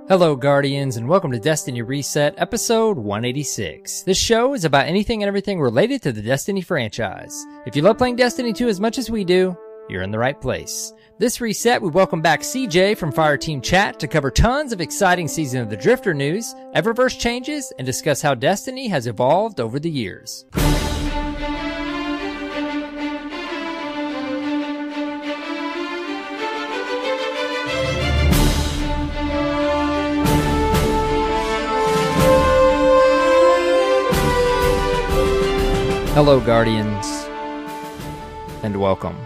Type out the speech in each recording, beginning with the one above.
Hello, Guardians, and welcome to Destiny Reset, episode 186. This show is about anything and everything related to the Destiny franchise. If you love playing Destiny 2 as much as we do, you're in the right place. This reset, we welcome back CJ from Fireteam Chat to cover tons of exciting Season of the Drifter news, Eververse changes, and discuss how Destiny has evolved over the years. Hello, Guardians, and welcome.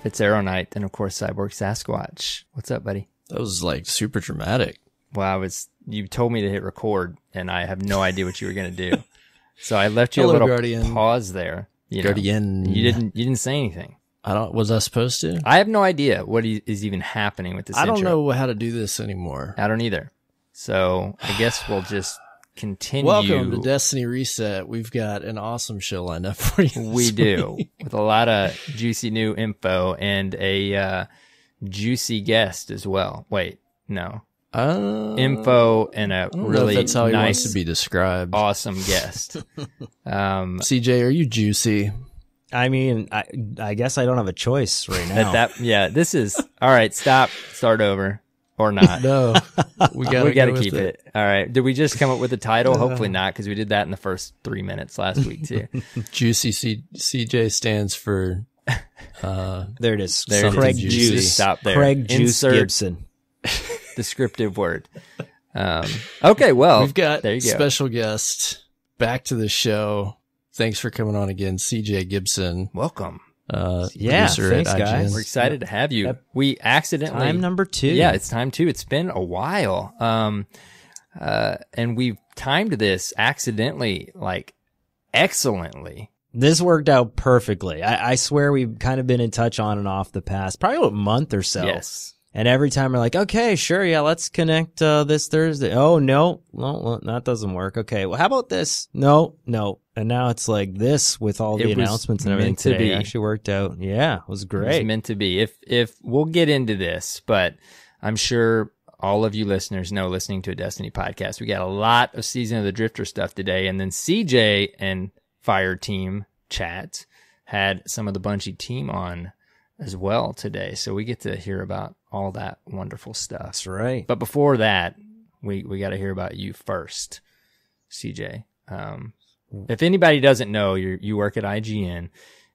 It's AER0KNIGHT, and of course, CyborgSasquatch. What's up, buddy? That was like super dramatic. Wow, you told me to hit record, and I have no idea what you were going to do. So I left you Hello, a little Guardian. pause there. Guardian. You didn't say anything. Was I supposed to? I have no idea what is even happening with this I don't intro. know how to do this anymore. I don't either. So I guess we'll just continue. Welcome to Destiny Reset. We've got an awesome show lined up for you. We do, with a lot of juicy new info and a juicy guest as well. Wait, no. Info and a really that's how he nice, wants to be described. awesome guest. CJ, are you juicy? I mean, I guess I don't have a choice right now. This is all right. Start over. Or not. No, we gotta keep it. All right. Did we just come up with a title? Hopefully not, because we did that in the first 3 minutes last week too. Juicy CJ stands for. There it is. Craig Juice. Juicy. Stop there. Craig Juice Insert Gibson. descriptive word. Okay. Well, We've got there you go. special guest back to the show. Thanks for coming on again, CJ Gibson. Welcome. Yeah, producer thanks, at IGN. guys. We're excited to have you. We accidentally Time number 2. Yeah, it's time 2. It's been a while. And we've timed this accidentally, like excellently. This worked out perfectly. I swear we've kind of been in touch on and off the past, probably a month or so. Yes. And every time we're like, okay, sure, yeah, let's connect this Thursday. Oh, no, that doesn't work. Okay, well, how about this? No. And now it's like this with all the announcements and everything today. It actually worked out. Yeah, it was great. It was meant to be. If we'll get into this, but I'm sure all of you listeners know, listening to a Destiny podcast, we got a lot of Season of the Drifter stuff today. And then CJ and Fireteam Chat had some of the Bungie team on as well today. So we get to hear about all that wonderful stuff. That's right. But before that, we got to hear about you first, CJ. If anybody doesn't know, you work at IGN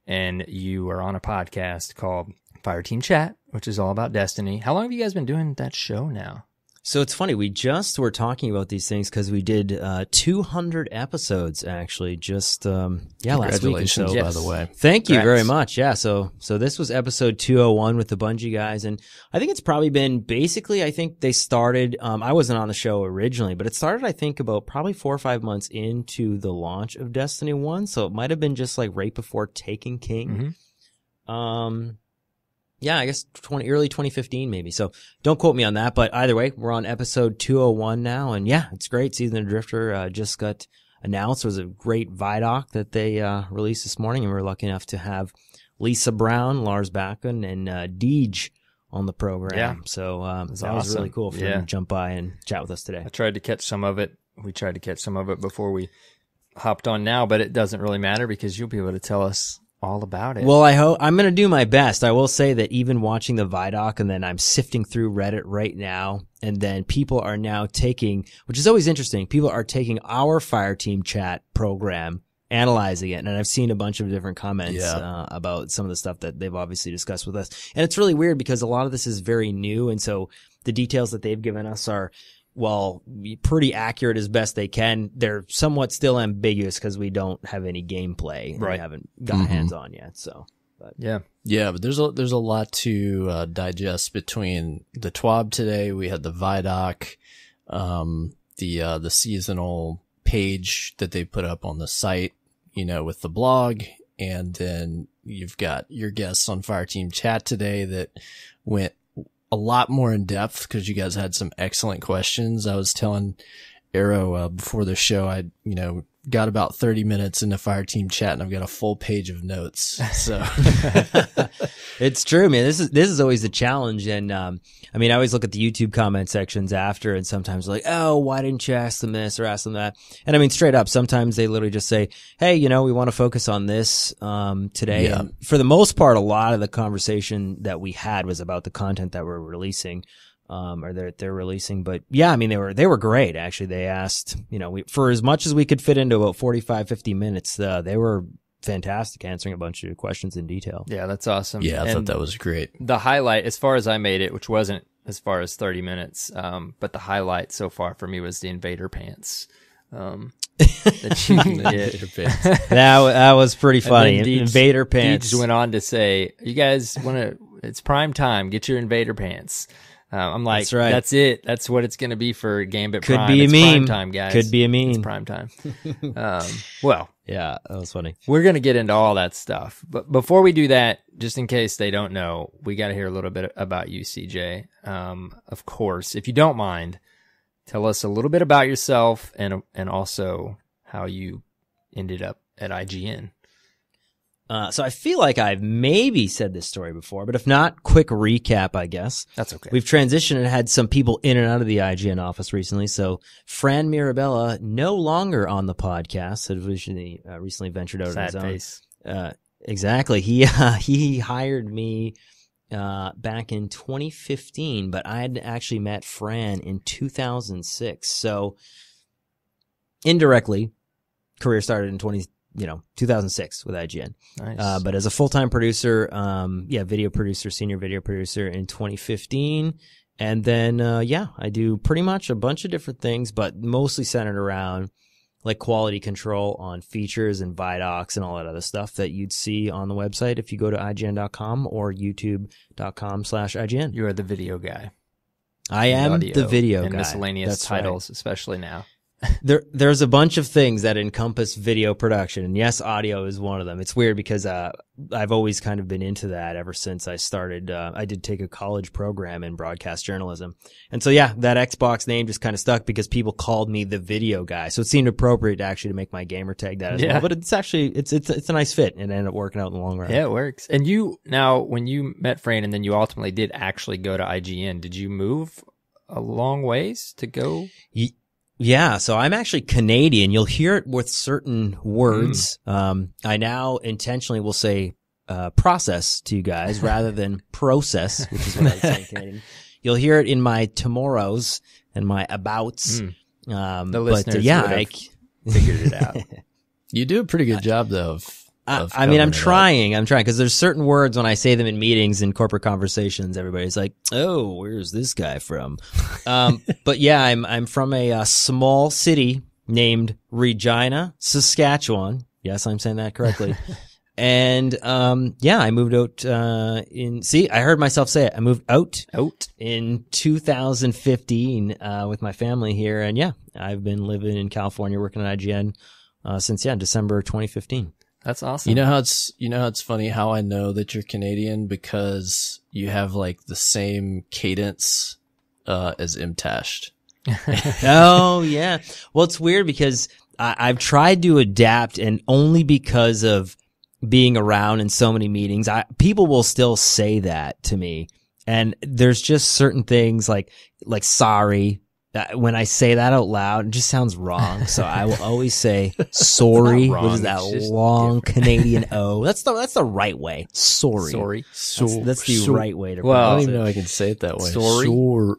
and you are on a podcast called Fireteam Chat, which is all about Destiny. How long have you guys been doing that show now? So it's funny. We just were talking about these things because we did 200 episodes actually just last week. Congratulations, by the way. Thank you Congrats. very much. Yeah. So this was episode 201 with the Bungie guys, and I think it's probably been basically. I think they started. I wasn't on the show originally, but it started. I think about probably 4 or 5 months into the launch of Destiny 1. So it might have been just like right before Taken King. Mm-hmm. Yeah, I guess early 2015 maybe. So don't quote me on that, but either way, we're on episode 201 now, and yeah, it's great. Season of the Drifter just got announced. It was a great Vidoc that they released this morning, and we were lucky enough to have Lisa Brown, Lars Bakken, and Deej on the program. Yeah. So that awesome. was really cool for them to jump by and chat with us today. I tried to catch some of it. We tried to catch some of it before we hopped on now, but it doesn't really matter because you'll be able to tell us all about it. Well, I'm going to do my best. I will say that even watching the Vidoc, and then I'm sifting through Reddit right now, and then people are now taking, which is always interesting, people are taking our Fireteam Chat program, analyzing it, and I've seen a bunch of different comments about some of the stuff that they've obviously discussed with us. And it's really weird because a lot of this is very new, and so the details that they've given us are, well, pretty accurate as best they can. They're somewhat still ambiguous because we don't have any gameplay. Right. We haven't got hands on yet. So, but. Yeah, but there's a lot to digest between the TWAB today. We had the Vidoc, the seasonal page that they put up on the site, with the blog, and then you've got your guests on Fireteam Chat today that went a lot more in depth because you guys had some excellent questions. I was telling Arrow before the show, I got about 30 minutes in the fire team chat and I've got a full page of notes. So it's true, man. This is always the challenge. And, I mean, I always look at the YouTube comment sections after and sometimes like, oh, why didn't you ask them this or ask them that? And I mean, straight up, sometimes they literally just say, hey, you know, we want to focus on this, today. Yeah. And for the most part, a lot of the conversation that we had was about the content that we're releasing. Or they're releasing, but yeah, I mean, they were great. Actually, they asked, you know, for as much as we could fit into about 45, 50 minutes, they were fantastic answering a bunch of questions in detail. Yeah, that's awesome. yeah, I thought that was great. The highlight, as far as I made it, which wasn't as far as 30 minutes, but the highlight so far for me was the invader pants. That you can get. That was pretty funny. Invader pants. Deej went on to say, you guys want to, it's prime time, get your invader pants. I'm like, that's right. That's it. That's what it's going to be for Gambit Could Prime. be a it's meme. Prime time, guys. Could be a meme. It's prime time. Well, yeah, that was funny. we're going to get into all that stuff. But before we do that, just in case they don't know, we got to hear a little bit about you, CJ. Of course, if you don't mind, tell us a little bit about yourself and also how you ended up at IGN. So I feel like I've maybe said this story before, but if not, quick recap, I guess. That's okay. We've transitioned and had some people in and out of the IGN office recently. So Fran Mirabella, no longer on the podcast, had recently ventured out Sad on his face. own. Exactly. He hired me back in 2015, but I had actually met Fran in 2006. So indirectly, career started in 2006 with IGN. Nice. But as a full-time producer, video producer, senior video producer in 2015. And then, I do pretty much a bunch of different things, but mostly centered around like quality control on features and vidocs and all that other stuff that you'd see on the website if you go to IGN.com or YouTube.com/IGN. You are the video guy. I am Audio the video and guy. miscellaneous That's titles, especially now. There's a bunch of things that encompass video production, and yes, audio is one of them. It's weird because I've always kind of been into that ever since I started. I did take a college program in broadcast journalism, and so yeah, that Xbox name just kind of stuck because people called me the video guy. So it seemed appropriate to make my gamer tag that as well. But it's actually it's a nice fit, and it ended up working out in the long run. Yeah, it works. And you now, when you met Fran, and then you ultimately did actually go to IGN, did you move a long ways to go? Yeah, so I'm actually Canadian. You'll hear it with certain words. I now intentionally will say process to you guys rather than process, which is what I say in Canadian. You'll hear it in my tomorrows and my abouts. The but listeners I figured it out. You do a pretty good job, though. I mean, I'm trying because there's certain words when I say them in meetings and corporate conversations, everybody's like, "Oh, where's this guy from?" But yeah, I'm from a small city named Regina, Saskatchewan. Yes, I'm saying that correctly. And I moved out I heard myself say it. I moved out in 2015 with my family here, and yeah, I've been living in California working at IGN since December 2015. That's awesome. You know how it's funny how I know that you're Canadian, because you have like the same cadence as Imtashed. Oh yeah. Well, it's weird because I've tried to adapt, and only because of being around in so many meetings, people will still say that to me. And there's just certain things like sorry. When I say that out loud, it just sounds wrong. So I will always say sorry, which is that long Canadian O. That's the right way. Sorry. That's the right way to pronounce it. I don't even know I can say it that way. Sorry. Well,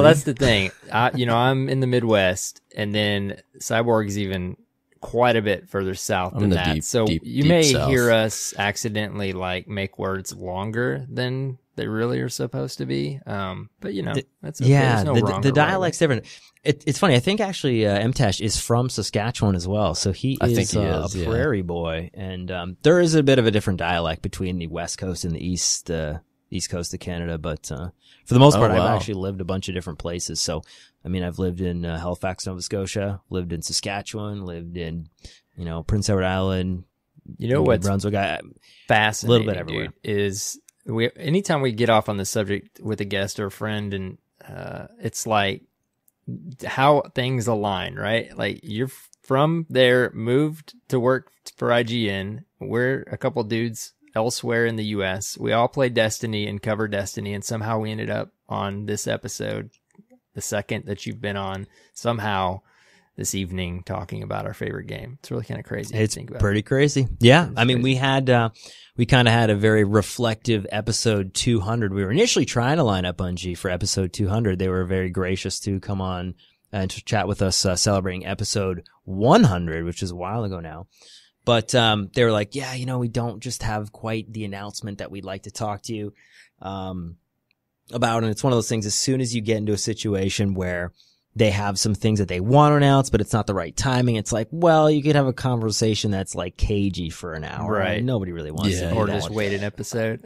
that's the thing. I'm in the Midwest, and then Cyborg's even quite a bit further south than that. So you may hear us accidentally make words longer than they really are supposed to be. But that's okay. Yeah, There's no wrong the or dialect's different. It's funny. I think actually Mtesh is from Saskatchewan as well. So he is a prairie boy, and there is a bit of a different dialect between the West Coast and the East Coast of Canada. But for the most part, I've actually lived a bunch of different places. So I mean, I've lived in Halifax, Nova Scotia, lived in Saskatchewan, lived in Prince Edward Island. What's Brunswick? fascinating, a little bit everywhere. dude, is anytime we get off on the subject with a guest or a friend, and it's like how things align, right? Like you're from there, moved to work for IGN. We're a couple dudes elsewhere in the US. We all play Destiny and cover Destiny, and somehow we ended up on this episode, the second that you've been on, somehow this evening talking about our favorite game. It's really kind of crazy. It's to think about. pretty crazy. Yeah. It's I mean, crazy. we kind of had a very reflective episode 200. We were initially trying to line up Bungie for episode 200. They were very gracious to come on and to chat with us, celebrating episode 100, which is a while ago now. But they were like, yeah, we don't just have quite the announcement that we'd like to talk to you about. And it's one of those things, as soon as you get into a situation where they have some things that they want to announce, but it's not the right timing, it's like, well, you could have a conversation that's like cagey for an hour. Right. And nobody really wants to do Or that. just wait an episode.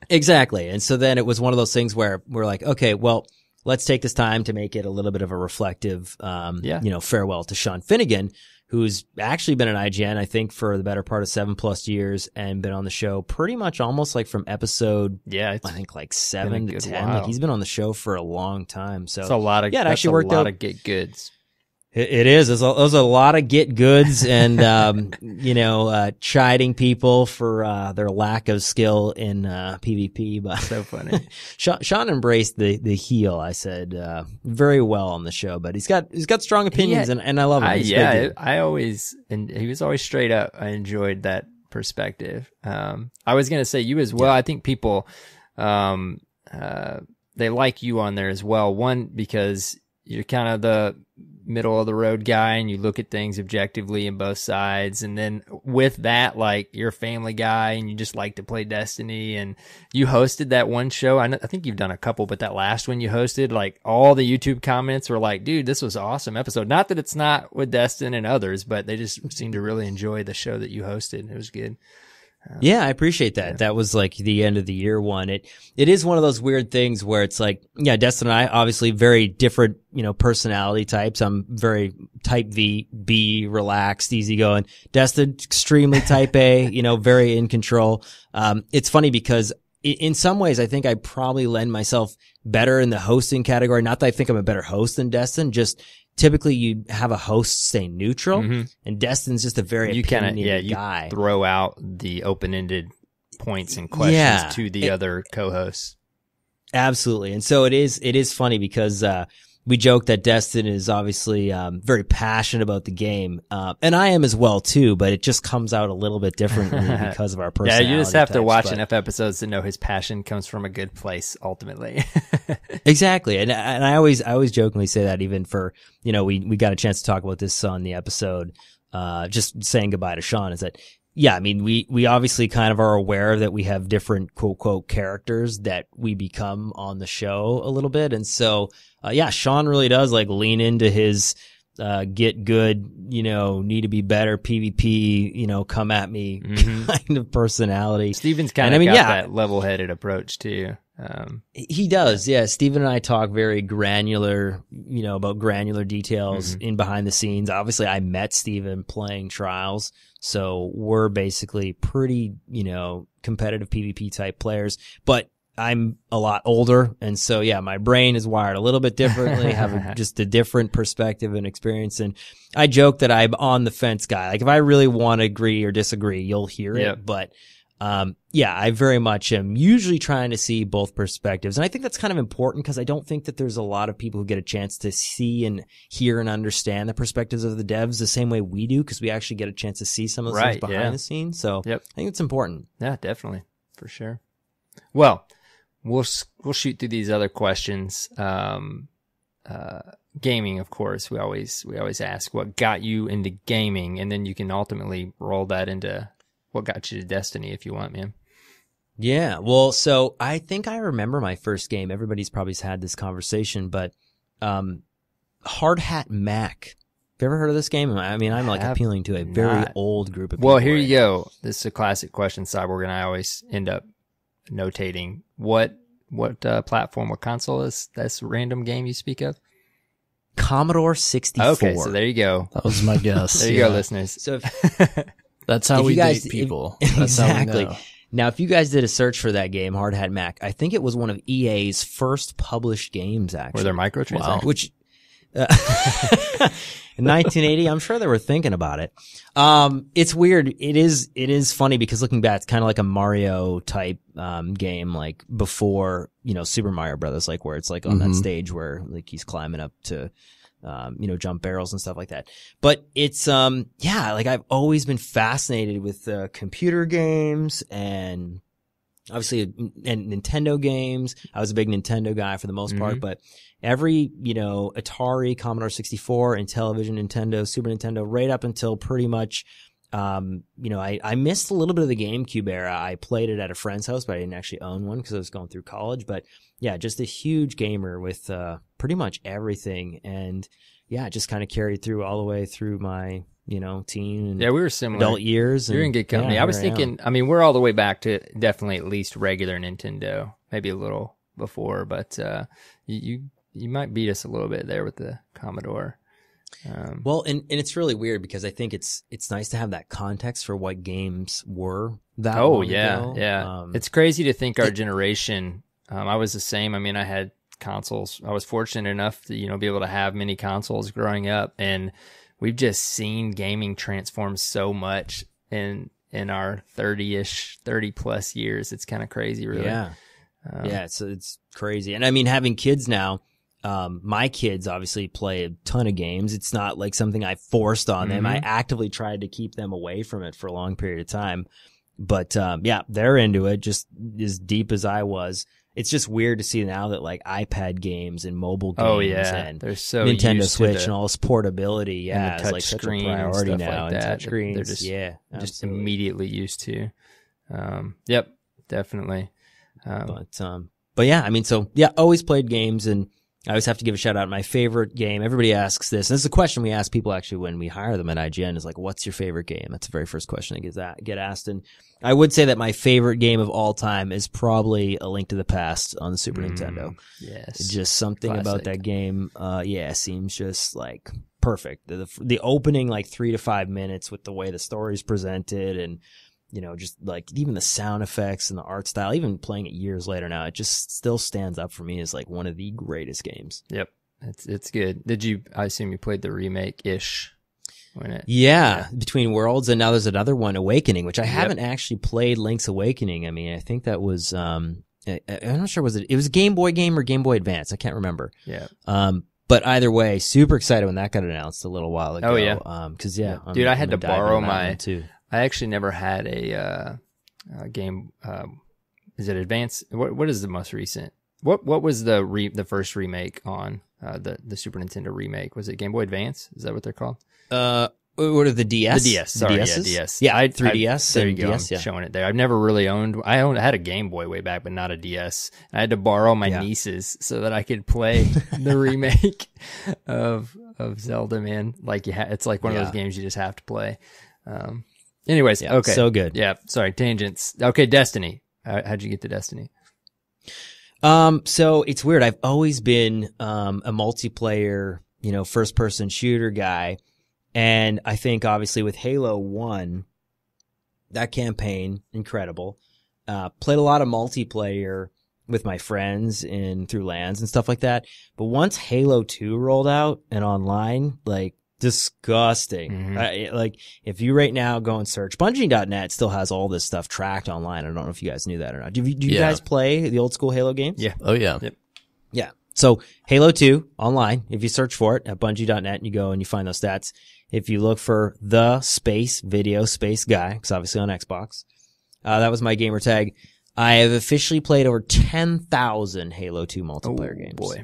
Exactly. And so then it was one of those things where we're like, okay, well, let's take this time to make it a little bit of a reflective, farewell to Sean Finnegan, who's actually been an IGN, I think, for the better part of 7+ years and been on the show pretty much almost like from episode, I think like 7 to 10. While. Like he's been on the show for a long time. So it's a lot of, it actually worked out. Of get goods. It is. There's a lot of get goods and, chiding people for, their lack of skill in, PvP. But so funny. Sean embraced the heel, I said, very well on the show, but he's got strong opinions and I love him. He was always straight up. I enjoyed that perspective. I was going to say you as well. Yeah. I think people, they like you on there as well. One, because you're kind of the middle of the road guy and you look at things objectively in both sides. And then with that, like you're a family guy and you just like to play Destiny, and you hosted that one show. I think you've done a couple, but that last one you hosted, like all the YouTube comments were like, dude, this was an awesome episode. Not that it's not with Destin and others, but they just seemed to really enjoy the show that you hosted. It was good. Yeah, I appreciate that. Yeah. That was like the end of the year one. It is one of those weird things where it's like, yeah, Destin and I obviously very different, personality types. I'm very type B, relaxed, easygoing. Destin, extremely type A, very in control. It's funny because in some ways I think I probably lend myself better in the hosting category. Not that I think I'm a better host than Destin, just typically you have a host stay neutral, and Destin's just a very opinionated guy. You throw out the open-ended points and questions to the other co-hosts. Absolutely. And so it is funny because we joke that Destin is obviously very passionate about the game, and I am as well too, but it just comes out a little bit differently because of our personality. Yeah, you just have to watch enough episodes to know his passion comes from a good place ultimately. Exactly. And I always jokingly say that, even for, we got a chance to talk about this on the episode, just saying goodbye to Sean, is that, yeah, I mean, we obviously kind of are aware that we have different quote, quote characters that we become on the show a little bit. And so, Sean really does like lean into his, get good, need to be better PvP, come at me kind of personality. Steven's kind of got that level-headed approach too. He does. Yeah. Steven and I talk very granular, about granular details in behind the scenes. Obviously I met Steven playing Trials, so we're basically pretty, competitive PvP type players, but I'm a lot older. And so, yeah, my brain is wired a little bit differently, have just a different perspective and experience. And I joke that I'm on the fence guy. Like if I really want to agree or disagree, you'll hear it. But, I very much am usually trying to see both perspectives. And I think that's kind of important because I don't think that there's a lot of people who get a chance to see and hear and understand the perspectives of the devs the same way we do, because we actually get a chance to see some of the things behind the scenes. So I think it's important. Yeah, definitely. For sure. Well, we'll shoot through these other questions. Gaming, of course, we always ask what got you into gaming, and then you can ultimately roll that into what got you to Destiny if you want, man. Yeah, well, so I think I remember my first game. Everybody's probably had this conversation, but Hard Hat Mac. Have you ever heard of this game? I mean, I'm like appealing to a very old group of people. Well, here you go. This is a classic question, Cyborg, and I always end up notating what platform, what console is this random game you speak of? Commodore 64. Okay, so there you go. That was my guess. There you go, listeners. So that's how we date people. That's exactly. How we know. Now, if you guys did a search for that game, Hard Hat Mac, I think it was one of EA's first published games, actually. Were there microtransactions? Which, In 1980, I'm sure they were thinking about it. It's weird. It is funny because looking back, it's kind of like a Mario type, game, like before, Super Mario Brothers, like where it's like on that stage where like he's climbing up to, jump barrels and stuff like that. But it's, like I've always been fascinated with, computer games and obviously and Nintendo games. I was a big Nintendo guy for the most part, but every, Atari, Commodore 64, Intellivision, Nintendo, Super Nintendo, right up until pretty much, I missed a little bit of the GameCube era. I played it at a friend's house, but I didn't actually own one because I was going through college. But yeah, just a huge gamer with, pretty much everything. And yeah, just kind of carried through all the way through my, teen and we were similar adult years. You're in good company. I was thinking, we're all the way back to definitely at least regular Nintendo, maybe a little before, but, you might beat us a little bit there with the Commodore. Well, and it's really weird because I think it's nice to have that context for what games were that long ago. Yeah. It's crazy to think our generation, I was the same. I had consoles. I was fortunate enough to, be able to have many consoles growing up, and we've just seen gaming transform so much in our 30 plus years. It's kind of crazy, really. Yeah. It's crazy. And having kids now, my kids obviously play a ton of games. It's not like something I forced on them. I actively tried to keep them away from it for a long period of time. But, they're into it just as deep as I was. It's just weird to see now that like iPad games and mobile games and they're so Nintendo Switch and all this portability. Yeah. It's like such a priority now. And touch screens. They're just immediately used to. Yep, definitely. But yeah, always played games, and I always have to give a shout out. My favorite game, everybody asks this, and this is a question we ask people actually when we hire them at IGN, is like, what's your favorite game? That's the very first question that get asked. And I would say that my favorite game of all time is probably A Link to the Past on the Super Nintendo. Yes. It's just something Classic. about that game, seems just like perfect. The opening like 3 to 5 minutes with the way the story's presented and, just like even the sound effects and the art style, even playing it years later now, it just still stands up for me as like one of the greatest games. Yep. It's good. I assume you played the remake-ish? Between Worlds, and now there's another one, Awakening, which I haven't actually played. Link's Awakening. I think that was, I'm not sure, it was a Game Boy game or Game Boy Advance? I can't remember. Yeah. But either way, super excited when that got announced a little while ago. Oh, yeah. Cause dude, I had to borrow my, too. I actually never had a game. Is it Advance? What is the most recent? What was the first remake on the Super Nintendo remake? Was it Game Boy Advance? Is that what they're called? What are the DS? The DS. Sorry, DS. Yeah, I had 3DS. There you go. DS, I'm showing it there. I've never really I had a Game Boy way back, but not a DS. I had to borrow my nieces so that I could play the remake of Zelda. Man, like it's like one of those games you just have to play. Anyways, okay. So good. Yeah, sorry, tangents. Okay, Destiny. How'd you get to Destiny? So it's weird. I've always been a multiplayer, first person shooter guy. And I think obviously with Halo 1, that campaign, incredible. Played a lot of multiplayer with my friends through LANs and stuff like that. But once Halo 2 rolled out and online, like, disgusting. Like if you right now go and search, Bungie.net still has all this stuff tracked online. I don't know if you guys knew that or not. Do you guys play the old school Halo games? Yeah. Oh yeah. Yep. Yeah. So Halo 2 online, if you search for it at Bungie.net and you go and you find those stats, if you look for the video guy, because obviously on Xbox, that was my gamer tag. I have officially played over 10,000 Halo 2 multiplayer games. Boy.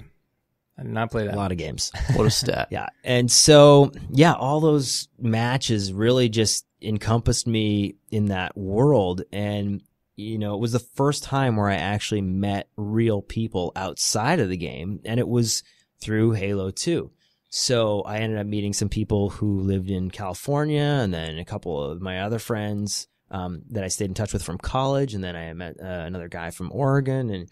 I did not play that. A lot of games. What a stat. Yeah. And so, all those matches really just encompassed me in that world. And, it was the first time where I actually met real people outside of the game. And it was through Halo 2. So I ended up meeting some people who lived in California, and then a couple of my other friends that I stayed in touch with from college. And then I met another guy from Oregon. And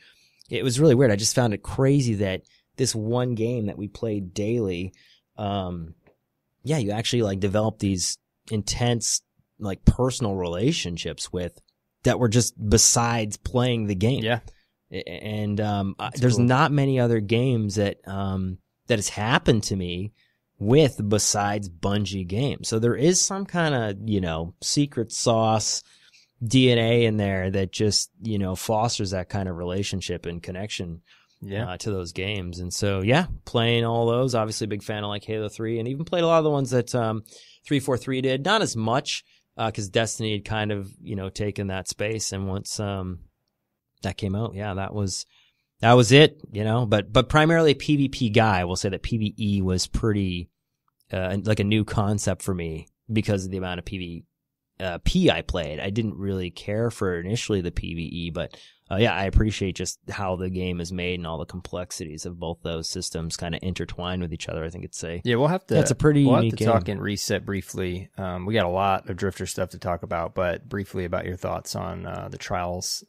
it was really weird. I just found it crazy that this one game that we played daily, you actually like develop these intense, like personal relationships with that were just besides playing the game. Yeah. And, there's not many other games that, that has happened to me with besides Bungie games. So there is some kind of, secret sauce DNA in there that just, fosters that kind of relationship and connection to those games. And so, playing all those, obviously a big fan of like Halo 3, and even played a lot of the ones that 343 did. Not as much because Destiny had kind of, taken that space. And once that came out, that was it, but primarily a PvP guy. I will say that PvE was pretty like a new concept for me because of the amount of PvP I played. I didn't really care for initially the PvE, but I appreciate just how the game is made and all the complexities of both those systems kind of intertwine with each other. I think it's we'll have to. That's a pretty unique game. Talk in Reset briefly. We got a lot of Drifter stuff to talk about, but briefly about your thoughts on the Trials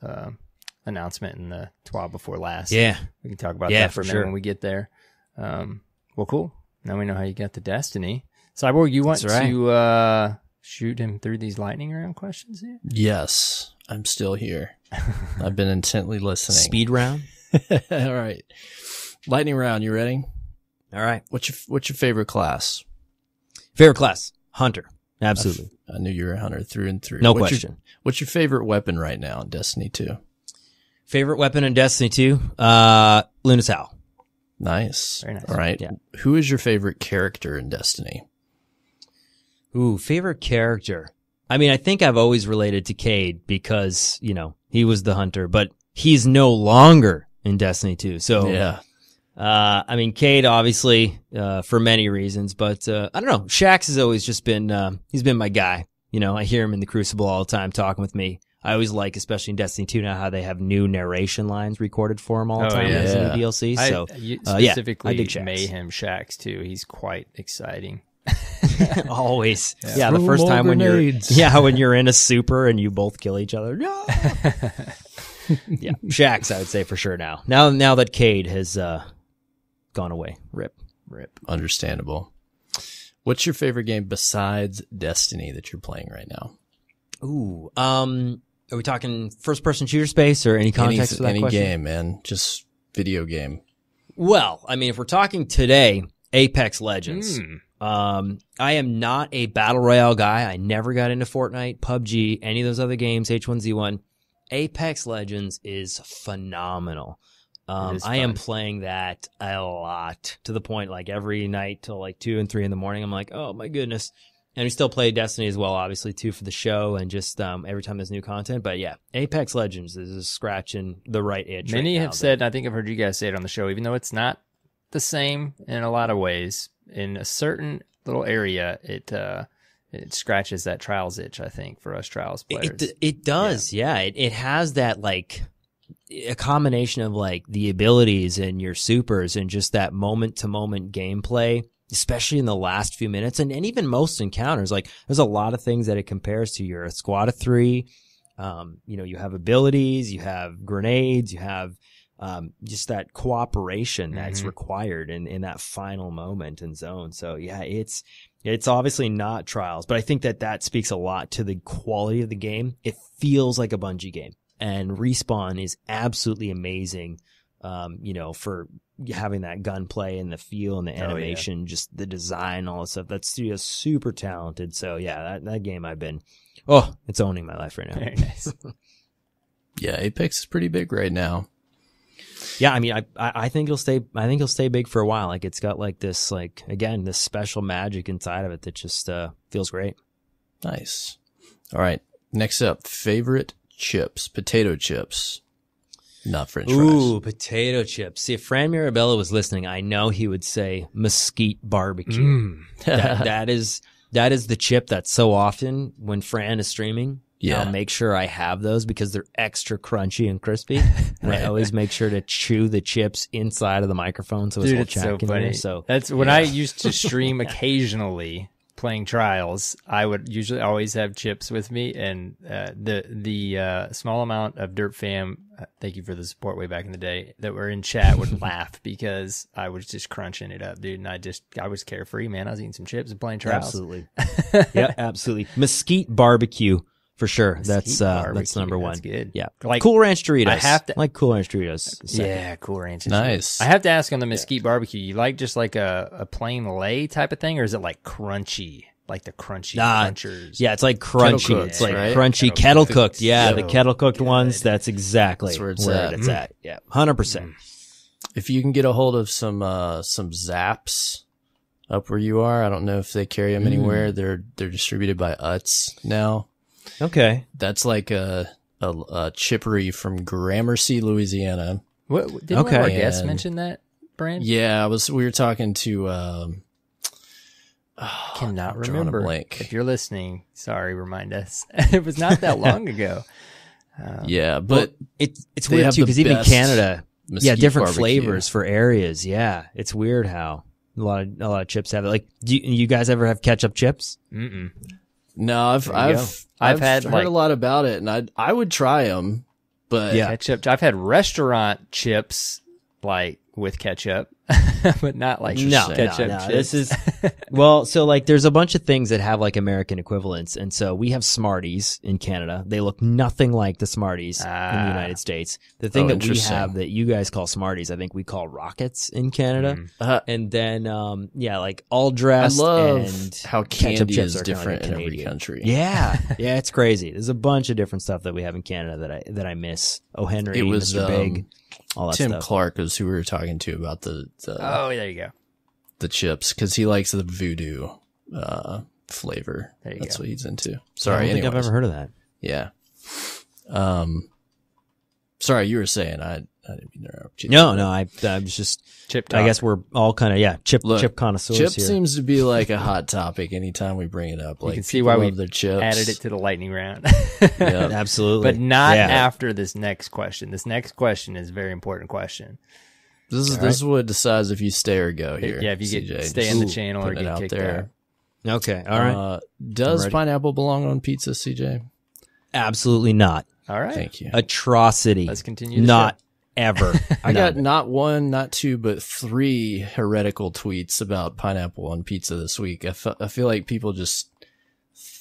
announcement in the TWAB before last. Yeah, we can talk about that for a minute sure. when we get there. Well, cool. Now we know how you got the Destiny. Cyborg, you want to shoot him through these lightning round questions here? Yes, I'm still here. I've been intently listening. Speed round. All right, lightning round. You ready? All right. What's your favorite class? Favorite class? Hunter. Absolutely. I knew you were a hunter through and through. No question. What's your favorite weapon right now in Destiny 2? Favorite weapon in Destiny 2? Luna's Howl. Nice. Very nice. All right. Yeah. Who is your favorite character in Destiny? Ooh, favorite character. I mean, I think I've always related to Cade because, he was the hunter, but he's no longer in Destiny 2. So, yeah. Cade, obviously, for many reasons, but, I don't know. Shax has always just been, he's been my guy. I hear him in the Crucible all the time talking with me. I always like, especially in Destiny 2 now, how they have new narration lines recorded for him all the time as a new DLC. So, specifically, I dig Shax. Mayhem Shax too. He's quite exciting. Always. Yeah, the first time when you're in a super and you both kill each other. No. Yeah, Shax, I would say for sure now. Now that Cade has gone away. Rip. Understandable. What's your favorite game besides Destiny that you're playing right now? Ooh, are we talking first person shooter space or any context for that any question? game, man. Just video game. Well, if we're talking today, Apex Legends. I am not a battle royale guy. I never got into Fortnite, PUBG, any of those other games, H1Z1. Apex Legends is phenomenal. I am playing that a lot to the point like every night till like 2 and 3 in the morning. I'm like, oh my goodness. And we still play Destiny as well, obviously too, for the show and just every time there's new content. But yeah, Apex Legends is scratching the right itch. Many have said, I think I've heard you guys say it on the show, even though it's not the same in a lot of ways, in a certain little area, it scratches that Trials itch, I think, for us Trials players. It does, yeah. It has that like a combination of like the abilities and your supers and just that moment to moment gameplay, especially in the last few minutes and even most encounters. Like there's a lot of things that it compares to. You're a squad of 3. You have abilities, you have grenades, you have just that cooperation that's required in that final moment and zone. So yeah, it's obviously not Trials, but I think that speaks a lot to the quality of the game. It feels like a Bungie game, and Respawn is absolutely amazing. For having that gunplay and the feel and the animation, just the design, all that stuff. That studio's super talented. So yeah, that game it's owning my life right now. Very nice. Yeah, Apex is pretty big right now. Yeah, I think it'll stay. I think it'll stay big for a while. Like it's got like this, like again, this special magic inside of it that just feels great. Nice. All right. Next up, favorite chips, potato chips, not French fries. Ooh, potato chips. See, if Fran Mirabella was listening, I know he would say mesquite barbecue. That is the chip that so often when Fran is streaming. Yeah. I'll make sure I have those because they're extra crunchy and crispy. And I always make sure to chew the chips inside of the microphone so it's so funny. There. So that's when I used to stream occasionally playing Trials. I would usually always have chips with me, and the small amount of Dirt Fam, thank you for the support way back in the day, that were in chat would laugh because I was just crunching it up, dude. And I was carefree, man. I was eating some chips and playing Trials. Absolutely. Yeah, absolutely. Mesquite barbecue. For sure. Mesquite That's number one. That's good. Yeah. Like Cool Ranch Doritos. I have to like Cool Ranch Doritos. Yeah, Cool Ranch. Is Nice. good. I have to ask on the mesquite barbecue, you like just like a plain lay type of thing, or is it like crunchy? Like the crunchy crunchers? Yeah, it's like crunchy. Kettle-cooked, It's like right? crunchy kettle cooked. Yeah, the So kettle cooked good. ones. That's exactly That's where it's at. Yeah, 100%. If you can get a hold of some Zaps up where you are, I don't know if they carry them anywhere. They're distributed by Utz now. Okay. That's like a chippery from Gramercy, Louisiana. What did one of our Okay. guests And- mention that brand? Yeah, we were talking to I cannot I'm drawing a remember. blank. If you're listening, sorry, remind us. It was not that long ago. Yeah, but It's they weird have too the because even best Canada, mesquite different barbecue. flavors for areas. Yeah, it's weird how a lot of chips have it. Like, do you guys ever have ketchup chips? Mm-mm. No, I've I've had, heard like- a lot about it, and I would try them, but Yeah. Ketchup. I've had restaurant chips like with ketchup, but not like No, ketchup no. chips. This is well, so like there's a bunch of things that have like American equivalents, and so we have Smarties in Canada. They look nothing like the Smarties in the United States. The thing that we interesting. have that you guys call Smarties, I think we call Rockets in Canada. And then like all I dressed love and how ketchup candy chips is are kinda different like in every Canadian. country. Yeah, yeah, it's crazy. There's a bunch of different stuff that we have in Canada that I miss. O. Henry, It was Mr. Big, all that Tim stuff. Clark is who we were talking to about the Oh, there you go. the chips because he likes the voodoo flavor. There you That's go. what he's into. I Sorry, don't think I've anyways. ever heard of that. Yeah. Sorry, you were saying I didn't mean to interrupt you. No, I was just. Chip I talk. guess we're all kind of chip Look, connoisseurs Chip here. seems to be like a hot topic anytime we bring it up. Like can see people why we love their chips. added it to the lightning round. Yeah. Absolutely, But not Yeah. after this next question. This next question is a very important question. This is what decides if you stay or go here. Yeah, if you CJ. stay in the Just channel or putting it get out kicked there. out. Okay, all right. Does ready. pineapple belong on pizza, CJ? Absolutely not. All right. Thank you. Atrocity. Let's continue the Not ever. I got None. not one, not two, but 3 heretical tweets about pineapple on pizza this week. I feel like people just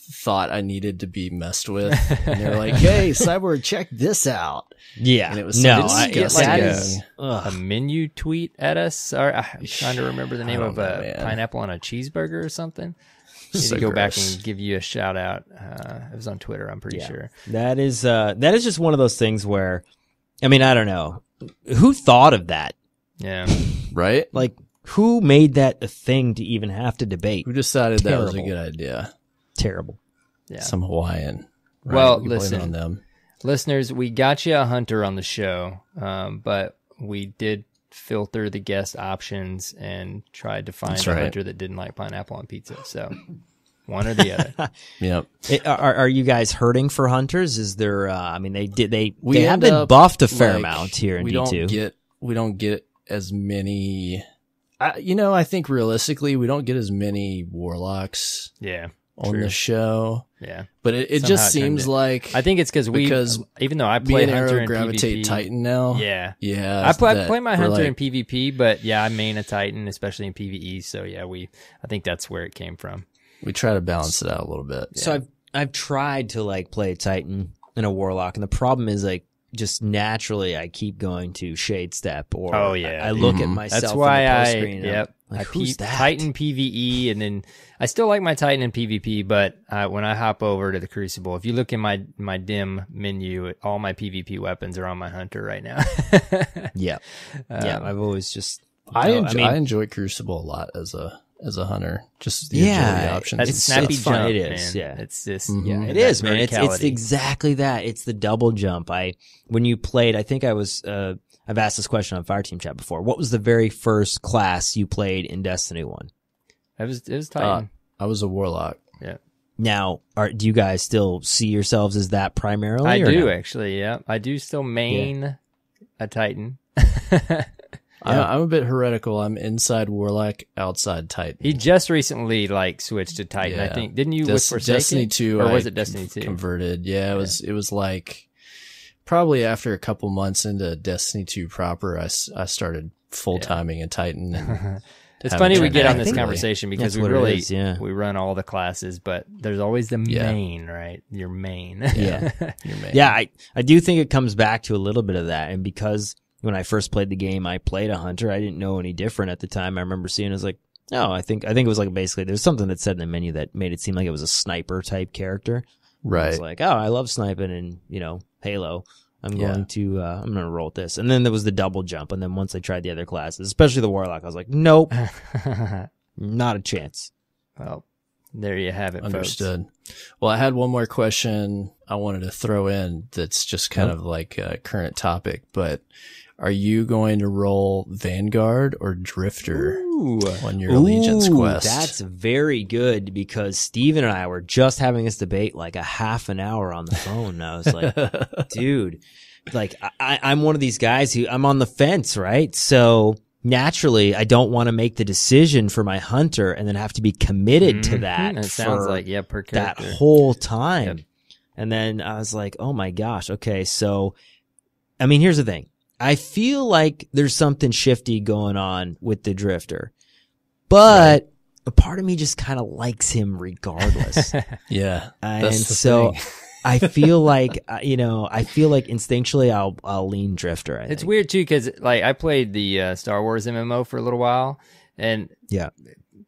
thought I needed to be messed with, and they're like, "Hey, Cyborg, check this out." Yeah, And it was no. so I, disgusting. that Like is. a Ugh. menu tweet at us. Or, I'm trying to remember the name don't of know, a man. pineapple on a cheeseburger or something. Need So to go back gross. and give you a shout out. It was on Twitter, I'm pretty Yeah. sure. That is just one of those things where, I mean, I don't know who thought of that. Yeah. Right? Like, who made that a thing to even have to debate? Who decided that was a Terrible. good idea? Terrible. Yeah. Some Hawaiian. Right? Well, We can blame it listen. on them. Listeners, we got you a hunter on the show, but we did filter the guest options and tried to find That's a right. hunter that didn't like pineapple on pizza. So one or the other. Yep. Are you guys hurting for hunters? Is there? I mean, they We have end been up, buffed a fair like, amount here in we D2. don't get as many. I think realistically, we don't get as many warlocks Yeah. on True. the show. Yeah. But it Somehow just it turned seems it. like I think it's because even though I me play and hunter Arrow in gravitate PvP. Titan now. Yeah. Yeah. I play that my we're hunter like, in PvP, but yeah, I main a Titan, especially in PvE. So yeah, I think that's where it came from. we try to balance it out a little bit. So I've tried to like play a Titan and a Warlock, and the problem is like just naturally I keep going to Shade Step or Oh, yeah. I look at myself. That's why in the post I screen and I'm like, I who's peep that? Titan PvE, and then I still like my Titan in PvP. But when I hop over to the Crucible, if you look in my dim menu, all my PvP weapons are on my hunter right now. Yeah, yeah. I've always just I no, enjoy, mean, I enjoy Crucible a lot as a hunter. Just the Yeah, agility options. That's and snappy stuff. jump. It is, man. yeah. It's just Mhm. it that is, man. It's verticality. exactly that. It's the double jump. When you played, I think I was. I've asked this question on Fireteam Chat before. What was the very first class you played in Destiny 1? It was Titan. I was a warlock. Yeah, Now, do you guys still see yourselves as that primarily? I or do no? actually. Yeah, I do still main a Titan. I'm a bit heretical. I'm inside warlock, outside Titan. He just recently like switched to Titan. I Yeah. think didn't you with Forsaken? Destiny 2, or was I it Destiny 2? converted? Yeah, it was like probably after a couple months into Destiny 2 proper, I started full timing a Titan. And It's funny we get on this actively. conversation because That's we what it really is, yeah. we run all the classes, but there's always the main, right? Your main. Yeah. Your main. Yeah, I do think it comes back to a little bit of that. And because when I first played the game, I played a hunter. I didn't know any different at the time. I remember seeing it was like, no, I think it was like basically there's something that said in the menu that made it seem like it was a sniper type character. Right. It's like, oh, I love sniping and, Halo. I'm going to roll with this. And then there was the double jump. And then once I tried the other classes, especially the Warlock, I was like, nope, not a chance. Well, there you have it, Understood. Well, I had one more question I wanted to throw in that's just kind of like a current topic, but are you going to roll Vanguard or Drifter on your Allegiance quest? That's very good because Steven and I were just having this debate like a half an hour on the phone. And I was like, dude, like I'm one of these guys who I'm on the fence, right? So naturally, I don't want to make the decision for my hunter and then have to be committed to that. It sounds like, per character. That whole time. Yep. And then I was like, oh my gosh. Okay. So, I mean, here's the thing. I feel like there's something shifty going on with the Drifter, but a part of me just kind of likes him regardless. Yeah. And so I feel like, instinctually I'll lean Drifter. It's weird too, cause like I played the Star Wars MMO for a little while and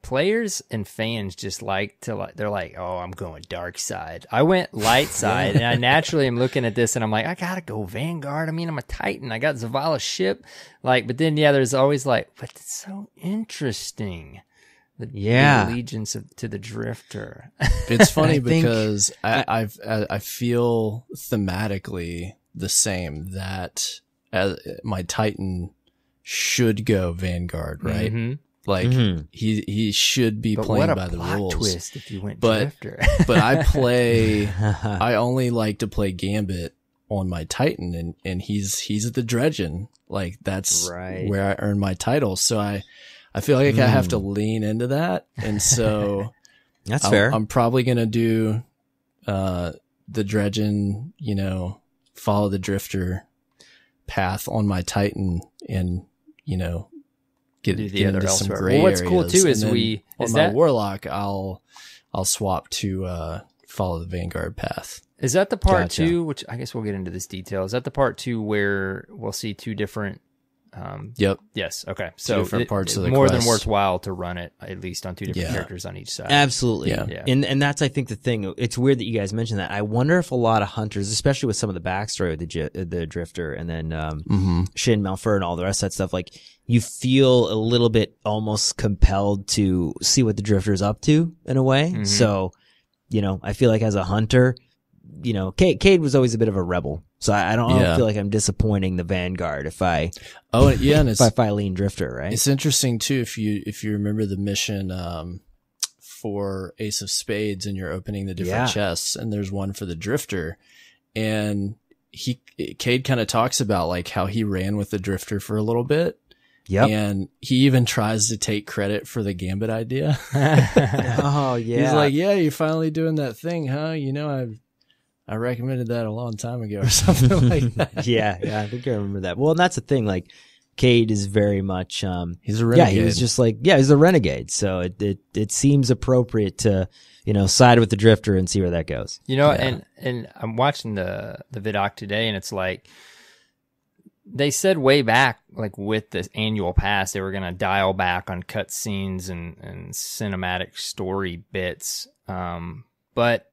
players and fans just they're like, oh, I'm going dark side. I went light side and I naturally am looking at this and I'm like, I gotta go Vanguard. I mean, I'm a Titan. I got Zavala's ship. But then there's always like, but it's so interesting. The allegiance to the Drifter. It's funny because I feel thematically the same that my Titan should go Vanguard, right? Mm-hmm. Like he should be playing by the rules. Twist if you went Drifter. But I only like to play Gambit on my Titan and he's at the Dredgen. Like that's where I earn my title. So I feel like I have to lean into that. And so that's fair. I'm probably gonna do the Dredgen, follow the Drifter path on my Titan and get into some gray what's areas. cool too is on my Warlock I'll swap to follow the Vanguard path. Is that the part two, which I guess we'll get into this detail, is that the part two where we'll see two different Yep. Yes. Okay. So different parts of the more quest. than worthwhile to run it at least on two different characters on each side. Absolutely. Yeah. And that's, I think, the thing. It's weird that you guys mentioned that. I wonder if a lot of hunters, especially with some of the backstory of the Drifter and then Shin Malfur and all the rest of that stuff, like you feel a little bit almost compelled to see what the Drifter's up to in a way. Mm-hmm. So, I feel like as a hunter, Cade was always a bit of a rebel. So I don't feel like I'm disappointing the Vanguard if I if I lean Drifter, right? It's interesting too if you remember the mission for Ace of Spades and you're opening the different chests and there's one for the Drifter and Cade kind of talks about like how he ran with the Drifter for a little bit. Yep. And he even tries to take credit for the Gambit idea. Oh yeah. He's like, yeah, you're finally doing that thing, huh? I recommended that a long time ago or something like that. Yeah, I think I remember that. Well, and that's the thing, like, Cade is very much, he's a renegade. Yeah, he was just like, he's a renegade. So it seems appropriate to, side with the Drifter and see where that goes. And I'm watching the vidoc today and it's like, they said way back, like with the annual pass, they were going to dial back on cutscenes and cinematic story bits. But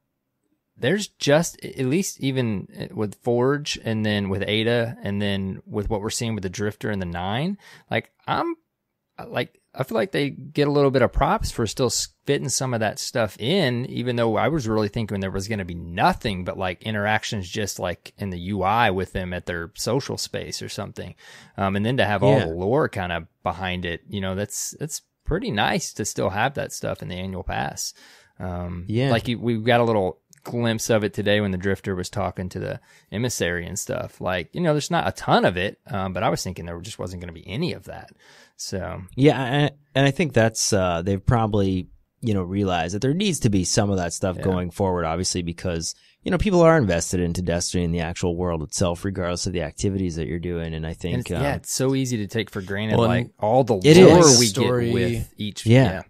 there's just, at least even with Forge and then with Ada and then with what we're seeing with the Drifter and the 9, I feel like they get a little bit of props for still fitting some of that stuff in, even though I was really thinking there was going to be nothing but like interactions just like in the UI with them at their social space or something. And then to have all the lore kind of behind it, that's pretty nice to still have that stuff in the annual pass. We've got a little glimpse of it today when the Drifter was talking to the emissary and stuff. Like, there's not a ton of it, but I was thinking there just wasn't going to be any of that. So yeah, and I think that's they've probably realized that there needs to be some of that stuff going forward, obviously, because people are invested into Destiny and the actual world itself, regardless of the activities that you're doing. And I think, and it's so easy to take for granted, well, like all the it lore is. we Story, get with each. Yeah.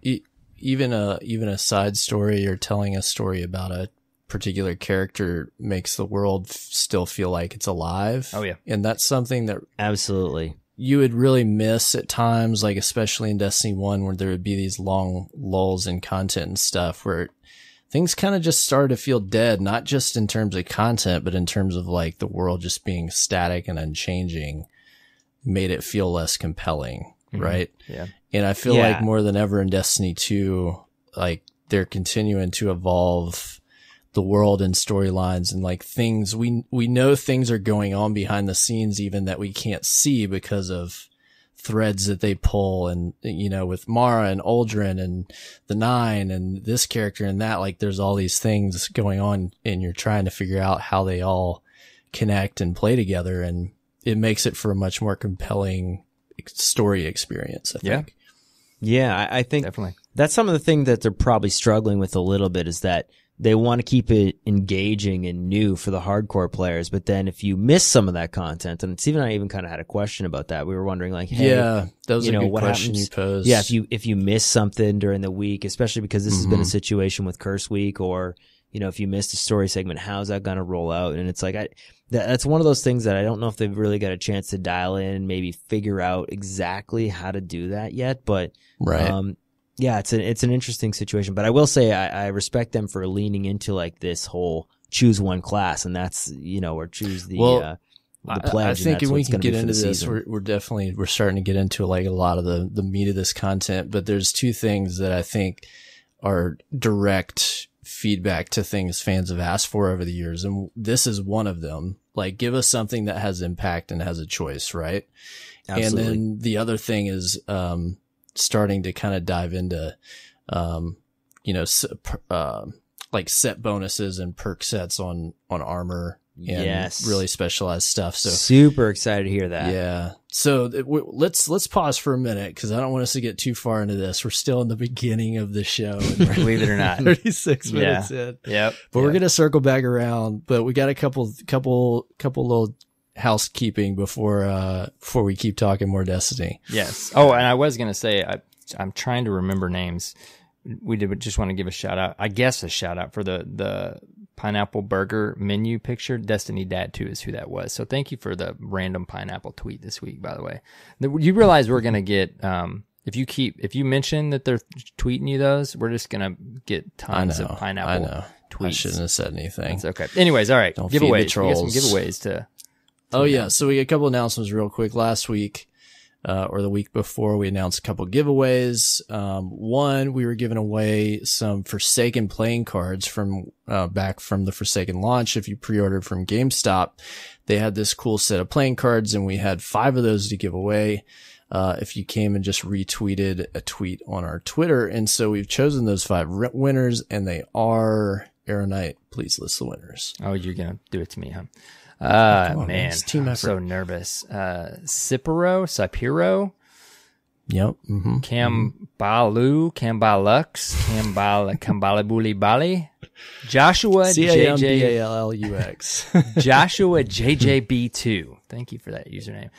Even a side story or telling a story about a particular character makes the world still feel like it's alive. Oh yeah. And that's something that Absolutely. you would really miss at times, like especially in Destiny 1, where there would be these long lulls in content and stuff where things kind of just started to feel dead, not just in terms of content, but in terms of like the world just being static and unchanging, made it feel less compelling. Right. Yeah. And I feel like more than ever in Destiny 2, like they're continuing to evolve the world and storylines and like things we know things are going on behind the scenes even that we can't see because of threads that they pull. And, with Mara and Uldren and the Nine and this character and that, like there's all these things going on and you're trying to figure out how they all connect and play together. And it makes it for a much more compelling story experience, I think. Yeah, I think Definitely. that's some of the thing that they're probably struggling with a little bit is that they want to keep it engaging and new for the hardcore players. But then if you miss some of that content, and Steve and I even kind of had a question about that. We were wondering like, hey, that was a good what question happens? you posed. Yeah, if you miss something during the week, especially because this has been a situation with Curse Week, or, if you missed a story segment, how's that going to roll out? And it's like, that's one of those things that I don't know if they've really got a chance to dial in and maybe figure out exactly how to do that yet. But, right. Yeah, it's an interesting situation, but I will say I respect them for leaning into like this whole choose one class, and that's or choose the pledge. I think and we can get into this. We're starting to get into like a lot of the meat of this content, but there's two things that I think are direct feedback to things fans have asked for over the years, and this is one of them. Like, give us something that has impact and has a choice, right? Absolutely. And then the other thing is starting to kind of dive into, like set bonuses and perk sets on armor and really specialized stuff. So super excited to hear that. Yeah. So let's pause for a minute because I don't want us to get too far into this. We're still in the beginning of the show. Believe it or not. 36 minutes in. Yep. But we're going to circle back around, but we got a couple little housekeeping before we keep talking more Destiny. Yes. Oh, and I was going to say, I'm trying to remember names. We did just want to give a shout out, for the pineapple burger menu picture. Destiny Dad 2 is who that was. So thank you for the random pineapple tweet this week, by the way. You realize we're going to get, if you mention that they're tweeting you those, we're just going to get tons of pineapple tweets. I shouldn't have said anything. That's okay. Anyways, all right. Don't giveaways. feed the We got trolls. some giveaways to Oh yeah. So we got a couple announcements real quick. Last week, or the week before, we announced a couple giveaways. One, we were giving away some Forsaken playing cards from back from the Forsaken launch. If you pre-ordered from GameStop, they had this cool set of playing cards, and we had 5 of those to give away. If you came and just retweeted a tweet on our Twitter. And so we've chosen those 5 winners, and they are AER0KNIGHT. Please list the winners. Oh, you're going to do it to me, huh? Man, it's team I'm effort. so nervous. Cipiro, Yep. Mm-hmm. Kambalux, Kambalabuli Bali, Joshua JJ CAMBALLUX. Joshua JJB2. Thank you for that username.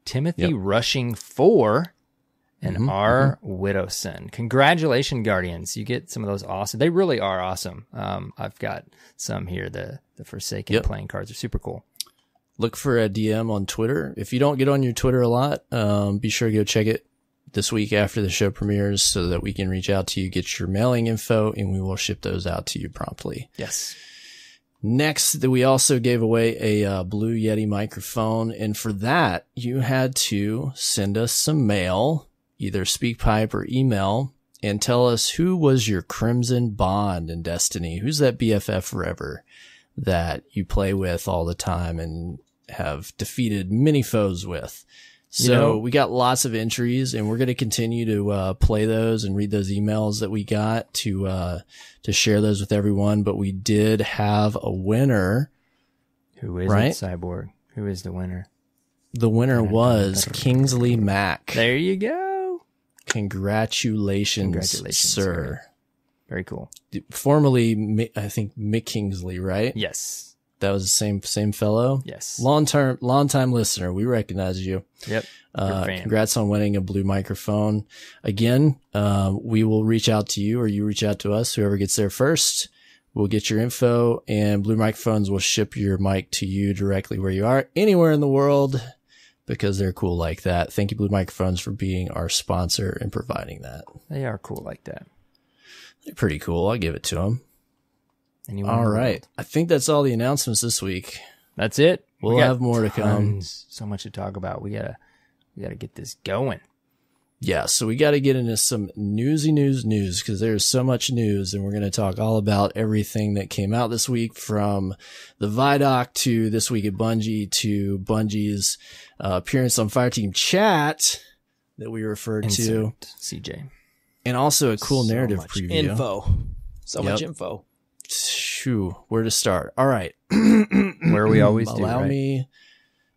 Timothy Rushing 4 and R Widowson. Congratulations, Guardians! You get some of those awesome. They really are awesome. I've got some here. The Forsaken playing cards are super cool. Look for a DM on Twitter. If you don't get on your Twitter a lot, be sure to go check it this week after the show premieres so that we can reach out to you, get your mailing info, and we will ship those out to you promptly. Yes. Next, we also gave away a Blue Yeti microphone, and for that, you had to send us some mail, either SpeakPipe or email, and tell us who was your Crimson Bond in Destiny. Who's that BFF forever that you play with all the time and have defeated many foes with? So we got lots of entries, and we're going to continue to play those and read those emails that we got to share those with everyone. But we did have a winner. Who is it, Cyborg? Who is the winner? The winner was Kingsley Mack. There you go. Congratulations, sir. Very cool. Formerly, I think Mick Kingsley, right? Yes. That was the same fellow. Yes. Long time listener. We recognize you. Yep. Congrats on winning a blue microphone. Again, we will reach out to you or you reach out to us. Whoever gets there first, we'll get your info, and blue microphones will ship your mic to you directly where you are, anywhere in the world, because they're cool like that. Thank you, Blue Microphones, for being our sponsor and providing that. They are cool like that. They're pretty cool. I'll give it to them. Anyone all right. I think that's all the announcements this week. That's it. We'll have more to come. So much to talk about. We gotta get this going. Yeah, so we got to get into some newsy news because there's so much news, and we're going to talk all about everything that came out this week, from the Vidoc to This Week at Bungie to Bungie's appearance on Fireteam Chat that we referred to. CJ. And also a cool narrative preview. Info. So much info. Shoo, where to start? All right. Where we always do, Allow me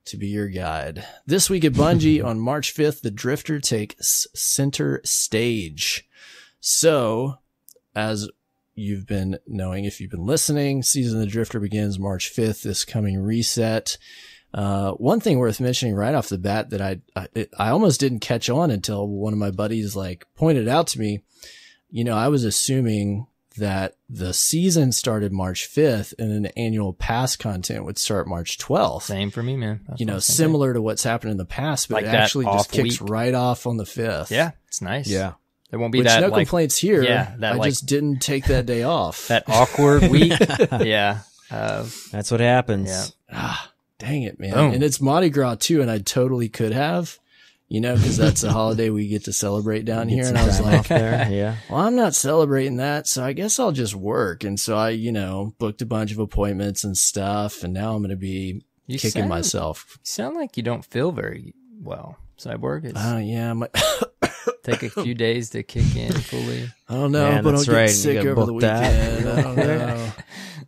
to be your guide. This week at Bungie on March 5th, the Drifter takes center stage. So, as you've been knowing, if you've been listening, Season of the Drifter begins March 5th, this coming reset. One thing worth mentioning right off the bat that I almost didn't catch on until one of my buddies pointed out to me. You know, I was assuming that the season started March 5th and then the annual pass content would start March 12th. Same for me, man. That's similar to what's happened in the past, but it actually just kicks right off on the 5th. Yeah, it's nice. Yeah. There won't be no complaints here. Yeah, I just didn't take that day off. That awkward week. Yeah. That's what happens. Yeah. Dang it, man. Boom. And it's Mardi Gras too, and I totally could have. Because that's a holiday we get to celebrate down here. And I was like, yeah. Well, I'm not celebrating that, so I guess I'll just work. And so I, booked a bunch of appointments and stuff, and now I'm going to be kicking myself. You sound like you don't feel very well, Cyborg. Yeah. Take a few days to kick in fully. I don't know, but I'll get sick over the weekend. I don't know.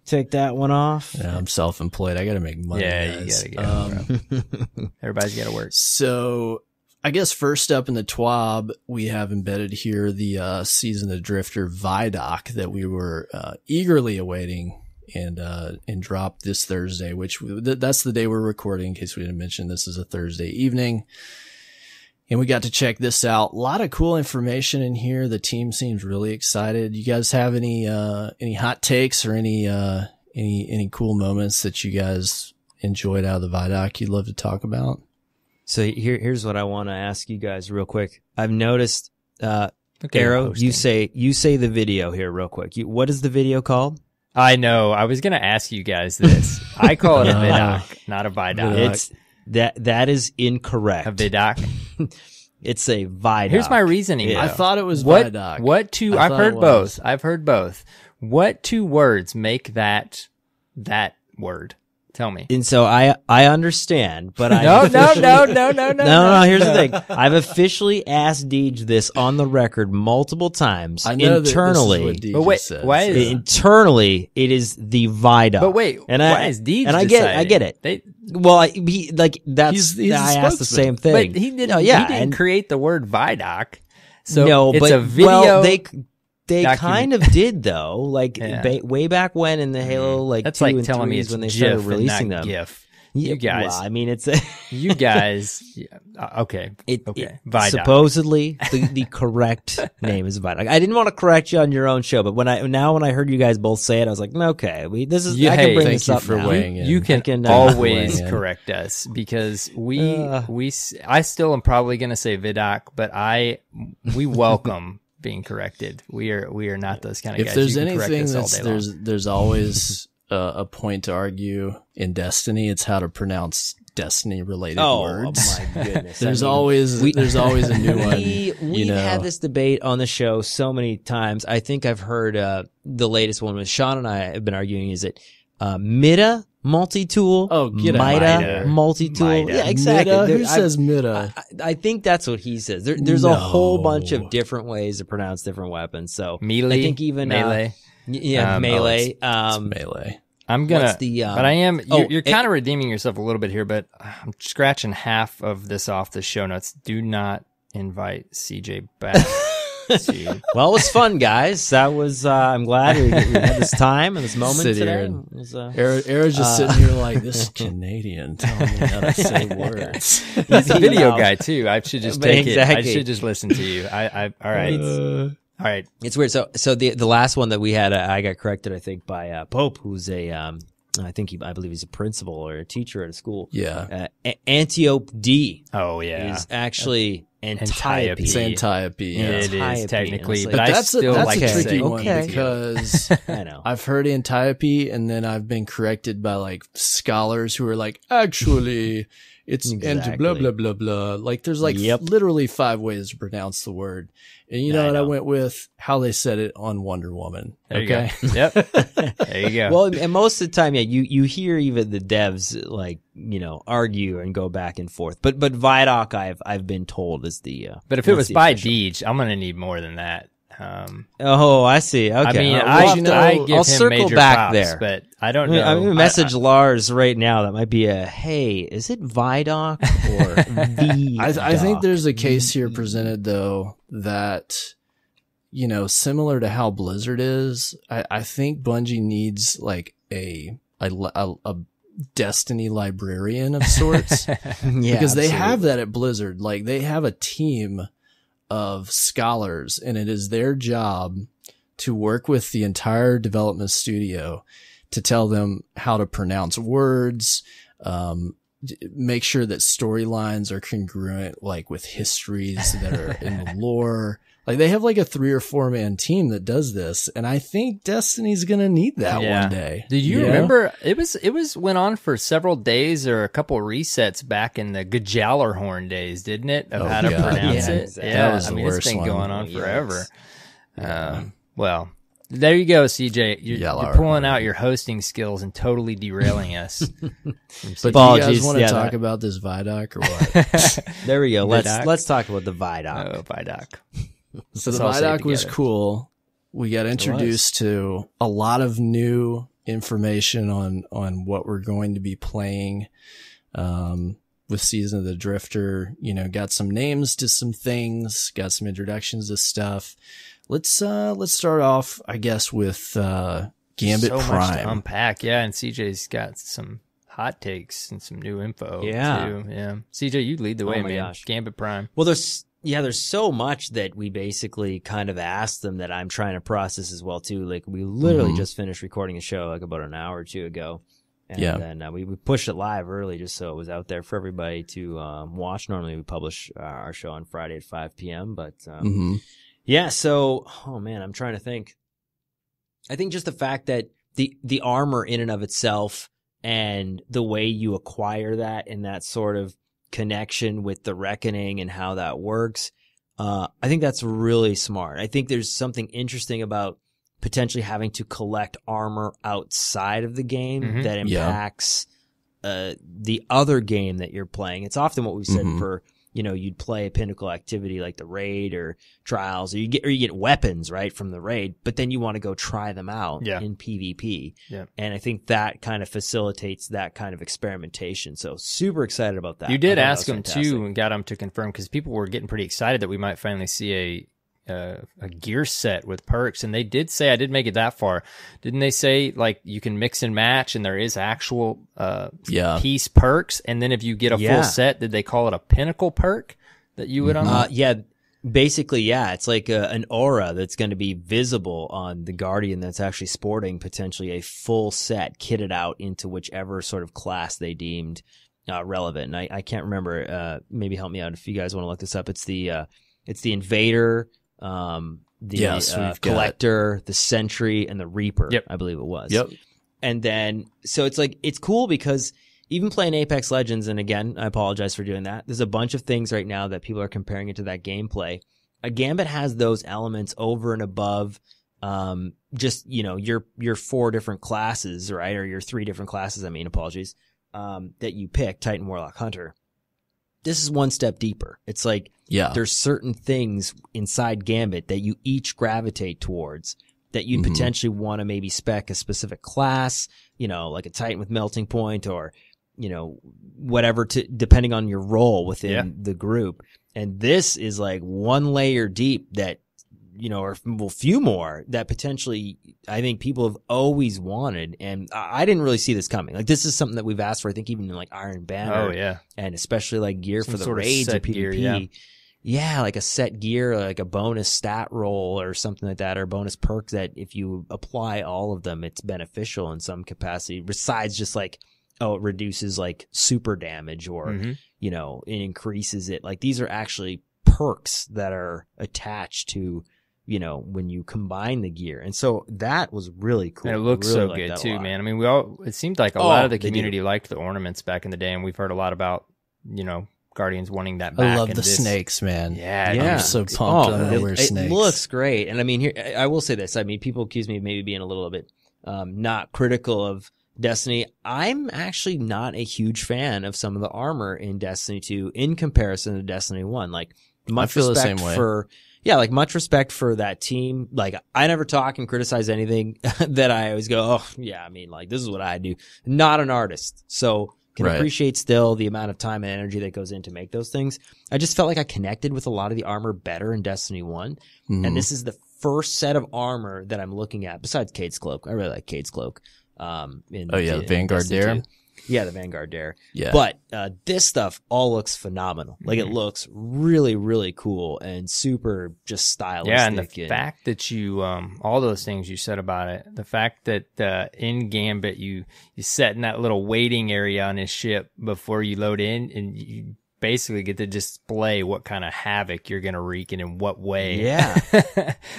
Take that one off. Yeah, I'm self-employed. I got to make money. Yeah, guys. you got to get Everybody's got to work. So I guess first up in the TWAB, we have embedded here the Season of the Drifter Vidoc that we were eagerly awaiting and dropped this Thursday, which that's the day we're recording, in case we didn't mention this is a Thursday evening. And we got to check this out. A lot of cool information in here. The team seems really excited. You guys have any hot takes or any cool moments that you guys enjoyed out of the Vidoc you'd love to talk about? So here's what I want to ask you guys real quick. I've noticed, Arrow, you say the video here real quick. What is the video called? I know. I was going to ask you guys this. I call it a Vidoc, not a Vidoc. That is incorrect. A Vidoc. It's a Vidoc. Here's my reasoning. Yeah. I thought it was Vidoc. I've heard both. I've hered both. What two words make that word? Tell me. And so I understand, but No. Here's the thing. I've officially asked Deej this on the record multiple times. I know internally. That this is what Deej but wait, says. why is internally it is the Vidoc. But wait, why is Deej and I get it. He's I asked the same thing. But he didn't. He didn't create the word Vidoc. So no, it's but a video. Well, they kind of did though, way back when in the Halo that's 2 like and telling 3s me it's when they GIF started and releasing not them. GIF. You guys, well, I mean, it's you guys. Okay, Vidoc. Supposedly the correct name is Vidoc. I didn't want to correct you on your own show, but when I heard you guys both say it, I was like, okay, I can bring this up now. You can always correct us because I still am probably going to say Vidoc, but we welcome being corrected. We are not those kind of guys. If there's you can correct anything us all day long. there's always a point to argue in Destiny, it's how to pronounce Destiny related words. Oh my goodness. There's always a new one. We've had this debate on the show so many times. I think I've heard the latest one with Sean and I have been arguing, is it MIDA multi-tool? Oh, get MIDA multi-tool. MIDA. Yeah, exactly. MIDA? Who says MIDA? I think that's what he says. There's a whole bunch of different ways to pronounce different weapons. So Melee, I think even melee. melee. It's melee. I'm gonna, what's the, but I am. You're kind of redeeming yourself a little bit here, but I'm scratching half of this off the show notes. Do not invite CJ back. Well, it was fun, guys. That was, I'm glad we had this time and this moment Sit today. here and Era's just sitting here like, this Canadian telling me how to say words. He's a video guy too. I should just take it. I Exactly. should just listen to you. All right. All right. It's weird. So the last one that we had, I got corrected, I think, by Pope, who's I believe he's a principal or a teacher at a school. Yeah. Antiope D. Oh yeah. Is actually Antiope. It's Antiope. Yeah. It is technically, But but I that's still a like to tricky say one because I know. I've heard Antiope and then I've been corrected by like scholars who are like, actually, it's and Exactly. blah, blah, blah, blah. Like there's like Yep. literally 5 ways to pronounce the word. And you know I what? I know. went with how they said it on Wonder Woman. There you Okay. go. Yep. There you go. Well, and most of the time, yeah, you hear even the devs like, argue and go back and forth. But Vidoc, I've been told is the. but if it that's was the by official. Deej, I'm gonna need more than that. Oh, I see. Okay. I mean, We'll have to- I give I'll him circle major back props, there. but I don't know. I'm gonna message Lars right now. That might be hey, is it Vidoc or Vidoc? I think there's a case here presented though that, similar to how Blizzard is, I think Bungie needs like a Destiny librarian of sorts. yeah, Because they absolutely. have that at Blizzard. Like they have a team of scholars and it is their job to work with the entire development studio to tell them how to pronounce words, make sure that storylines are congruent, like with histories that are in the lore. Like they have like a 3 or 4 man team that does this. And I think Destiny's going to need that one day. Do you know? remember it went on for several days or a couple of resets back in the Gajallarhorn days, didn't it? Of how to God. pronounce Yeah, it. exactly. Yeah. That was I the mean, worst it's been one. going on Yikes. forever. Well, there you go, CJ. You're Yellow. pulling out your hosting skills and totally derailing us. But do you guys Apologies. want to Yeah, talk that- about this Vidoc or what? There we go. Vidoc? Let's talk about the Vidoc. Oh, Vidoc. So the Let's all say it Vidoc was together. cool. We got introduced to a lot of new information on what we're going to be playing with Season of the Drifter. Got some names to some things, got some introductions to stuff. Let's start off, I guess, with Gambit so much to Prime. unpack. Yeah, and CJ's got some hot takes and some new info Yeah. too. Yeah. CJ, you lead the way, my man. gosh. Gambit Prime. Well, there's so much that we basically kind of asked them that I'm trying to process as well too. Like we literally just finished recording a show like about an hour or two ago, and Yeah. then we pushed it live early just so it was out there for everybody to watch. Normally we publish our show on Friday at 5 p.m. But yeah, so oh man, I'm trying to think. I think just the fact that the armor in and of itself and the way you acquire that and that sort of connection with the reckoning and how that works, I think that's really smart. I think there's something interesting about potentially having to collect armor outside of the game that impacts the other game that you're playing. It's often what we've said for, you'd play a pinnacle activity like the raid or trials, or you get weapons right from the raid, but then you want to go try them out in PvP. Yeah. And I think that kind of facilitates that kind of experimentation. So super excited about that. You did I thought ask that him was fantastic. too and got him to confirm because people were getting pretty excited that we might finally see a gear set with perks, and they did say, I did make it that far, didn't they say like you can mix and match and there is actual piece perks, and then if you get a full set, did they call it a pinnacle perk that you would unlock? Basically, it's like an aura that's going to be visible on the Guardian that's actually sporting potentially a full set kitted out into whichever sort of class they deemed relevant. And I can't remember, maybe help me out if you guys want to look this up. It's the Invader, the Collector, the Sentry, and the Reaper, I believe it was. Yep. And then, so it's cool because even playing Apex Legends, and again, I apologize for doing that, there's a bunch of things right now that people are comparing it to that gameplay. A Gambit has those elements over and above just, your 4 different classes, right? Or your 3 different classes, apologies, that you pick, Titan, Warlock, Hunter. This is one step deeper. It's like there's certain things inside Gambit that you each gravitate towards that you'd potentially want to maybe spec a specific class, like a Titan with Melting Point or, whatever, depending on your role within the group. And this is like one layer deep that or few more that potentially I think people have always wanted. And I didn't really see this coming. Like, this is something that we've asked for, I think, even in like Iron Banner. Oh, yeah. And especially like gear Some for the sort of raids or set PvP. gear, yeah, like a set gear, like a bonus stat roll or something like that, or bonus perk that if you apply all of them, it's beneficial in some capacity, besides just like, oh, it reduces like super damage or, it increases it. Like, these are actually perks that are attached to, when you combine the gear. And so that was really cool. And it looks really so good too, man. I mean, it seemed like a lot of the community liked the ornaments back in the day, and we've heard a lot about, Guardians wanting that back. I love the snakes, man. Yeah. I'm so pumped. I wear snakes. It looks great. And I mean, here, I will say this. I mean, people accuse me of maybe being a little bit, not critical of Destiny. I'm actually not a huge fan of some of the armor in Destiny 2 in comparison to Destiny 1. Like, much respect for, much respect for that team. Like, I never talk and criticize anything that I always go, oh, yeah, I mean, like, this is what I do. Not an artist. So, can appreciate still the amount of time and energy that goes in to make those things. I just felt like I connected with a lot of the armor better in Destiny 1. And this is the first set of armor that I'm looking at, besides Cade's Cloak. I really like Cade's Cloak. The Vanguard Dare. Yeah, the Vanguard Dare. Yeah. But this stuff all looks phenomenal. Like, it looks really, really cool and super just stylistic. Yeah, and the fact that you, all those things you said about it, the fact that in Gambit you set in that little waiting area on his ship before you load in, and you basically get to display what kind of havoc you're going to wreak and in what way. Yeah.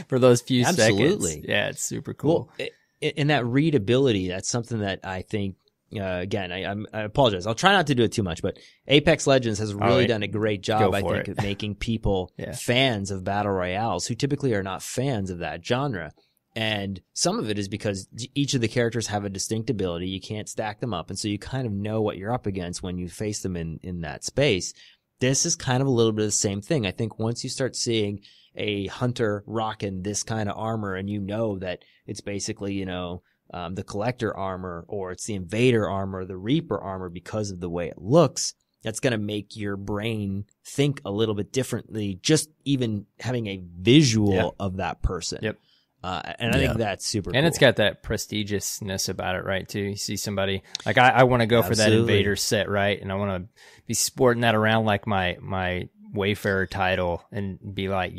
For those few Absolutely. seconds. Yeah, it's super cool. Well, and that readability, that's something that I think, again, I apologize. I'll try not to do it too much, but Apex Legends has really done a great job, I think, of making people fans of battle royales who typically are not fans of that genre. And some of it is because each of the characters have a distinct ability. You can't stack them up. And so you kind of know what you're up against when you face them in that space. This is kind of a little bit of the same thing. I think once you start seeing a hunter rocking this kind of armor, and you know that it's basically, the collector armor, or it's the invader armor, the reaper armor, because of the way it looks, that's going to make your brain think a little bit differently, just even having a visual of that person. Yep. And I think that's super cool. And it's got that prestigiousness about it, right, too? You see somebody, like, I want to go for that invader set, right? And I want to be sporting that around like my Wayfarer title and be like,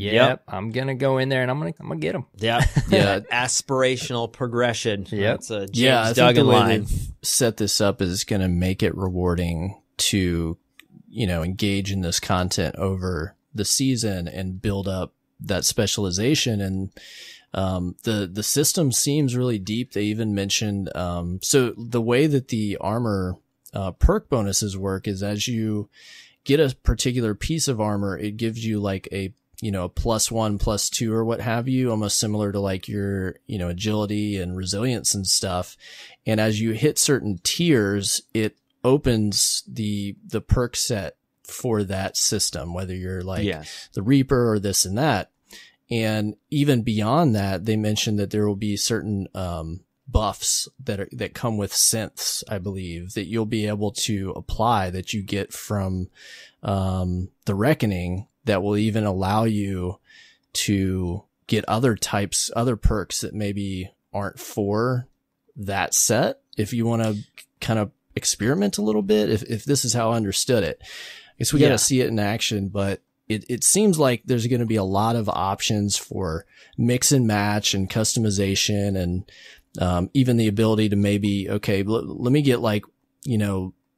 I'm going to go in there and I'm going to get them. Yeah. Aspirational progression. Yep. That's a I James think Duggan the way line. they've set this up is going to make it rewarding to, engage in this content over the season and build up that specialization. And the system seems really deep. They even mentioned, so the way that the armor perk bonuses work is as you get a particular piece of armor, it gives you like a, +1, +2 or what have you, almost similar to like your, agility and resilience and stuff. And as you hit certain tiers, it opens the perk set for that system, whether you're like the Reaper or this and that. And even beyond that, they mentioned that there will be certain, buffs that come with synths, I believe, that you'll be able to apply that you get from the Reckoning that will even allow you to get other perks that maybe aren't for that set. If you want to kind of experiment a little bit, if this is how I understood it, I guess we got to see it in action, but it seems like there's going to be a lot of options for mix and match and customization, and even the ability to maybe, let me get like,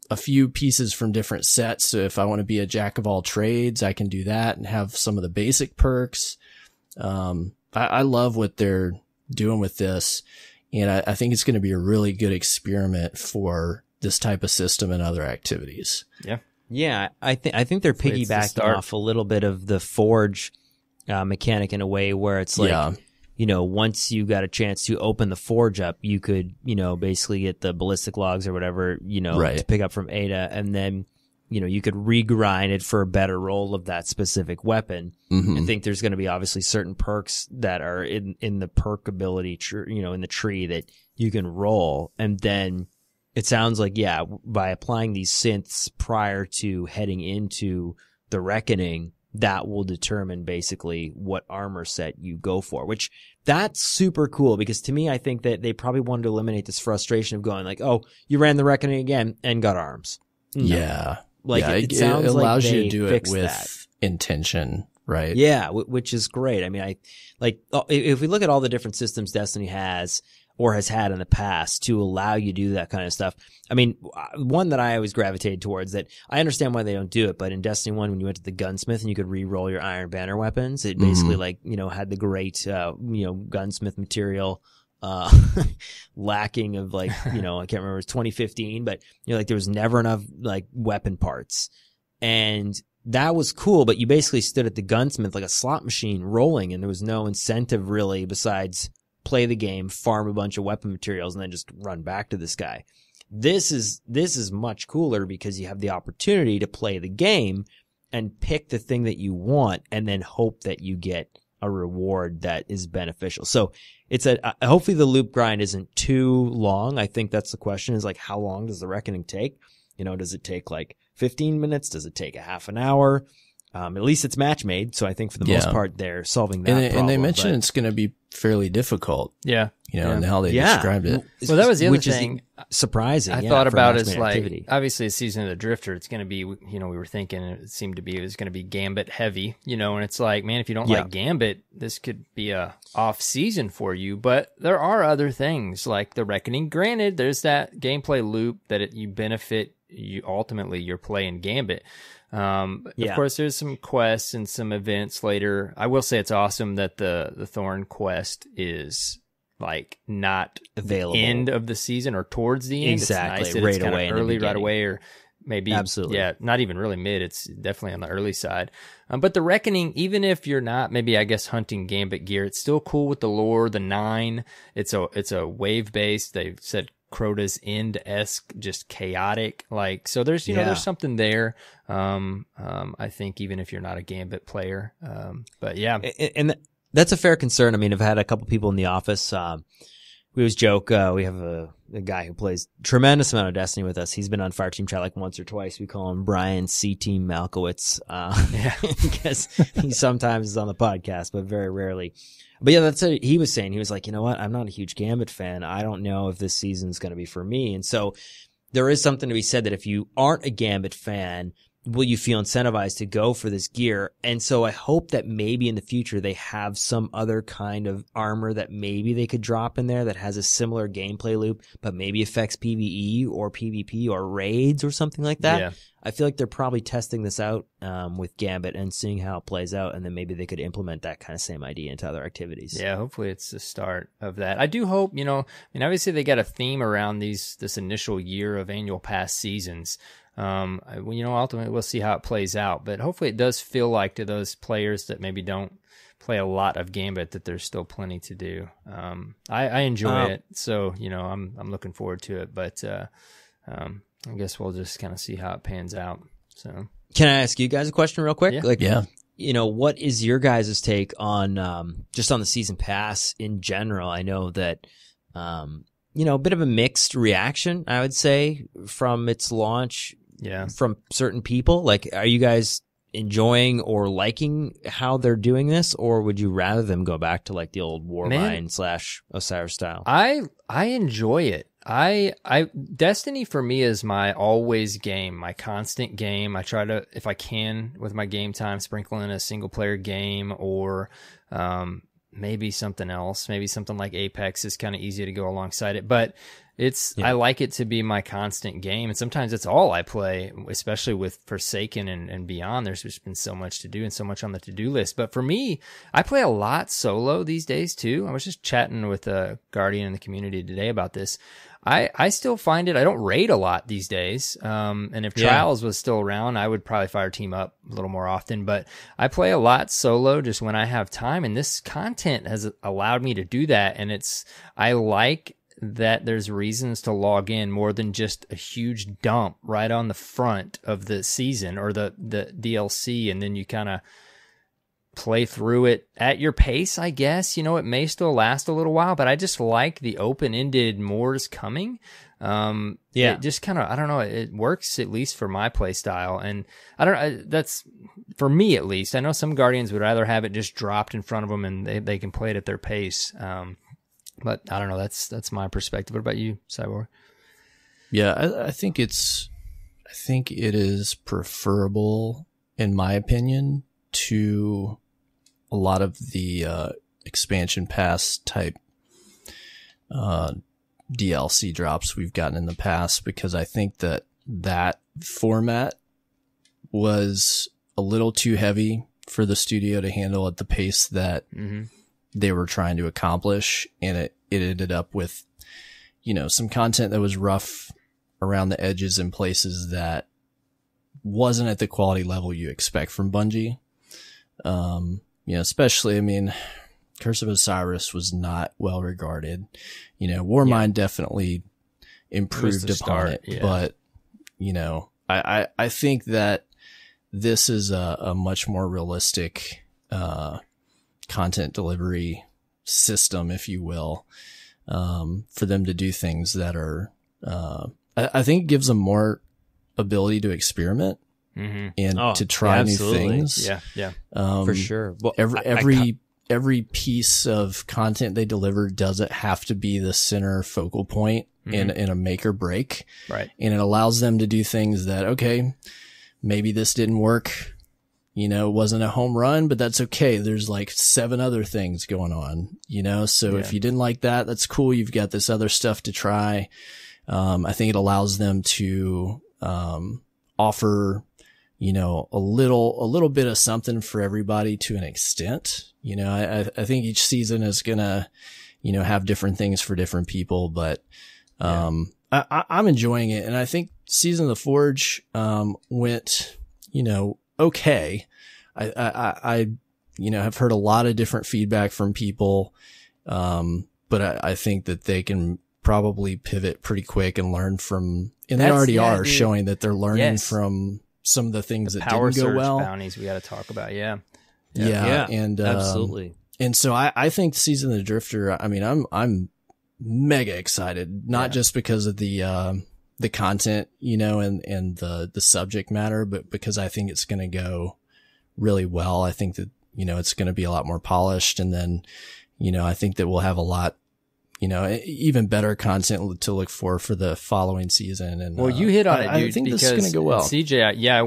a few pieces from different sets. So if I want to be a jack of all trades, I can do that and have some of the basic perks. I love what they're doing with this. And I think it's going to be a really good experiment for this type of system and other activities. Yeah. Yeah. I think they're piggybacking off a little bit of the Forge mechanic in a way where it's like, once you got a chance to open the Forge up, you could, basically get the ballistic logs or whatever, to pick up from Ada. And then, you could regrind it for a better roll of that specific weapon. I think there's going to be obviously certain perks that are in the perk ability, in the tree that you can roll. And then it sounds like, by applying these synths prior to heading into the Reckoning, that will determine basically what armor set you go for, which that's super cool because to me, I think that they probably wanted to eliminate this frustration of going like, oh, you ran the Reckoning again and got arms. No. Yeah. Like yeah, it sounds it allows like you they to do it fixed with that. intention, right? Yeah, which is great. I mean, I like if we look at all the different systems Destiny has or has had in the past to allow you to do that kind of stuff. I mean, one that I always gravitated towards that I understand why they don't do it, but in Destiny 1, when you went to the gunsmith and you could re-roll your Iron Banner weapons, it basically like, you know, had the great, gunsmith material, lacking of like, you know, I can't remember, it was 2015, but you know, like there was never enough like weapon parts. And that was cool, but you basically stood at the gunsmith like a slot machine rolling and there was no incentive really besides play the game, farm a bunch of weapon materials, and then just run back to this guy. This is much cooler because you have the opportunity to play the game and pick the thing that you want and then hope that you get a reward that is beneficial. So it's hopefully the loop grind isn't too long. I think that's the question is like, how long does the Reckoning take? You know, does it take like 15 minutes? Does it take a half an hour? At least it's match made, so I think for the most part they're solving that problem. And they mentioned it's going to be fairly difficult. Yeah. You know, and how they described it. Well, that was the other thing. Surprising. I thought about is like, obviously a Season of the Drifter, it's going to be, you know, we were thinking it seemed to be, it was going to be Gambit heavy, you know, and it's like, man, if you don't like Gambit, this could be a off season for you. But there are other things like the Reckoning. Granted, there's that gameplay loop that you benefit, ultimately you're playing Gambit. Of course there's some quests and some events later. I will say it's awesome that the Thorn quest is like not available the end of the season or towards the end. Exactly. It's nice that right it's kind away of early right away, or maybe absolutely. Yeah, not even really mid. It's definitely on the early side. But the Reckoning, even if you're not maybe I guess hunting Gambit gear, it's still cool with the lore, the 9. It's a wave based. They've said Crota's End-esque, just chaotic. Like, so there's, you know, there's something there. I think even if you're not a Gambit player. But yeah. And that's a fair concern. I mean, I've had a couple people in the office. We always joke, we have a guy who plays tremendous amount of Destiny with us. He's been on Fireteam Chat like once or twice. We call him Brian C-Team Malkowitz, because he sometimes is on the podcast, but very rarely. But yeah, that's what he was saying. He was like, you know what? I'm not a huge Gambit fan. I don't know if this season's going to be for me. And so there is something to be said that if you aren't a Gambit fan, will you feel incentivized to go for this gear? And so I hope that maybe in the future they have some other kind of armor that maybe they could drop in there that has a similar gameplay loop, but maybe affects PvE or PvP or raids or something like that. Yeah. I feel like they're probably testing this out with Gambit and seeing how it plays out, and then maybe they could implement that kind of same idea into other activities. Yeah, hopefully it's the start of that. I do hope, you know, I mean, obviously they got a theme around this initial year of annual pass seasons. You know, ultimately we'll see how it plays out, but hopefully it does feel like to those players that maybe don't play a lot of Gambit that there's still plenty to do. I enjoy it, so you know I'm looking forward to it, but I guess we'll just kind of see how it pans out. So, can I ask you guys a question real quick? Yeah. You know, what is your guys' take on just on the season pass in general? I know that you know, a bit of a mixed reaction, I would say, from its launch. Yeah. From certain people. Like, are you guys enjoying or liking how they're doing this, or would you rather them go back to like the old Warbind / Osiris style? I enjoy it. Destiny for me is my always game, my constant game. I try to, if I can, with my game time, sprinkle in a single player game or maybe something else. Maybe something like Apex is kind of easy to go alongside it, but I like it to be my constant game, and sometimes it's all I play, especially with Forsaken and Beyond. There's just been so much to do and so much on the to-do list. But for me, I play a lot solo these days too. I was just chatting with a Guardian in the community today about this. I still find it, I don't raid a lot these days. And if Trials was still around, I would probably fire team up a little more often, but I play a lot solo just when I have time. And this content has allowed me to do that. And I like that there's reasons to log in more than just a huge dump right on the front of the season or the DLC. And then you kind of play through it at your pace, I guess. You know, it may still last a little while, but I just like the open-ended more's coming. It just kind of, I don't know, it works at least for my play style. And I don't, that's for me at least. I know some Guardians would rather have it just dropped in front of them and they can play it at their pace. But I don't know, that's my perspective. What about you, Cyborg? Yeah, I think it is preferable, in my opinion, to a lot of the expansion pass type DLC drops we've gotten in the past, because I think that format was a little too heavy for the studio to handle at the pace that they were trying to accomplish, and it ended up with, you know, some content that was rough around the edges in places that wasn't at the quality level you expect from Bungie. You know, especially, I mean, Curse of Osiris was not well regarded. You know, Warmind definitely improved upon it, but, you know, I think that this is a much more realistic content delivery system, if you will, for them to do things that are, I think it gives them more ability to experiment and to try new things. Yeah. For sure. Well, every piece of content they deliver doesn't have to be the center focal point in a make or break. Right. And it allows them to do things that, okay, maybe this didn't work. You know, it wasn't a home run, but that's okay. There's like 7 other things going on, you know? So if you didn't like that, that's cool. You've got this other stuff to try. I think it allows them to, offer, you know, a little bit of something for everybody to an extent. You know, I think each season is gonna, you know, have different things for different people, but, I'm enjoying it. And I think Season of the Forge, went, you know, okay. I, you know, have heard a lot of different feedback from people. But I think that they can probably pivot pretty quick and learn from, and they already are showing that they're learning from some of the things that didn't go well. Bounties we got to talk about. Yeah. And, absolutely. And so I think Season of the Drifter, I mean, I'm mega excited, not just because of the content, you know, and the subject matter, but because I think it's going to go really well. I think that, you know, it's going to be a lot more polished. And then, you know, I think that we'll have a lot, you know, even better content to look for the following season. And well, you hit on it, dude. I think this is going to go well. CJ,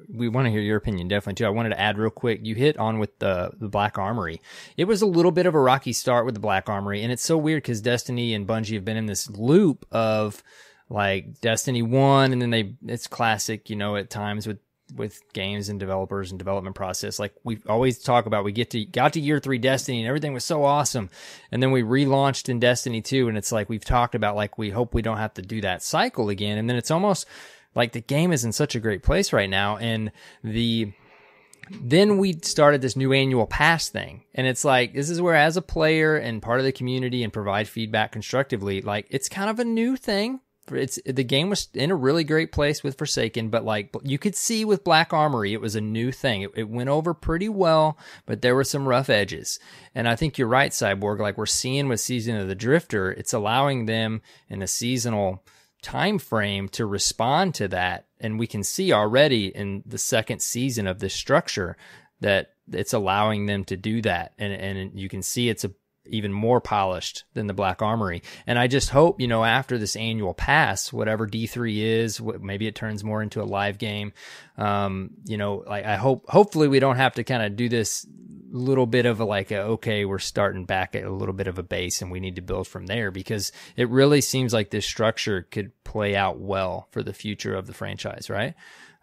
we want to hear your opinion definitely too. I wanted to add real quick. You hit on with the Black Armory. It was a little bit of a rocky start with the Black Armory, and it's so weird because Destiny and Bungie have been in this loop of like Destiny 1, and then it's classic, you know, at times with games and developers and development process. Like we always talk about, we got to year 3 Destiny and everything was so awesome. And then we relaunched in Destiny 2, and it's like, we've talked about, like, we hope we don't have to do that cycle again. And then it's almost like the game is in such a great place right now. And then we started this new annual pass thing. And it's like, this is where, as a player and part of the community and provide feedback constructively, like, it's kind of a new thing. The game was in a really great place with Forsaken, but like you could see with Black Armory, it was a new thing. It went over pretty well, but there were some rough edges. And I think you're right, Cyborg. Like we're seeing with Season of the Drifter, it's allowing them in a seasonal time frame to respond to that. And we can see already in the second season of this structure that it's allowing them to do that. And you can see it's even more polished than the Black Armory. And I just hope, you know, after this annual pass, whatever D3 is, maybe it turns more into a live game. You know, like hopefully we don't have to kind of do this little bit of okay, we're starting back at a little bit of a base and we need to build from there, because it really seems like this structure could play out well for the future of the franchise, right?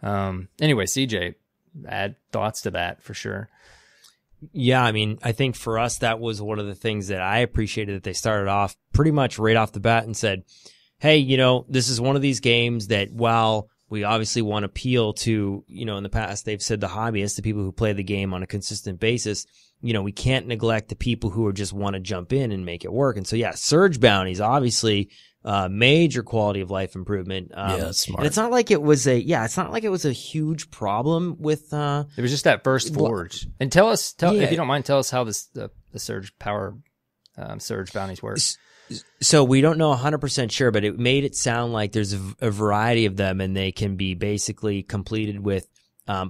Anyway, CJ, add thoughts to that for sure. Yeah, I mean, I think for us, that was one of the things that I appreciated, that they started off pretty much right off the bat and said, hey, you know, this is one of these games that while we obviously want to appeal to, you know, in the past, they've said the hobbyists, the people who play the game on a consistent basis, you know, we can't neglect the people who just want to jump in and make it work. And so, yeah, surge bounties, obviously, major quality of life improvement. That's smart. And it's not like it was a huge problem with, it was just that first forge. And tell if you don't mind, tell us how the surge power, surge bounties work. So we don't know 100% sure, but it made it sound like there's a variety of them, and they can be basically completed with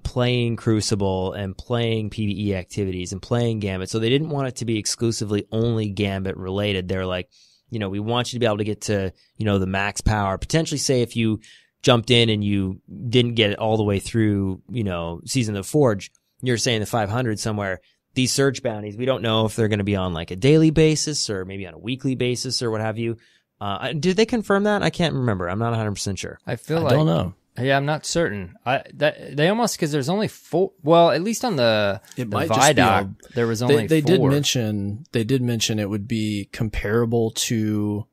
playing Crucible and playing PvE activities and playing Gambit. So they didn't want it to be exclusively only Gambit related. They're like, we want you to be able to get to, the max power. Potentially, say if you jumped in and you didn't get it all the way through, Season of the Forge, you're saying the 500 somewhere. These surge bounties, we don't know if they're going to be on like a daily basis or maybe on a weekly basis or what have you. Did they confirm that? I can't remember. I'm not 100% sure. I don't know. Yeah, I'm not certain. They almost, because there's only 4. Well, at least on the Vidoc, there was only 4. They did mention it would be comparable to.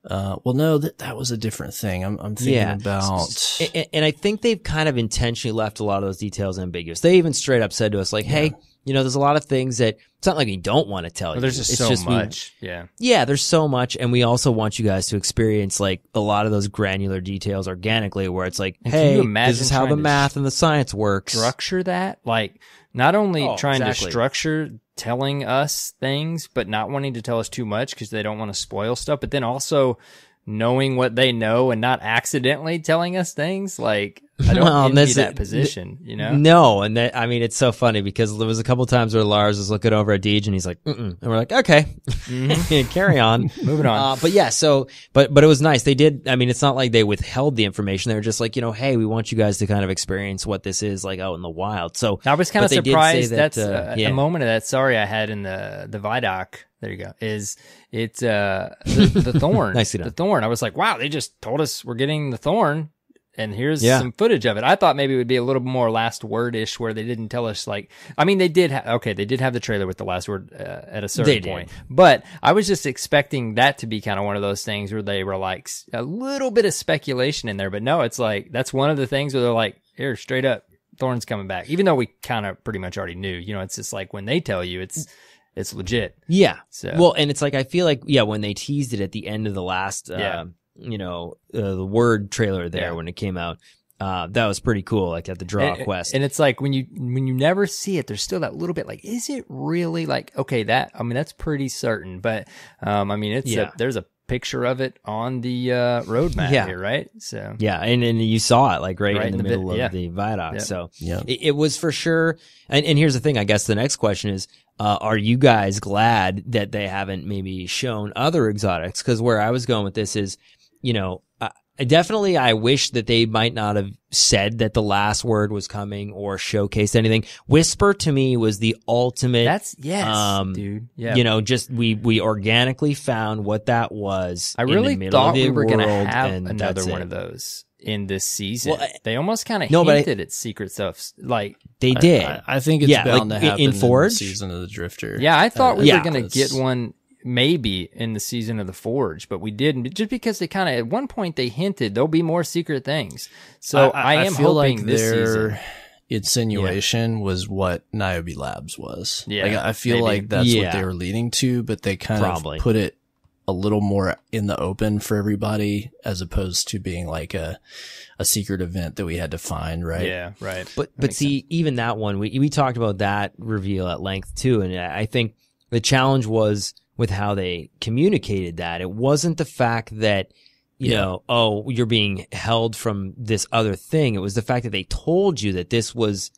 No, that was a different thing. I'm thinking about. And I think they've kind of intentionally left a lot of those details ambiguous. They even straight up said to us, like, "Hey, there's a lot of things that it's not like we don't want to tell you. There's just so much. Yeah, there's so much, and we also want you guys to experience like a lot of those granular details organically, where it's like, hey, this is how the math and the science works. Structure that, like not only trying to structure telling us things, but not wanting to tell us too much because they don't want to spoil stuff, but then also knowing what they know and not accidentally telling us things. Like, I don't envy that position, No, and it's so funny because there was a couple times where Lars was looking over at Deej and he's like, and we're like, okay, carry on, moving on. But it was nice. They did. It's not like they withheld the information. They were just like, hey, we want you guys to kind of experience what this is like out in the wild. So I was kind of surprised. That's a moment of that. Sorry, I had in the Vidoc. There you go. It's the thorn. Nicely done. The thorn. I was like, wow, they just told us we're getting the thorn, and here's some footage of it. I thought maybe it would be a little more last word-ish where they didn't tell us, like, they did have the trailer with the last word at a certain point. But I was just expecting that to be kind of one of those things where they were like a little bit of speculation in there. But no, it's like, that's one of the things where they're like, here, straight up, Thorn's coming back. Even though we kind of pretty much already knew, it's just like when they tell you, it's legit. Yeah. So. Well, and it's like, I feel like, when they teased it at the end of the last, the word trailer there when it came out, that was pretty cool. Like at the draw quest. And it's like when you never see it, there's still that little bit like, is it really like, okay, that's pretty certain. But, there's a picture of it on the roadmap here, right? So and you saw it like right in the middle of the Vidoc. So it was for sure. And here's the thing, I guess the next question is, are you guys glad that they haven't maybe shown other exotics? Because where I was going with this is, I wish that they might not have said that the last word was coming or showcased anything. Whisper to me was the ultimate. That's dude. Yeah. Just we organically found what that was. I really thought we were going to have and another one of those in this season. Well, they almost kind of hinted at secret stuff. Like they did. I think it's bound to happen in Forge? the Season of the Drifter. Yeah, I thought we were going to get one. Maybe in the Season of the Forge, but we didn't, just because they kind of, at one point they hinted there'll be more secret things. So I am feel hoping like this their season. Insinuation was what Niobe Labs was. Yeah, like, I feel like that's what they were leading to, but they kind of put it a little more in the open for everybody, as opposed to being like a secret event that we had to find, right? Yeah, right. But see, sense. Even that one, we talked about that reveal at length too, and I think the challenge was with how they communicated that. It wasn't the fact that, you're being held from this other thing. It was the fact that they told you that this was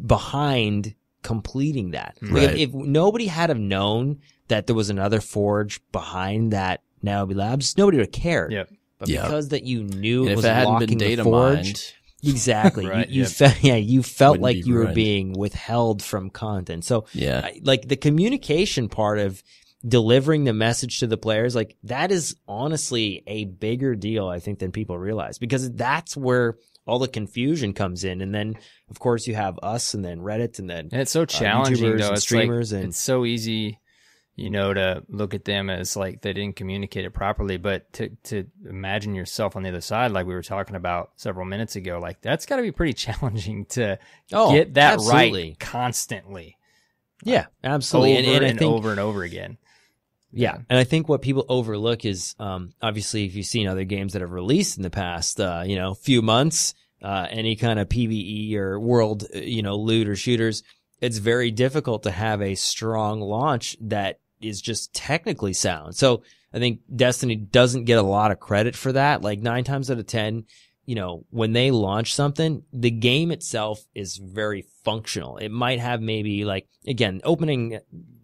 behind completing that. Right. Like if nobody had have known that there was another forge behind that Niobe Labs, nobody would have cared. Yep. But because that you knew it was if it hadn't locking been data the forge, mined, exactly. Right, you felt Wouldn't like be you were ruined. being withheld from content. So Yeah. like the communication part of delivering the message to the players, like that is honestly a bigger deal, I think, than people realize, because that's where all the confusion comes in. And then of course you have us and then Reddit and then it's so challenging YouTubers though. and It's streamers like, and it's so easy, to look at them as like they didn't communicate it properly, but to imagine yourself on the other side, like we were talking about several minutes ago, like that's got to be pretty challenging to get that right constantly. Yeah, absolutely. Over and I think over and over again. Yeah. And I think what people overlook is, obviously, if you've seen other games that have released in the past, few months, any kind of PvE or world, loot or shooters, it's very difficult to have a strong launch that is just technically sound. So I think Destiny doesn't get a lot of credit for that. Like 9 times out of 10, when they launch something, the game itself is very functional. It might have maybe like, again, opening,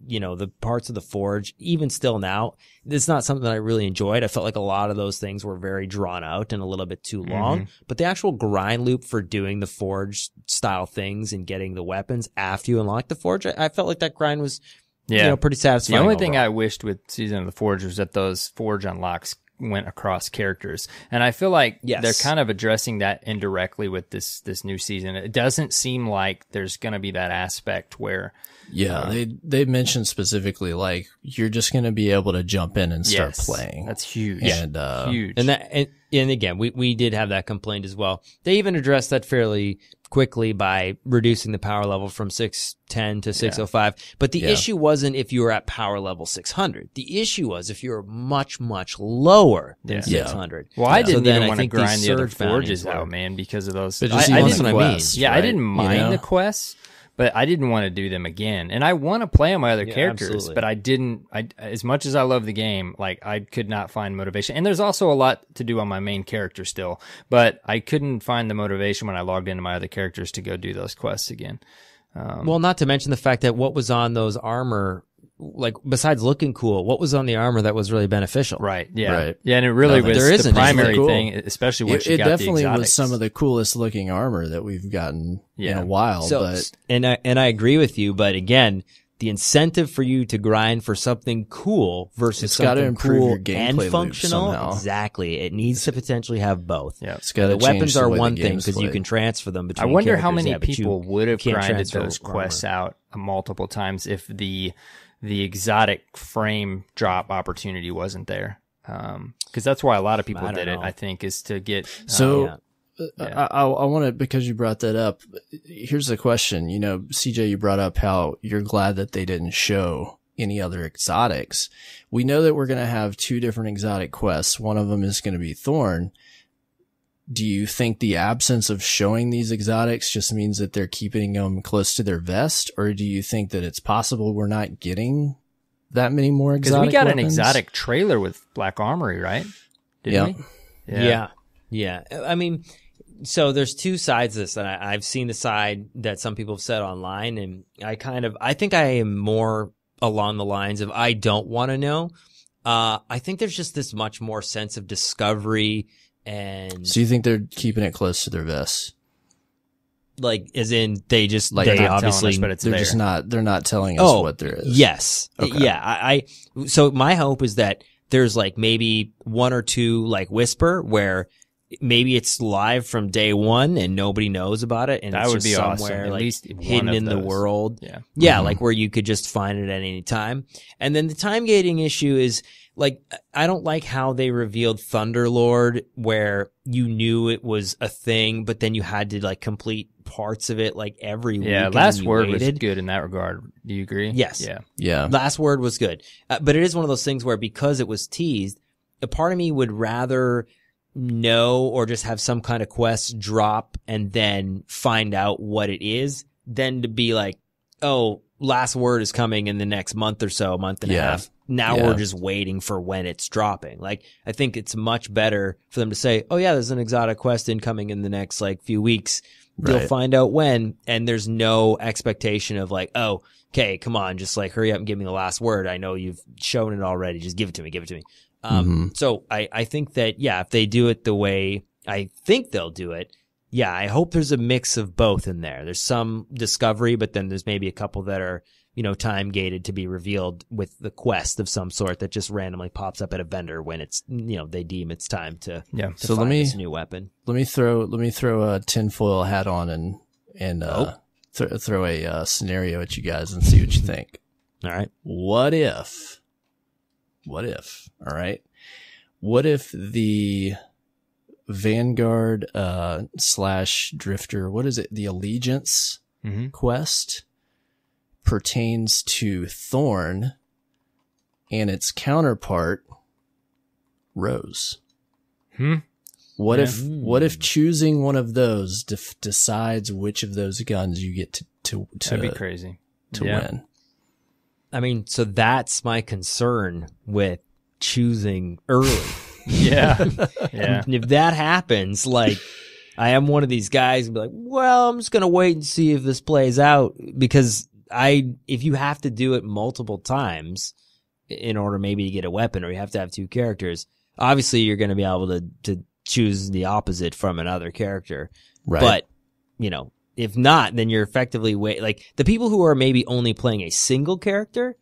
the parts of the Forge, even still now, it's not something that I really enjoyed. I felt like a lot of those things were very drawn out and a little bit too long. But the actual grind loop for doing the Forge style things and getting the weapons after you unlock the Forge, I felt like that grind was, pretty satisfying. The only overall. thing I wished with Season of the Forge was that those Forge unlocks went across characters. And I feel like they're kind of addressing that indirectly with this new season. It doesn't seem like there's going to be that aspect where they mentioned specifically like you're just going to be able to jump in and start playing. That's huge. And huge. And again, we did have that complaint as well. They even addressed that fairly quickly by reducing the power level from 610 to 605. But the issue wasn't if you were at power level 600. The issue was if you were much, much lower than 600. Well, I didn't even I want to think grind these the other surge bounties forges out, man, because of those. But just I want didn't, some quests, yeah, right? I didn't mind the quests, but I didn't want to do them again. And I want to play on my other characters, absolutely. but I didn't. As much as I love the game, like I could not find motivation. And there's also a lot to do on my main character still, but I couldn't find the motivation when I logged into my other characters to go do those quests again. Well, not to mention the fact that what was on those armor, like besides looking cool, what was on the armor that was really beneficial? Right. Yeah. Right. Yeah. And it really was there the isn't primary cool. thing, especially once you it got definitely the was exotics. some of the coolest looking armor that we've gotten in a while. So, but and I agree with you, but again, the incentive for you to grind for something cool versus It's gotta something improve cool your gameplay and loop functional, somehow. exactly. It needs to potentially have both. Yeah. it's got to The weapons are one thing because because you can transfer them I between. wonder how characters, many but you people would have can't grinded transfer those quests armor. out multiple times if the exotic frame drop opportunity wasn't there. Because that's why a lot of people I don't did it, know. I think, is to get. So Yeah. I want to, because you brought that up, here's the question. CJ, you brought up how you're glad that they didn't show any other exotics. We know that we're going to have 2 different exotic quests. One of them is going to be Thorn. Do you think the absence of showing these exotics just means that they're keeping them close to their vest? Or do you think that it's possible we're not getting that many more Because exotic we got weapons? an exotic trailer with Black Armory, right? Didn't we? Yeah. I mean, so there's 2 sides to this, and I've seen the side that some people have said online, and I think I am more along the lines of I don't want to know. I think there's just this much more sense of discovery, and So you think they're keeping it close to their vests? like as in they just Like they they're not telling obviously us, but it's They're there. just not. They're not telling us what there is. Yes. Okay. Yeah. I so my hope is that there's like maybe 1 or 2 like whisper where maybe it's live from day 1 and nobody knows about it, and That it's would just be awesome. somewhere At like least one hidden of in the those. world. Yeah. Yeah, like where you could just find it at any time. And then the time gating issue is like, I don't like how they revealed Thunderlord where you knew it was a thing, but then you had to like complete parts of it like every week. Yeah. and Last then you Word was waited. good in that regard. Do you agree? Yes. Yeah. Yeah. Last Word was good. But it is one of those things where because it was teased, a part of me would rather know or just have some kind of quest drop and then find out what it is than to be like, oh, Last Word is coming in the next month or so, month and a half. Now we're just waiting for when it's dropping. Like, I think it's much better for them to say, oh yeah, there's an exotic quest incoming in the next like few weeks. You'll find out when, and there's no expectation of like, oh, okay, come on, just like hurry up and give me the last word. I know you've shown it already. Just give it to me. So I think that, yeah, if they do it the way I think they'll do it, yeah, I hope there's a mix of both in there. There's some discovery, but then there's maybe a couple that are, time gated to be revealed with the quest of some sort that just randomly pops up at a vendor when it's, they deem it's time to So find this new weapon. Let me throw a tinfoil hat on and throw a scenario at you guys and see what you think. All right. What if, all right, what if the Vanguard / Drifter, what is it? The Allegiance quest pertains to Thorn, and its counterpart, Rose. What if choosing one of those decides which of those guns you get to That'd be crazy to win? I mean, so that's my concern with choosing early. Yeah. And if that happens, like, I am one of these guys and be like, well, I'm just going to wait and see if this plays out, because if you have to do it multiple times in order maybe to get a weapon, or you have to have two characters, obviously you're going to be able to choose the opposite from another character. Right. But, you know, if not, then you're effectively like the people who are maybe only playing a single character,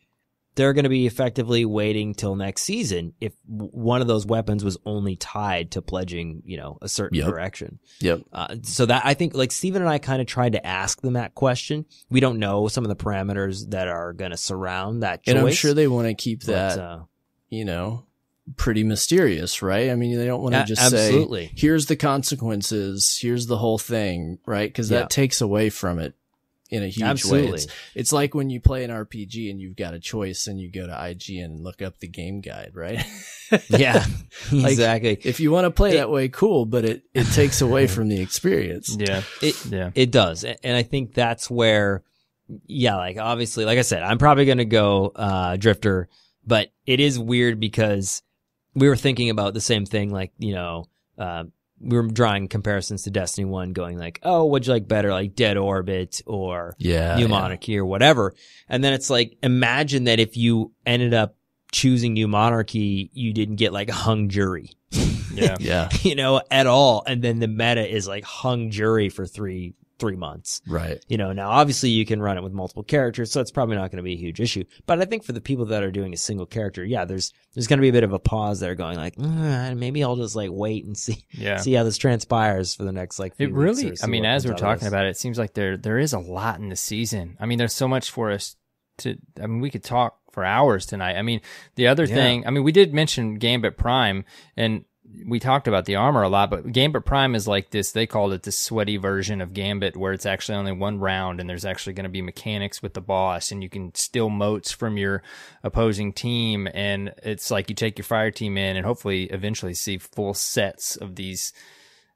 they're going to be effectively waiting till next season if one of those weapons was only tied to pledging, you know, a certain direction. Yep. So that, I think, like, Steven and I kind of tried to ask them that question. We don't know some of the parameters that are going to surround that choice. And I'm sure they want to keep that, you know, pretty mysterious, right? I mean, they don't want to just say, here's the consequences, here's the whole thing, right? Because that takes away from it in a huge way. It's like when you play an RPG and you've got a choice and you go to IGN and look up the game guide, right? Yeah, like, exactly. If you want to play that way, cool, but it takes away from the experience. It does. And I think that's where, like, obviously, like I said, I'm probably going to go Drifter, but it is weird because we were thinking about the same thing, like, you know, we were drawing comparisons to Destiny 1, going like, oh, what'd you like better, like Dead Orbit or New Monarchy or whatever. And then it's like, imagine that if you ended up choosing New Monarchy, you didn't get like a hung jury. You know, at all. And then the meta is like hung jury for three months. Right. You know, now obviously you can run it with multiple characters, so it's probably not going to be a huge issue. But I think for the people that are doing a single character, there's going to be a bit of a pause there, going like, maybe I'll just like wait and see how this transpires for the next like few weeks. Really, I mean, as we're talking about it seems like there is a lot in the season. I mean, there's so much for us to, I mean, we could talk for hours tonight. I mean, the other thing, I mean, we did mention Gambit Prime, and we talked about the armor a lot, but Gambit Prime is like this, they called it the sweaty version of Gambit, where it's actually only one round and there's actually going to be mechanics with the boss, and you can steal motes from your opposing team. And it's like you take your fire team in and hopefully eventually see full sets of these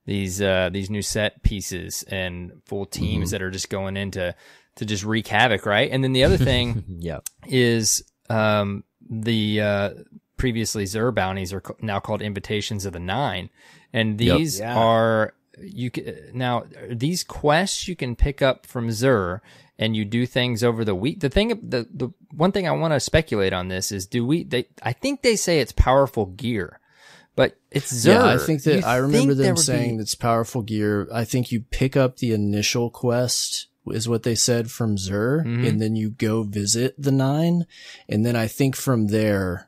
new set pieces and full teams that are just going in to just wreak havoc, right? And then the other thing is the previously Xur bounties are now called Invitations of the Nine, and these are now these quests you can pick up from Xur, and you do things over the week. The one thing I want to speculate on this is, I think they say it's powerful gear, but it's Xur. Yeah, I think that I remember them saying it's powerful gear. I think you pick up the initial quest is what they said from Xur, and then you go visit the Nine, and then I think from there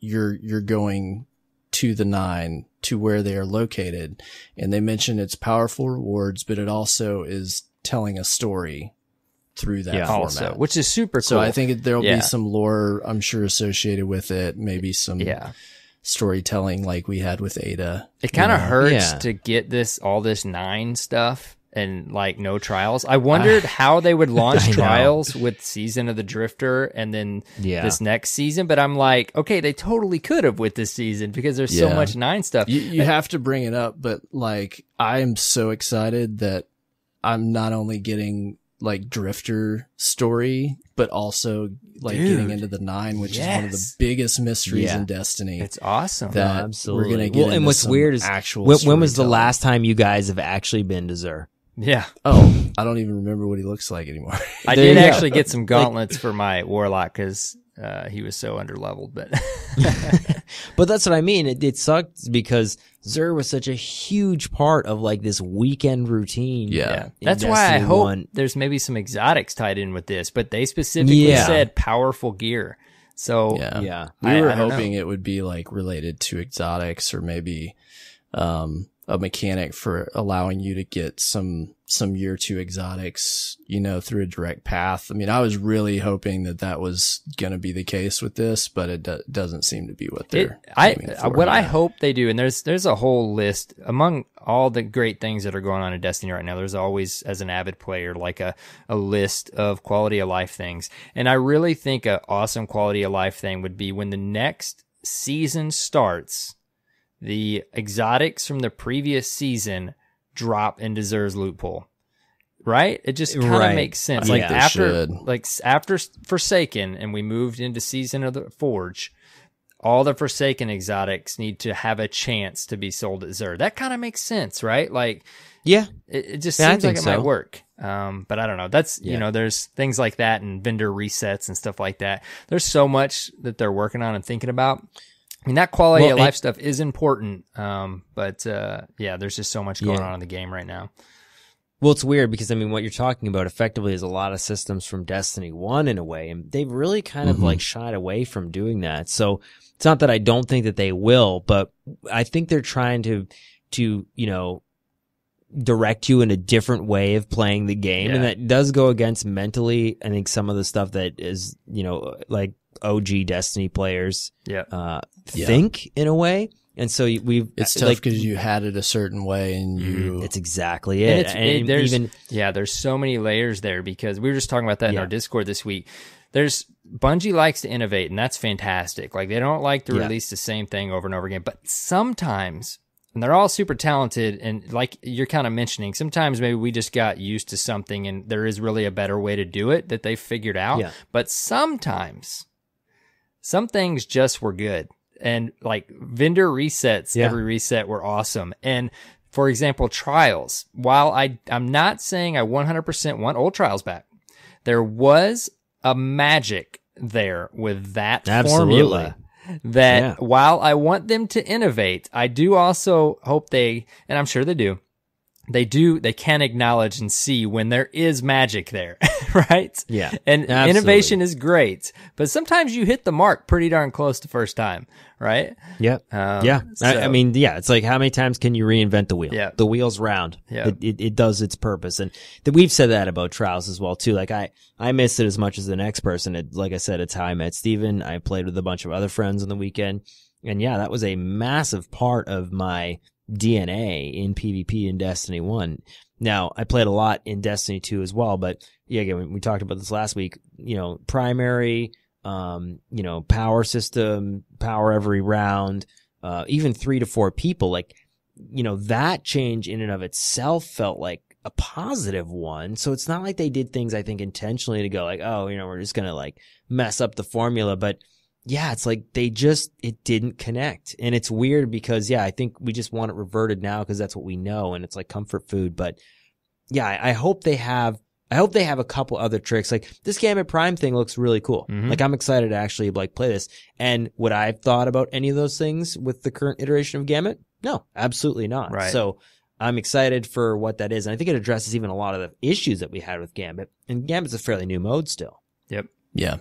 you're going to the Nine, to where they are located. And they mention it's powerful rewards, but it also is telling a story through that format. Also, which is super cool. So I think there'll be some lore, I'm sure, associated with it. Maybe some storytelling like we had with Ada. It kind of hurts to get all this Nine stuff and like no trials. I wondered how they would launch trials with Season of the Drifter and then this next season, but I'm like, okay, they totally could have with this season because there's so much Nine stuff. You have to bring it up, but like, I am so excited that I'm not only getting like Drifter story, but also like getting into the Nine, which is one of the biggest mysteries in Destiny. It's awesome. That absolutely. We're going to get into and what's weird is when was the last time you guys have actually been to Xur? Yeah. Oh, I don't even remember what he looks like anymore. I did actually get some gauntlets for my Warlock because he was so underleveled, but but that's what I mean. It sucked because Xur was such a huge part of like this weekend routine. Yeah. That's why I hope there's maybe some exotics tied in with this, but they specifically said powerful gear. So we were hoping it would be like related to exotics, or maybe a mechanic for allowing you to get some year 2 exotics, you know, through a direct path. I mean, I was really hoping that was going to be the case with this, but it doesn't seem to be what they're aiming for. What I hope they do, and there's a whole list among all the great things that are going on in Destiny right now. There's always, as an avid player, like a list of quality of life things. And I really think an awesome quality of life thing would be when the next season starts, the exotics from the previous season drop into Xur's loot pool. Right? It just kind of makes sense. Like after Forsaken and we moved into Season of the Forge, all the Forsaken exotics need to have a chance to be sold at Xur. That kind of makes sense, right? Like, yeah, it just seems like it might work. But I don't know. That's, you know, there's things like that and vendor resets and stuff like that. There's so much that they're working on and thinking about. I mean, that quality of life stuff is important. But yeah, there's just so much going on in the game right now. Well, it's weird because, I mean, what you're talking about effectively is a lot of systems from Destiny 1 in a way, and they've really kind of like shied away from doing that. So it's not that I don't think that they will, but I think they're trying to, you know, direct you in a different way of playing the game. And that does go against mentally, I think, some of the stuff that is, you know, like OG Destiny players think in a way. And so it's tough because you had it a certain way and you, it's exactly it. And there's so many layers there, because we were just talking about that in our Discord this week. Bungie likes to innovate, and that's fantastic. Like, they don't like to release the same thing over and over again, but sometimes, and they're all super talented, and like you're kind of mentioning, sometimes maybe we just got used to something and there is really a better way to do it that they figured out. Yeah. But sometimes some things just were good. And like vendor resets, every reset were awesome. And for example, trials, while I'm not saying I 100% want old trials back, there was a magic there with that formula that while I want them to innovate, I do also hope and I'm sure they can acknowledge and see when there is magic there, right? Yeah. And innovation is great, but sometimes you hit the mark pretty darn close the first time, right? Yep. I mean, it's like, how many times can you reinvent the wheel? Yeah. The wheel's round. Yeah. It does its purpose. And we've said that about trials as well, too. Like, I miss it as much as the next person. Like I said, it's how I met Steven. I played with a bunch of other friends on the weekend. And that was a massive part of my DNA in PvP in Destiny 1. Now, I played a lot in Destiny 2 as well, but again, we talked about this last week, you know, primary, you know, power system, power every round, even 3 to 4 people, like, you know, that change in and of itself felt like a positive one. So it's not like they did things, I think, intentionally to go like, oh, you know, we're just going to like mess up the formula, but it's like it didn't connect. And it's weird because, I think we just want it reverted now because that's what we know and it's like comfort food. But I hope they have a couple other tricks. Like this Gambit Prime thing looks really cool. Mm-hmm. Like I'm excited to actually like play this. And would I have thought about any of those things with the current iteration of Gambit? No, absolutely not. Right. So I'm excited for what that is. And I think it addresses even a lot of the issues that we had with Gambit. And Gambit's a fairly new mode still. Yep. Yeah.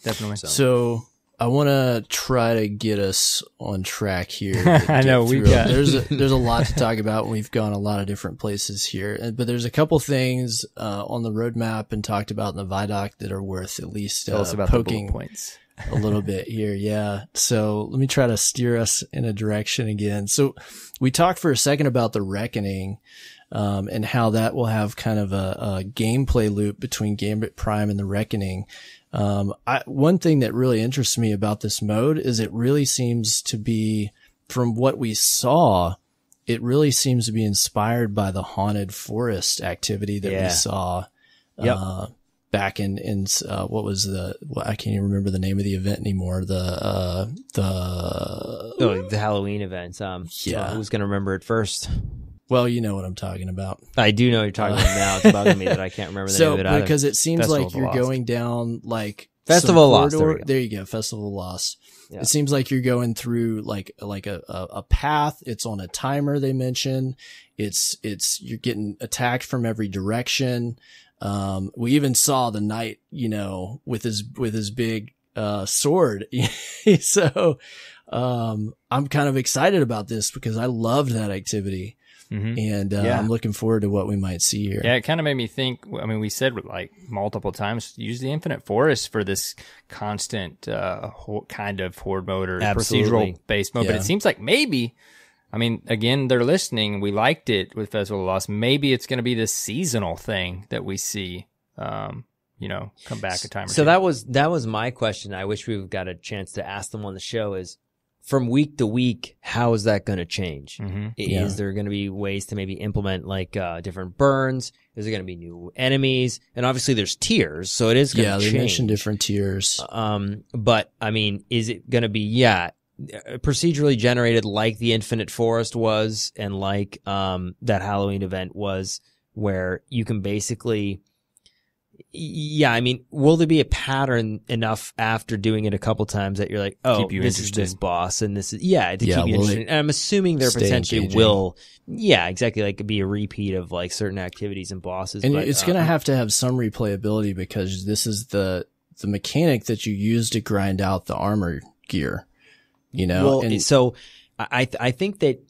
Definitely. So I want to try to get us on track here. I know there's a lot to talk about. We've gone a lot of different places here, but there's a couple things on the roadmap and talked about in the Vidoc that are worth at least Tell us about poking the bullet points a little bit here. Yeah. So let me try to steer us in a direction again. So we talked for a second about the Reckoning, and how that will have kind of a gameplay loop between Gambit Prime and the Reckoning. One thing that really interests me about this mode is it really seems to be, from what we saw, it really seems to be inspired by the Haunted Forest activity that we saw, back in what was I can't even remember the name of the event anymore. The Halloween event. Who's going to remember it first? Well, you know what I'm talking about. I do know what you're talking about now. It's bugging me that I can't remember the name of it either. Because it seems like you're going down like Festival of Lost. There you go. Festival of Lost. Yeah. It seems like you're going through like a path. It's on a timer. They mention you're getting attacked from every direction. We even saw the knight, you know, with his big, sword. So, I'm kind of excited about this because I loved that activity. And I'm looking forward to what we might see here. Yeah, it kind of made me think. I mean, we said like multiple times, use the Infinite Forest for this constant kind of horde mode or procedural based mode. But it seems like maybe, I mean, again, they're listening. We liked it with Festival of Lost. Maybe it's going to be this seasonal thing that we see, come back a time or two. So that was my question. I wish we got a chance to ask them on the show is, from week to week, how is that going to change? Is there going to be ways to maybe implement like different burns? Is there going to be new enemies? And obviously there's tiers, so it is going to change. Yeah, they mentioned different tiers. But I mean, is it going to be, procedurally generated like the Infinite Forest was and like that Halloween event was, where you can basically... Yeah, I mean, will there be a pattern enough after doing it a couple times that you're like, oh, this is this boss and this is, to keep you interested. And I'm assuming there potentially will, exactly, like be a repeat of like certain activities and bosses. And it's going to have some replayability because this is the mechanic that you use to grind out the armor gear, Well, so I think that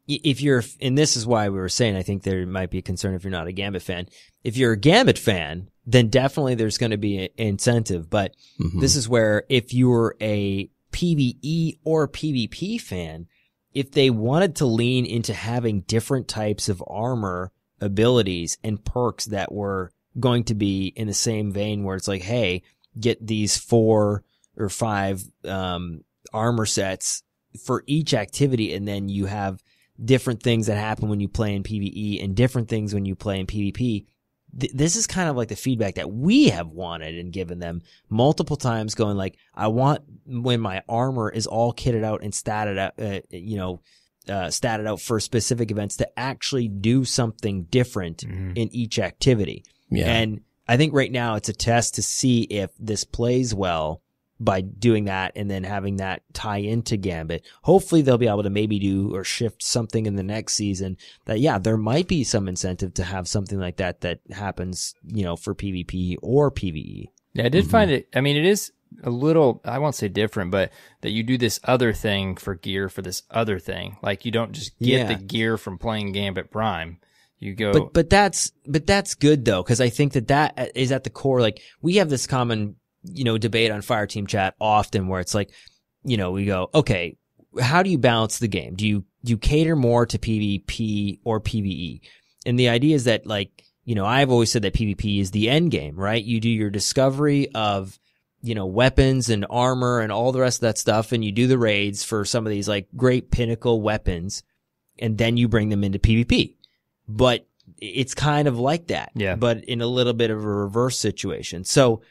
if you're, and this is why we were saying, I think there might be a concern if you're not a Gambit fan. If you're a Gambit fan, then definitely there's going to be an incentive. But this is where if you're a PvE or PvP fan, if they wanted to lean into having different types of armor abilities and perks that were going to be in the same vein where it's like, hey, get these 4 or 5 armor sets for each activity, and then you have different things that happen when you play in PvE and different things when you play in PvP. This is kind of like the feedback that we have wanted and given them multiple times, going like, I want when my armor is all kitted out and statted out for specific events to actually do something different in each activity. Yeah. And I think right now it's a test to see if this plays well by doing that and then having that tie into Gambit. Hopefully they'll be able to maybe do or shift something in the next season that, there might be some incentive to have something like that happens, for PvP or PvE. Yeah, I did find it, I mean, it is a little, I won't say different, but that you do this other thing for gear for this other thing. Like you don't just get the gear from playing Gambit Prime. You go. But that's good though, because I think that is at the core. Like we have this common debate on Fireteam Chat often where it's like, we go, okay, how do you balance the game? Do you cater more to PvP or PvE? And the idea is that like, I've always said that PvP is the end game, right? You do your discovery of, weapons and armor and all the rest of that stuff. And you do the raids for some of these like great pinnacle weapons. And then you bring them into PvP. But it's kind of like that, but in a little bit of a reverse situation. So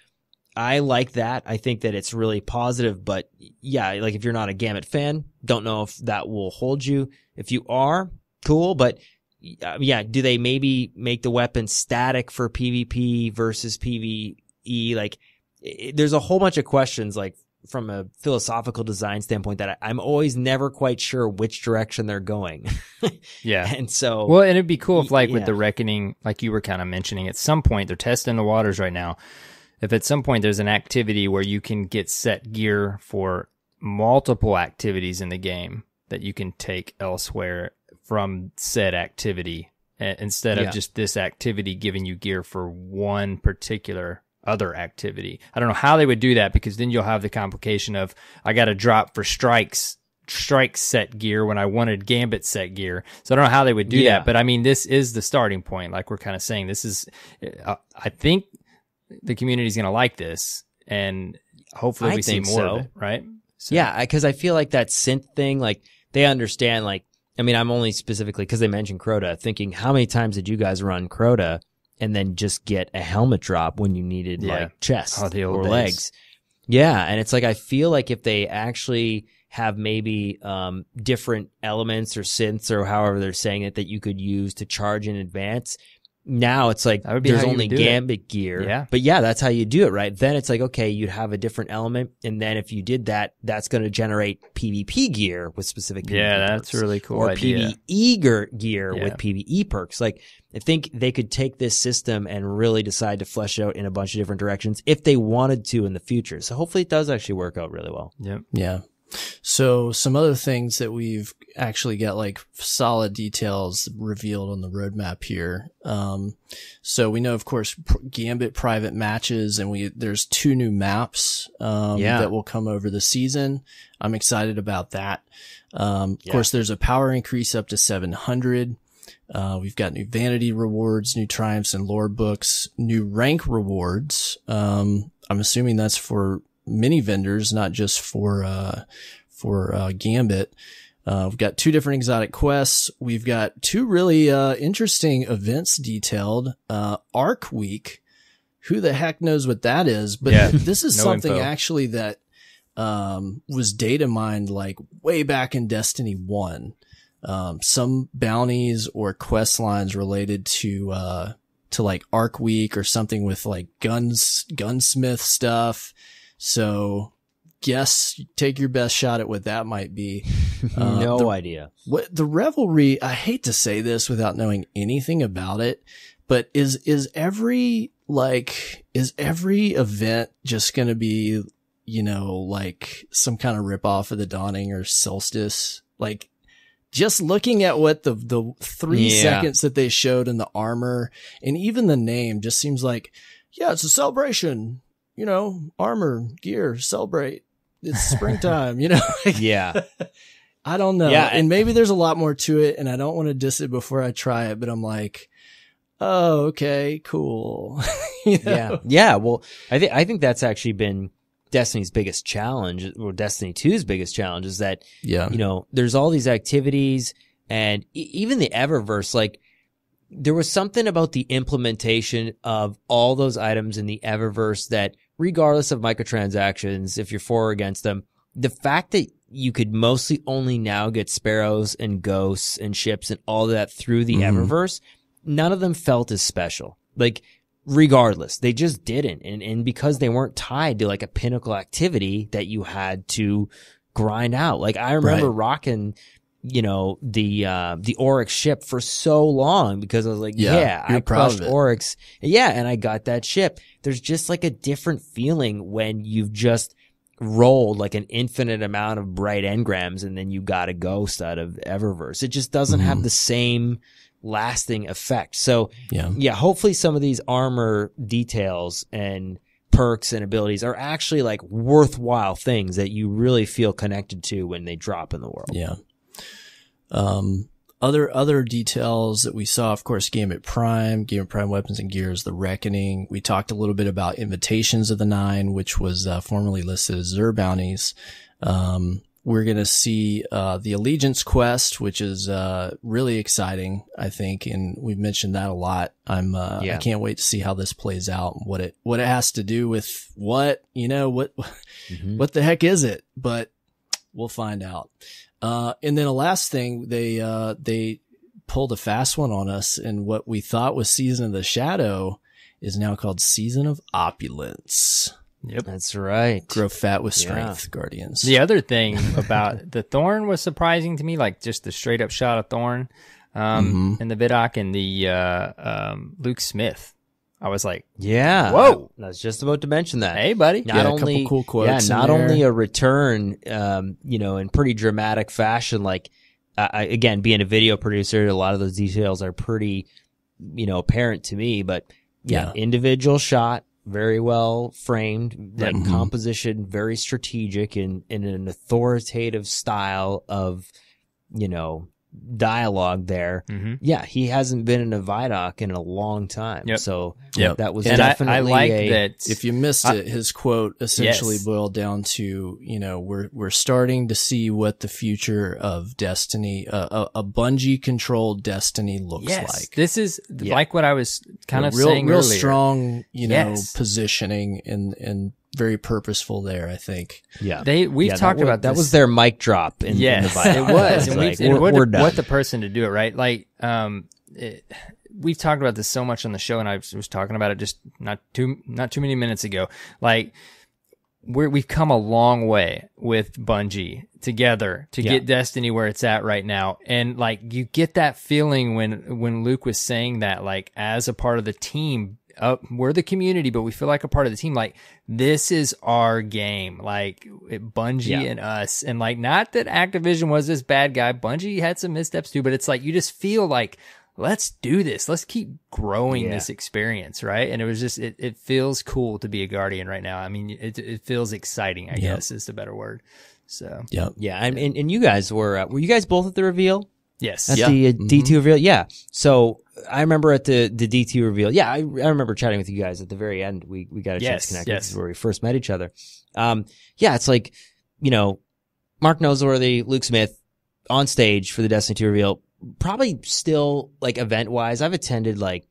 I like that. I think that it's really positive, but like if you're not a Gambit fan, don't know if that will hold you. If you are, cool, but do they maybe make the weapon static for PvP versus PvE? Like there's a whole bunch of questions like from a philosophical design standpoint that I'm always never quite sure which direction they're going. And so, well, and it'd be cool if like with the Reckoning, like you were kind of mentioning, at some point they're testing the waters right now. If at some point there's an activity where you can get set gear for multiple activities in the game that you can take elsewhere from said activity, instead of just this activity giving you gear for one particular other activity. I don't know how they would do that, because then you'll have the complication of I got to drop for strike set gear when I wanted Gambit set gear. So I don't know how they would do that, but I mean, this is the starting point. Like we're kind of saying, this is, I think the community is going to like this, and hopefully we see more of it, right? So. Yeah, because I feel like that synth thing, like they understand, like, I mean, I'm only specifically because they mentioned Crota, thinking how many times did you guys run Crota and then just get a helmet drop when you needed like chest or legs? Yeah, and it's like I feel like if they actually have maybe different elements or synths or however they're saying it that you could use to charge in advance. Now it's like there's only Gambit gear. But that's how you do it, right? Then it's like, okay, you'd have a different element. And then if you did that, that's going to generate PvP gear with specific PvP that's perks, a really cool or idea. PvE gear with PvE perks. Like I think they could take this system and really decide to flesh it out in a bunch of different directions if they wanted to in the future. So hopefully it does actually work out really well. Yep. Yeah. So some other things that we've actually got like solid details revealed on the roadmap here. So we know, of course, Gambit private matches, and there's 2 new maps, that will come over the season. I'm excited about that. Of course, there's a power increase up to 700. We've got new vanity rewards, new triumphs and lore books, new rank rewards. I'm assuming that's for mini vendors, not just for Gambit. We've got 2 different exotic quests. We've got 2 really interesting events detailed. Arc Week. Who the heck knows what that is? But this is something info. actually that was data mined like way back in Destiny 1. Some bounties or quest lines related to like Arc Week or something with like gunsmith stuff. So take your best shot at what that might be. No idea. What the revelry, I hate to say this without knowing anything about it, but is every event just going to be, like some kind of ripoff of the Dawning or Solstice? Like, just looking at what the 3 seconds that they showed in the armor and even the name just seems like, it's a celebration, armor, gear, celebrate. It's springtime, Yeah. I don't know. Yeah. And maybe there's a lot more to it, and I don't want to diss it before I try it, but I'm like, oh, okay, cool. Yeah. Well, I think that's actually been Destiny's biggest challenge, or Destiny 2's biggest challenge, is that, there's all these activities, and even the Eververse, like, there was something about the implementation of all those items in the Eververse that, regardless of microtransactions, if you're for or against them, the fact that you could mostly only now get sparrows and ghosts and ships and all that through the Eververse, none of them felt as special. Like, regardless, they just didn't. And because they weren't tied to like a pinnacle activity that you had to grind out. Like, I remember rocking, the Oryx ship for so long because I was like, I crushed Oryx. Yeah. And I got that ship. There's just like a different feeling when you've just rolled like an infinite amount of bright engrams and then you got a ghost out of Eververse. It just doesn't have the same lasting effect. So hopefully some of these armor details and perks and abilities are actually like worthwhile things that you really feel connected to when they drop in the world. Yeah. Other details that we saw, of course, Gambit Prime weapons and gears, the Reckoning. We talked a little bit about Invitations of the Nine, which was formerly listed as Xur bounties. We're going to see the Allegiance quest, which is really exciting, I think, and we've mentioned that a lot. I can't wait to see how this plays out, what it has to do with what the heck is it? But we'll find out. And then a last thing, they pulled a fast one on us, and what we thought was Season of the Shadow is now called Season of Opulence. Yep. That's right. Grow fat with strength, Guardians. The other thing about the Thorn was surprising to me, like just the straight up shot of Thorn, in the Vidoc and the, Luke Smith. I was like, whoa. I was just about to mention that. Hey, buddy. Not only, a couple cool quotes. Not only a return, in pretty dramatic fashion, like, again, being a video producer, a lot of those details are pretty, apparent to me, but individual shot, very well framed, like composition, very strategic in an authoritative style of, dialogue there. Yeah, he hasn't been in a Vidoc in a long time. So that was definitely I like that. If you missed it, his quote essentially boiled down to, we're starting to see what the future of Destiny, a Bungie controlled Destiny looks like. This is like what I was kind of saying real earlier. Strong, positioning and very purposeful there, I think. Yeah. We've talked about this. That was their mic drop in the Vidoc. It was. And we're done. What the person to do it, right? Like, we've talked about this so much on the show, and I was talking about it just not too many minutes ago. Like, we've come a long way with Bungie together to get Destiny where it's at right now. And like, you get that feeling when Luke was saying that, like, as a part of the team, we're the community, but we feel like a part of the team. Like, this is our game. Like, Bungie and us. And like, not that Activision was this bad guy. Bungie had some missteps too, but it's like, you just feel like, let's do this. Let's keep growing this experience, right? And it was just, it feels cool to be a Guardian right now. I mean, it feels exciting, I guess is the better word. So, yeah. And you guys were you guys both at the reveal? Yes. At the D2 reveal? Yeah. So I remember at the D2 reveal. Yeah, I remember chatting with you guys at the very end. We got a chance to connect. This is where we first met each other. Yeah, it's like, you know, Mark Noseworthy, Luke Smith on stage for the Destiny 2 reveal. Probably still, like, event-wise, I've attended, like,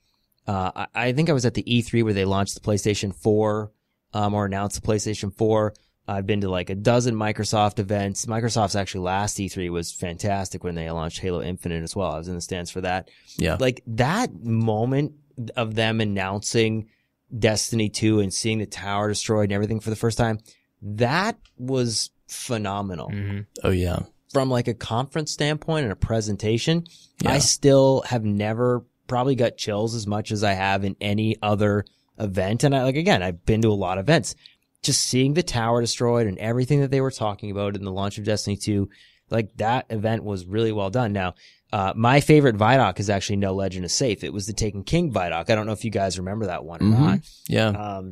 I think I was at the E3 where they launched the PlayStation 4, or announced the PlayStation 4. I've been to like a dozen Microsoft events. Microsoft's actually last E3 was fantastic when they launched Halo Infinite as well. I was in the stands for that. Yeah. Like that moment of them announcing Destiny 2 and seeing the tower destroyed and everything for the first time, that was phenomenal. Mm-hmm. Oh yeah. From like a conference standpoint and a presentation, I still have never probably got chills as much as I have in any other event. And I've been to a lot of events. Just seeing the tower destroyed and everything that they were talking about in the launch of Destiny 2, like that event was really well done. Now, my favorite Vidoc is actually No Legend is Safe. It was the Taken King Vidoc. I don't know if you guys remember that one or not. Yeah.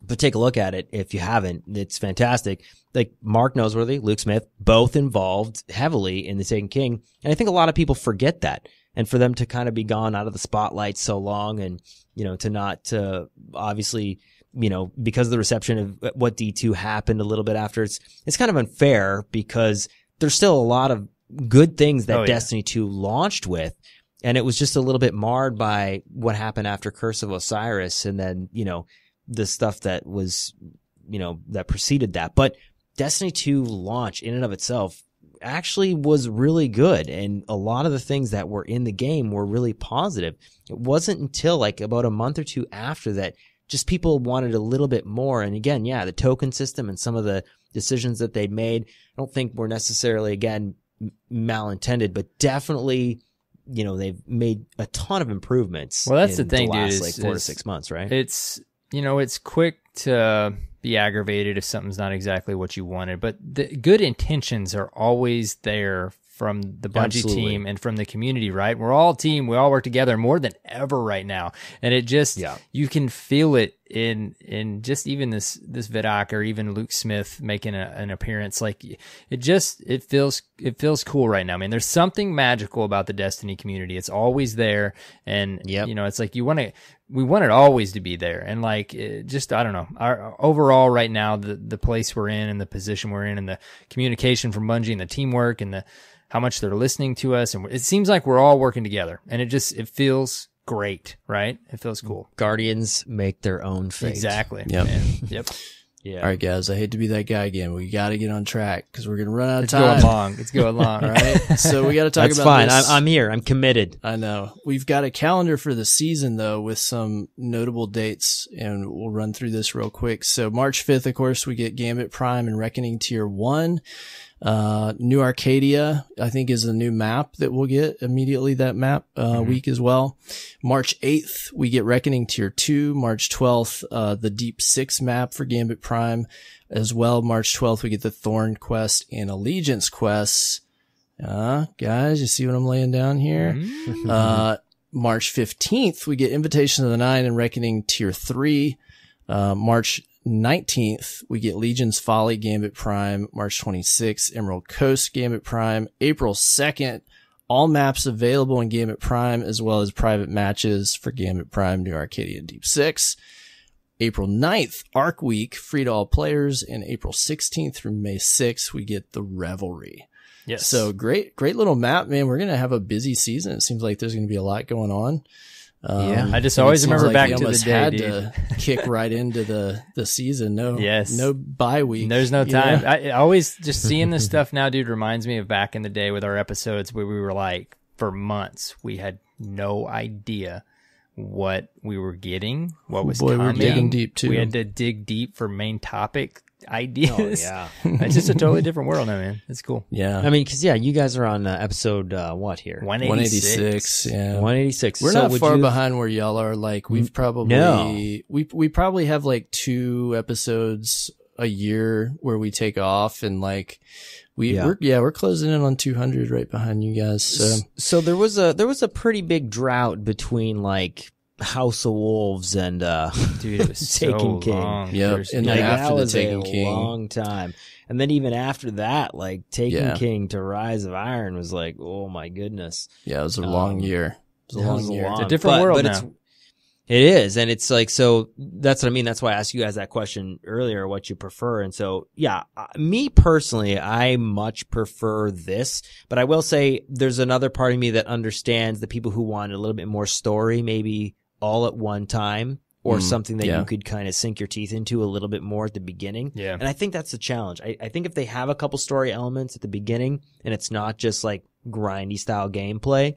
But take a look at it if you haven't. It's fantastic. Like Mark Noseworthy, Luke Smith, both involved heavily in the Taken King. And I think a lot of people forget that. And for them to kind of be gone out of the spotlight so long and, you know, to not, obviously, you know, because of the reception of what D2 happened a little bit after, it's kind of unfair because there's still a lot of good things that Destiny 2 launched with. And it was just a little bit marred by what happened after Curse of Osiris and then, you know, the stuff that was, you know, that preceded that. But Destiny 2 launch in and of itself actually was really good. And a lot of the things that were in the game were really positive. It wasn't until like about a month or two after that just people wanted a little bit more. And again, the token system and some of the decisions that they made, I don't think were necessarily, again, malintended, but definitely, you know, they've made a ton of improvements. Well, that's the thing, last, dude. Like 4 to 6 months, right? It's, you know, it's quick to be aggravated if something's not exactly what you wanted, but the good intentions are always there from the Bungie team and from the community, right? We're all a team. We all work together more than ever right now. And it just, you can feel it in just even this Vidoc or even Luke Smith making an appearance. Like it feels cool right now, man. There's something magical about the Destiny community. It's always there. And, you know, it's like we want it always to be there. And like, just, I don't know, our overall right now, the place we're in and the position we're in and the communication from Bungie and the teamwork and how much they're listening to us. And it seems like we're all working together and it feels great, right? It feels cool. Guardians make their own fate. Exactly. Yep. Yep. Yeah. All right, guys. I hate to be that guy again. We got to get on track because we're gonna run out of time. It's going long. All right. So we got to talk That's about fine. this. I'm here. I'm committed. I know. We've got a calendar for the season though with some notable dates, and we'll run through this real quick. So March 5th, of course, we get Gambit Prime and Reckoning Tier 1. New Arcadia, I think, is a new map that we'll get immediately that map, week as well. March 8th, we get Reckoning Tier 2. March 12th, the Deep 6 map for Gambit Prime as well. March 12th, we get the Thorn Quest and Allegiance quests. Guys, you see what I'm laying down here? March 15th, we get Invitation of the Nine and Reckoning Tier 3. March 19th, we get Legion's Folly Gambit Prime. March 26th, Emerald Coast Gambit Prime. April 2nd, all maps available in Gambit Prime, as well as private matches for Gambit Prime, New Arcadia, and Deep 6. April 9th, Arc Week, free to all players. And April 16th through May 6th, we get the Revelry. Yes. So great little map, man. We're going to have a busy season. It seems like there's going to be a lot going on. I just always remember back to the day, had dude. to kick right into the season. No bye week. There's no time. I always just seeing this stuff now, dude, reminds me of back in the day with our episodes where we were like, for months, we had no idea what we were getting, what was coming. We're digging deep too. We had to dig deep for main topic ideas. Oh, yeah. It's just a totally different world now, man. It's cool. Yeah. I mean, because you guys are on episode what here? 186. Yeah. 186. We're So not would far you- behind where y'all are. Like we've probably No. we probably have like 2 episodes a year where we take off, and like we're closing in on 200 right behind you guys. So there was a pretty big drought between like House of Wolves and Dude, it was Taken so King. long. Yep, There's- and Like, then after that the was Taken a King. long time. And then even after that, like Taken Yeah. King to Rise of Iron was like, oh my goodness. Yeah, it was a long year. It was a long year. It's a different world now. It is, and it's like, so that's what I mean. That's why I asked you guys that question earlier, what you prefer. And so, yeah, me personally, I much prefer this, but I will say there's another part of me that understands the people who want a little bit more story, maybe all at one time, or something that you could kind of sink your teeth into a little bit more at the beginning. Yeah. And I think that's the challenge. I think if they have a couple story elements at the beginning and it's not just like grindy style gameplay,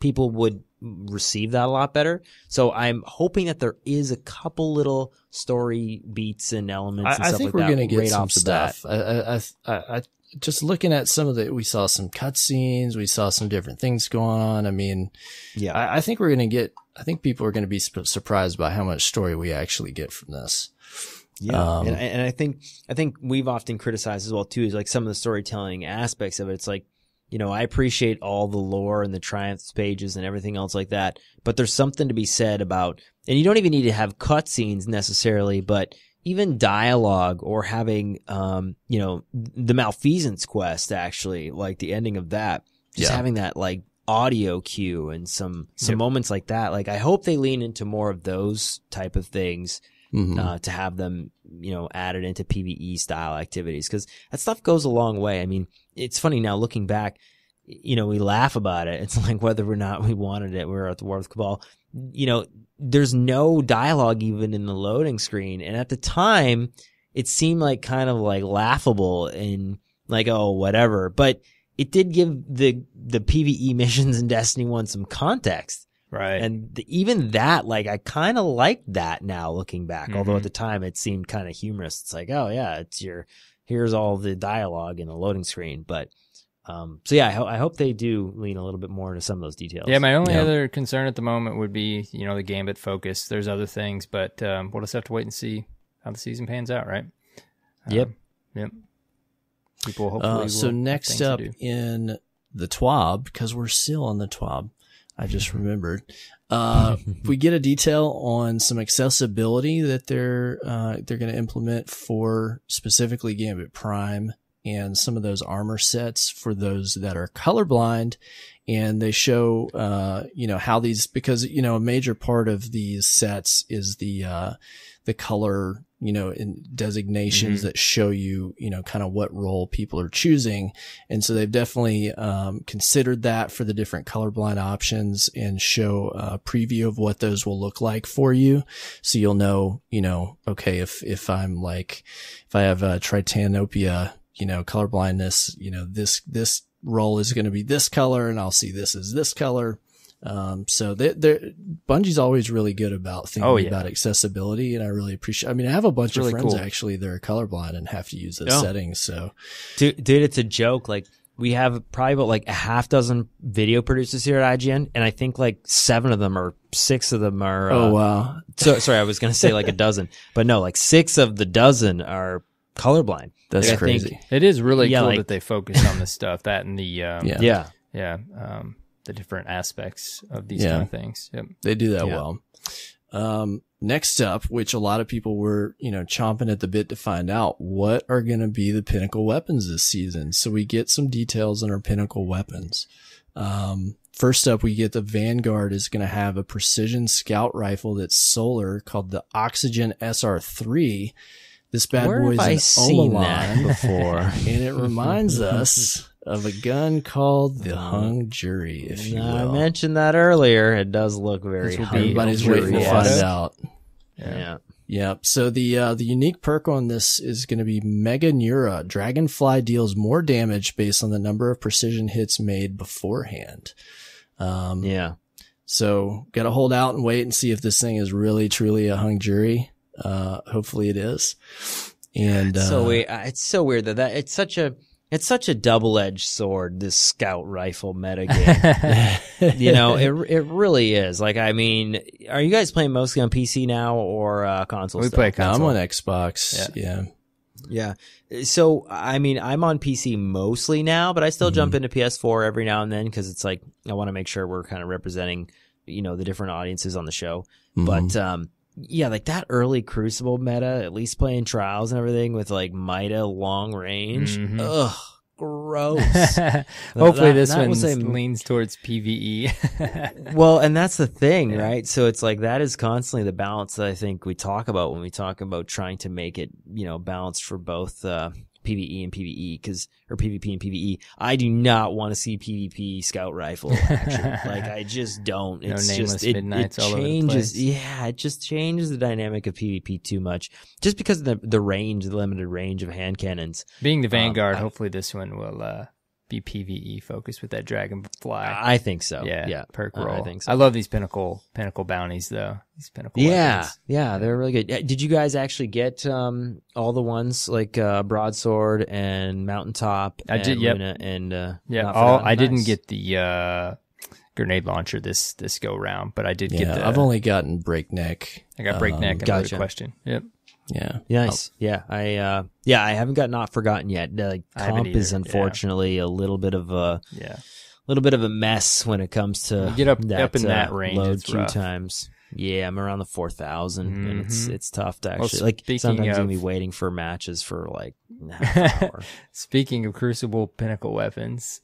people would receive that a lot better. So I'm hoping that there is a couple little story beats and elements and I stuff think like we're that going to get right some off the bat. stuff. I just looking at some of we saw some cutscenes, we saw some different things going on. I mean, Yeah. I think I think people are going to be surprised by how much story we actually get from this. Yeah. And I think we've often criticized as well too, is like some of the storytelling aspects of it. It's like, you know, I appreciate all the lore and the triumphs pages and everything else like that, but there's something to be said about, and you don't even need to have cutscenes necessarily, but even dialogue or having, you know, the malfeasance quest, actually, like the ending of that, just having that like audio cue and some moments like that. Like, I hope they lean into more of those type of things, to have them, you know, added into PvE style activities. 'Cause that stuff goes a long way. I mean, it's funny now looking back, you know, we laugh about it. It's like whether or not we wanted it, we were at the War with Cabal. You know, there's no dialogue even in the loading screen. And at the time, it seemed like kind of like laughable and like, oh, whatever. But it did give the PvE missions in Destiny 1 some context. Right. And even that, like, I kind of like that now looking back. Although at the time it seemed kind of humorous. It's like, oh yeah, here's all the dialogue in the loading screen. But, so yeah, I hope they do lean a little bit more into some of those details. Yeah, my only other concern at the moment would be, you know, the Gambit focus. There's other things, but we'll just have to wait and see how the season pans out, right? Yep. People hopefully will So have next things to up do. in the TWAB, because we're still on the TWAB, I just remembered. We get a detail on some accessibility that they're going to implement for specifically Gambit Prime and some of those armor sets for those that are colorblind. And they show, you know, how these, because, you know, a major part of these sets is the color, you know, in designations that show you, you know, kind of what role people are choosing. And so they've definitely, considered that for the different colorblind options and show a preview of what those will look like for you. So you'll know, you know, okay, if I'm like, if I have tritanopia, you know, colorblindness, you know, this role is going to be this color and I'll see this as this color. So Bungie's always really good about thinking about accessibility, and I really appreciate, I mean, I have a bunch of friends actually that are colorblind and have to use those settings. So dude, it's a joke. Like, we have probably about like a half dozen video producers here at IGN, and I think like 7 of them or 6 of them are, oh wow. So sorry, I was going to say like a dozen, but no, like 6 of the dozen are colorblind. That's like, crazy. It is really cool like, that they focus on this stuff, that and the, the different aspects of these kind of things. Yep. They do that well. Next up, which a lot of people were, you know, chomping at the bit to find out, what are going to be the pinnacle weapons this season. So we get some details on our pinnacle weapons. First up, we get the Vanguard is going to have a precision scout rifle that's solar called the Oxygen SR3. This bad boy is an Omalon before, and it reminds us of a gun called the Hung Jury, if you will. I mentioned that earlier. It does look very hung. Everybody's waiting to find out. Yeah. Yep. So the unique perk on this is going to be Mega Neura. Dragonfly deals more damage based on the number of precision hits made beforehand. So got to hold out and wait and see if this thing is really truly a Hung Jury. Hopefully it is. And it's so weird that it's such a double-edged sword, this scout rifle meta game. You know, it really is. Like, I mean, are you guys playing mostly on PC now or console? We play console. I'm on Xbox. Yeah. So, I mean, I'm on PC mostly now, but I still jump into PS4 every now and then because it's like I want to make sure we're kind of representing, you know, the different audiences on the show. But yeah, like that early Crucible meta, at least playing Trials and everything with like Mida long range. Ugh, gross. Hopefully this one leans towards PvE. Well, and that's the thing, right? So it's like that is constantly the balance that I think we talk about when we talk about trying to make it, you know, balanced for both PvE and PvE, or PvP and PvE. I do not want to see PvP scout rifle action. Like, I just don't. It's nameless just, it midnights all changes. over the place. Yeah, it just changes the dynamic of PvP too much. Just because of the limited range of hand cannons. Being the Vanguard, hopefully this one will be PvE focused with that Dragonfly. I think so. Yeah. Perk roll. I think so. I love these pinnacle bounties though. These pinnacle weapons. Yeah, they're really good. Did you guys actually get all the ones like Broadsword and Mountaintop? I did. Yep. And I didn't get the grenade launcher this go round, but I did get the. I've only gotten Breakneck. I got Breakneck. Gotcha. Question. Yep. Yeah. Nice. Yeah. I haven't got Not Forgotten yet. Like, comp is unfortunately a little bit of a mess when it comes to get up in that range. Load queue times. Yeah, I'm around the 4,000, and it's tough to actually sometimes you'll be waiting for matches for like half an hour. Speaking of Crucible pinnacle weapons,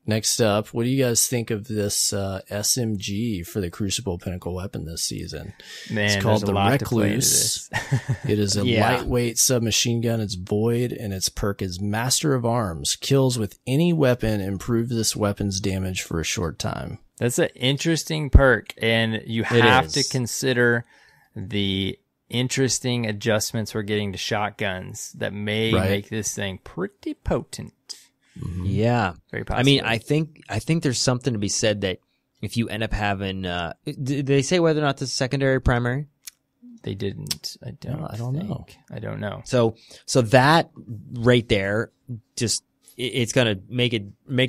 Next up, what do you guys think of this SMG for the Crucible pinnacle weapon this season? Man, it's called the Recluse. It is a lightweight submachine gun. It's void, and its perk is Master of Arms. Kills with any weapon improve this weapon's damage for a short time. That's an interesting perk, and you have to consider the interesting adjustments we're getting to shotguns that may make this thing pretty potent. Yeah, very possible. I mean, I think there's something to be said that if you end up having, did they say whether or not this is secondary or primary? They didn't. I don't know. So that right there, just it's gonna make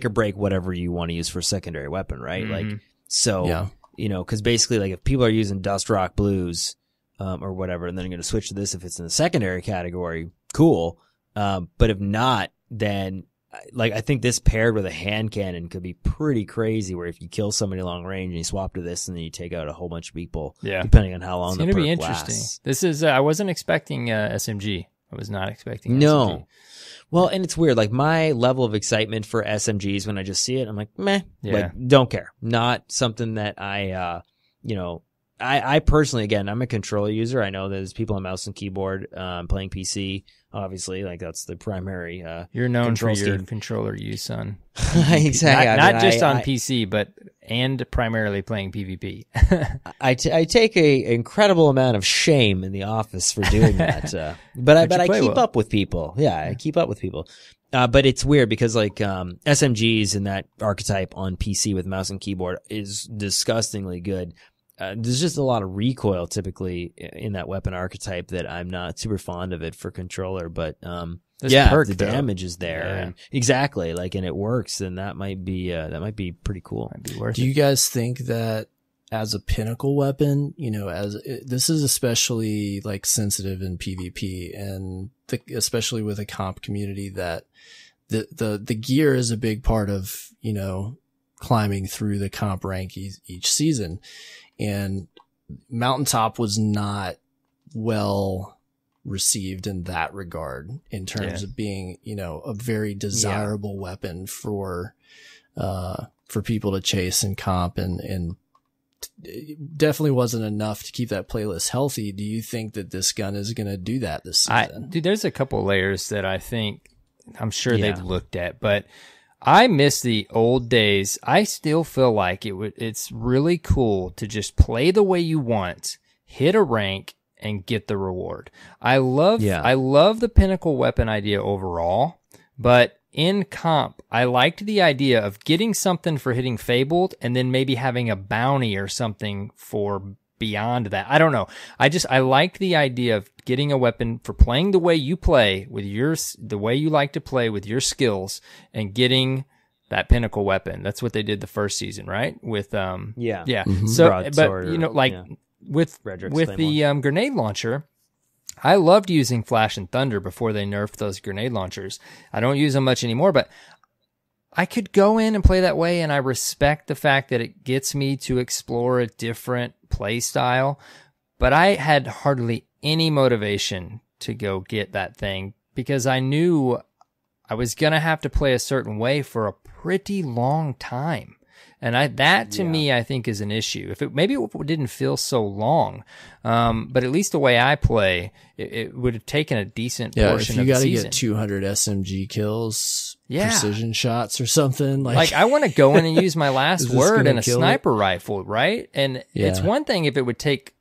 or break whatever you want to use for a secondary weapon, right? Like, so you know, because basically, like, if people are using Dust Rock Blues or whatever, and then going to switch to this if it's in the secondary category, cool. But if not, then. Like, I think this paired with a hand cannon could be pretty crazy, where if you kill somebody long range and you swap to this and then you take out a whole bunch of people, depending on how long the perk lasts. It's going to be interesting. This is, I wasn't expecting SMG. I was not expecting SMG. No. Well, and it's weird. Like, my level of excitement for SMGs when I just see it, I'm like, meh. Like, don't care. Not something that I, I personally, again, I'm a controller user. I know there's people on mouse and keyboard playing PC. Obviously, like, that's the primary you're known for your controller use, son. Exactly. Not just on PC, but primarily playing PvP. I take a incredible amount of shame in the office for doing that. But I keep up with people. Yeah, I keep up with people. But it's weird because, like, SMGs in that archetype on PC with mouse and keyboard is disgustingly good. There's just a lot of recoil typically in that weapon archetype that I'm not super fond of it for controller, but the damage is there. And exactly, like, and it works, and that might be pretty cool. Might be worth Do you guys think that as a pinnacle weapon, you know, this is especially like sensitive in PvP, and especially with a comp community, that the gear is a big part of, you know, climbing through the comp rank each season. And Mountaintop was not well received in that regard in terms of being, you know, a very desirable weapon for people to chase and comp, and it definitely wasn't enough to keep that playlist healthy. Do you think that this gun is going to do that this season? Dude, there's a couple layers that I'm sure they've looked at, but I miss the old days. I still feel like it's really cool to just play the way you want, hit a rank, and get the reward. I love the pinnacle weapon idea overall, but in comp, I liked the idea of getting something for hitting Fabled and then maybe having a bounty or something for beyond that. I don't know. I like the idea of getting a weapon for playing the way you play with the way you like to play with your skills, and getting that pinnacle weapon. That's what they did the first season, right? With yeah. Mm-hmm. So, Broadsword, but you know, like with Redrick's the grenade launcher, I loved using Flash and Thunder before they nerfed those grenade launchers. I don't use them much anymore, but I could go in and play that way, and I respect the fact that it gets me to explore a different play style, but I had hardly any motivation to go get that thing because I knew I was going to have to play a certain way for a pretty long time. And that to me, I think is an issue. Maybe it didn't feel so long, but at least the way I play, it would have taken a decent portion of the season. If you got to get 200 SMG kills, precision shots or something. Like I want to go in and use my last word and a sniper rifle, right? And it's one thing if it would take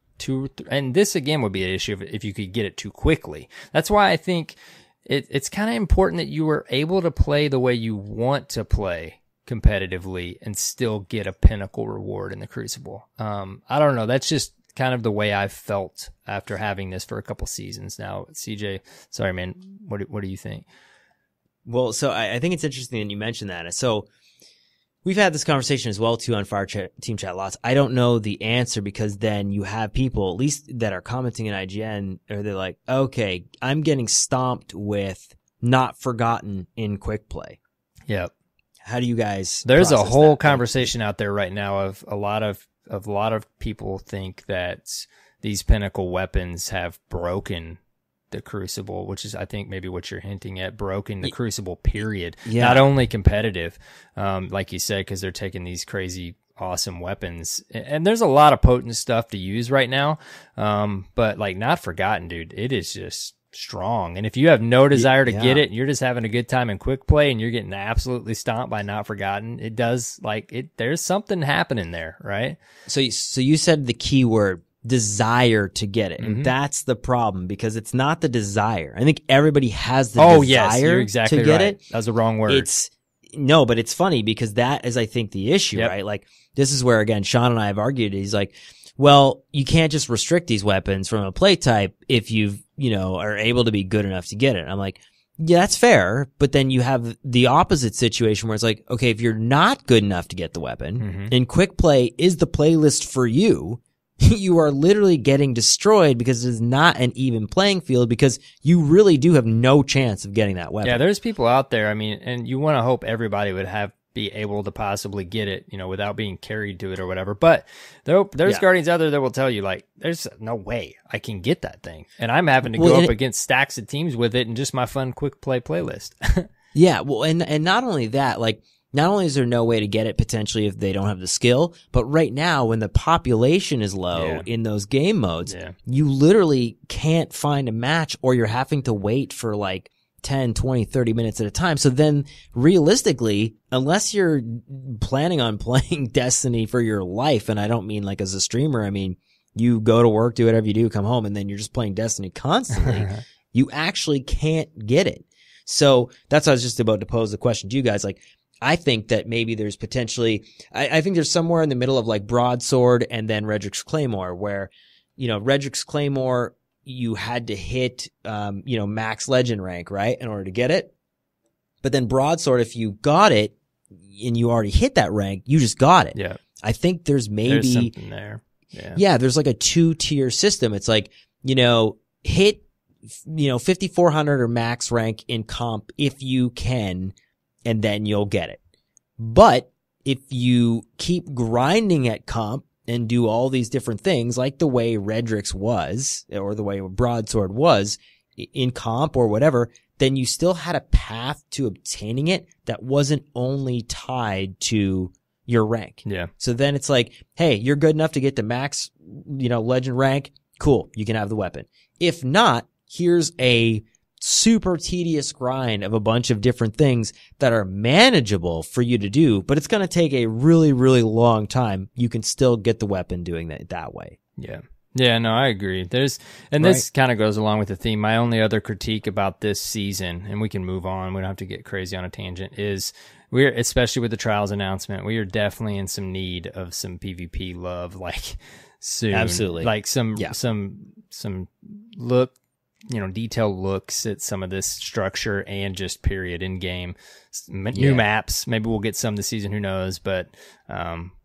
and this again would be an issue if you could get it too quickly. That's why I think it's kind of important that you were able to play the way you want to play competitively and still get a pinnacle reward in the Crucible. I don't know. That's just kind of the way I've felt after having this for a couple seasons now. CJ, sorry, man. What do you think? Well, so I think it's interesting that you mentioned that. So we've had this conversation as well, too, on Team Chat lots. I don't know the answer because then you have people, at least that are commenting in IGN, or they're like, okay, I'm getting stomped with Not Forgotten in quick play. Yep. How do you guys? There's a whole conversation out there right now of a lot of people think that these pinnacle weapons have broken the Crucible, which is I think maybe what you're hinting at, broken the Crucible period. Yeah. Not only competitive, like you said, because they're taking these crazy awesome weapons, and there's a lot of potent stuff to use right now. But like Not Forgotten, dude, it is just strong. And if you have no desire to get it, you're just having a good time in quick play and you're getting absolutely stomped by Not Forgotten, it does there's something happening there, right? So you said the key word, desire to get it. And that's the problem because it's not the desire. I think everybody has the desire you're exactly to get right. it. That was the wrong word. But it's funny because that is, I think, the issue, right? Like this is where, again, Sean and I have argued. He's like, well, you can't just restrict these weapons from a play type if are able to be good enough to get it. I'm like, yeah, that's fair. But then you have the opposite situation where it's like, okay, if you're not good enough to get the weapon and quick play is the playlist for you, you are literally getting destroyed because it is not an even playing field because you really do have no chance of getting that weapon. Yeah, there's people out there. I mean, and you want to hope everybody would be able to possibly get it, without being carried to it or whatever. But there's Guardians out there that will tell you, like, there's no way I can get that thing. And I'm having to go up against stacks of teams with it and just my fun quick play playlist. Yeah, well, and not only that, like, not only is there no way to get it potentially if they don't have the skill, but right now when the population is low in those game modes, you literally can't find a match or you're having to wait for like 10, 20, 30 minutes at a time. So then realistically, unless you're planning on playing Destiny for your life, and I don't mean like as a streamer, I mean, you go to work, do whatever you do, come home, and then you're just playing Destiny constantly, you actually can't get it. So that's what I was just about to pose the question to you guys. Like, I think that maybe there's potentially, I think there's somewhere in the middle of like Broadsword and then Redrick's Claymore where, Redrick's Claymore, you had to hit, max legend rank, right? In order to get it. But then Broadsword, if you got it and you already hit that rank, you just got it. Yeah. I think there's something there. Yeah. There's like a 2-tier system. It's like, hit, 5,400 or max rank in comp if you can, and then you'll get it. But if you keep grinding at comp and do all these different things, like the way Redrick's was, or the way Broadsword was in comp or whatever, then you still had a path to obtaining it that wasn't only tied to your rank. Yeah. So then it's like, hey, you're good enough to get to max, legend rank. Cool. You can have the weapon. If not, here's a super tedious grind of a bunch of different things that are manageable for you to do, but it's going to take a really, really long time. You can still get the weapon doing that way. Yeah. Yeah, no, I agree. This kind of goes along with the theme. My only other critique about this season, and we can move on, we don't have to get crazy on a tangent, is especially with the Trials announcement, we are definitely in some need of some PvP love. Like, soon. Absolutely. Like some look, detailed looks at some of this structure and just period in game. New maps. Maybe we'll get some this season. Who knows? But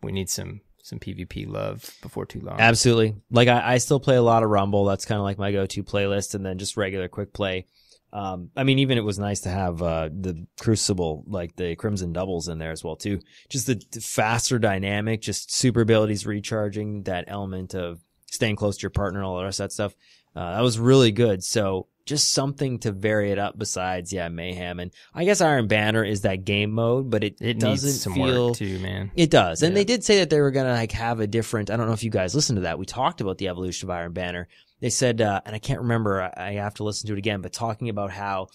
we need some PvP love before too long. Absolutely. Like I still play a lot of Rumble. That's kind of like my go-to playlist, and then just regular quick play. I mean, even it was nice to have the Crucible, like the Crimson Doubles in there as well too. Just the faster dynamic, just super abilities recharging, that element of staying close to your partner, all the rest of that stuff. That was really good. So just something to vary it up besides, Mayhem. And I guess Iron Banner is that game mode, but it doesn't needs some feel work too, man. It does. And they did say that they were going to like have a different, I don't know if you guys listened to that. We talked about the evolution of Iron Banner. They said, and I can't remember, I have to listen to it again, but talking about how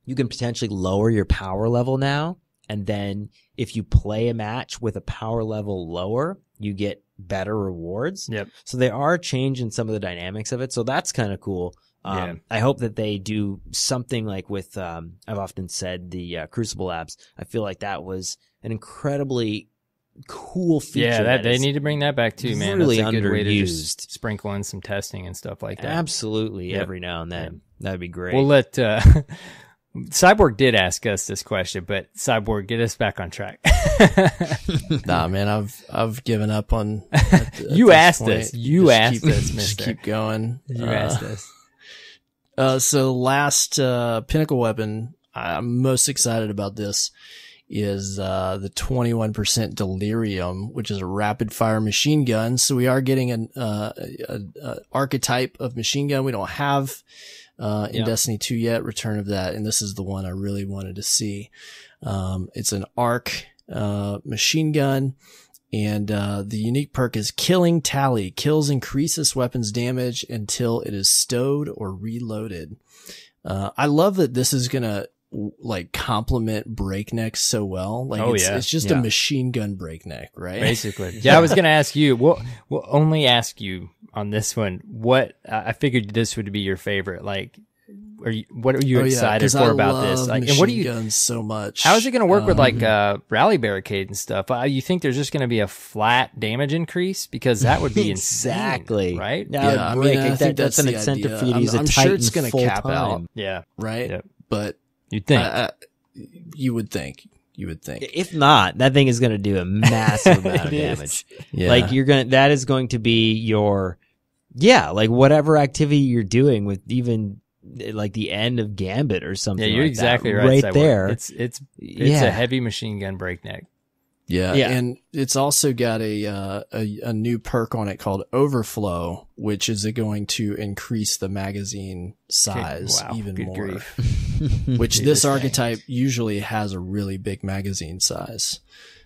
you can potentially lower your power level now. And then if you play a match with a power level lower, you get better rewards. Yep. So they are changing some of the dynamics of it. So that's kind of cool. I hope that they do something like with, I've often said the Crucible Labs. I feel like that was an incredibly cool feature. Yeah, that they need to bring that back too, man. Really That's a good way to underused. just sprinkle in some testing and stuff like that. Absolutely. Every now and then. That'd be great. We'll let Cyborg did ask us this question, but Cyborg, get us back on track. Nah, man, I've given up on. You asked us. You asked us, Just mister. keep going. You asked us. So last pinnacle weapon, I'm most excited about this, is the 21% Delirium, which is a rapid fire machine gun. So we are getting an archetype of machine gun we don't have in Destiny 2 yet, Return of that, and this is the one I really wanted to see. It's an arc machine gun, and the unique perk is Killing Tally. Kills increase this weapon's damage until it is stowed or reloaded. I love that this is gonna like complement Breakneck so well. Like it's just a machine gun Breakneck, right? Basically. Yeah, I was gonna ask you. We'll only ask you on this one. What I figured this would be your favorite. Like, what are you excited for about this? Like, and what do you guns so much? How is it going to work with like rally barricade and stuff? You think there's just going to be a flat damage increase, because that would be exactly insane, right? Yeah, I mean, I think that's an the incentive idea. for you to use a I'm Titan sure it's going to cap out. Yeah, right. Yep. But you'd think. You would think. If not, that thing is going to do a massive amount of damage. Yeah. Like that is going to be your, like whatever activity you're doing with even like the end of Gambit or something. Yeah, you're like exactly that. right. Right there. It's a heavy machine gun Breakneck. Yeah, and it's also got a new perk on it called Overflow, which is going to increase the magazine size even more. Which this archetype usually has a really big magazine size.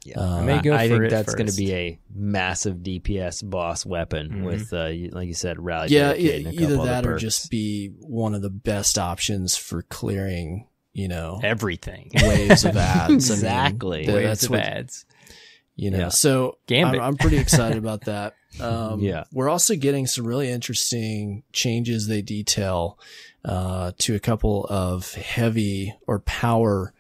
Yeah, I think that's going to be a massive DPS boss weapon with, like you said, rally. Yeah, either that or just be one of the best options for clearing, everything. Waves of ads. Exactly. Waves of ads. So I'm pretty excited about that. We're also getting some really interesting changes they detail to a couple of heavy or power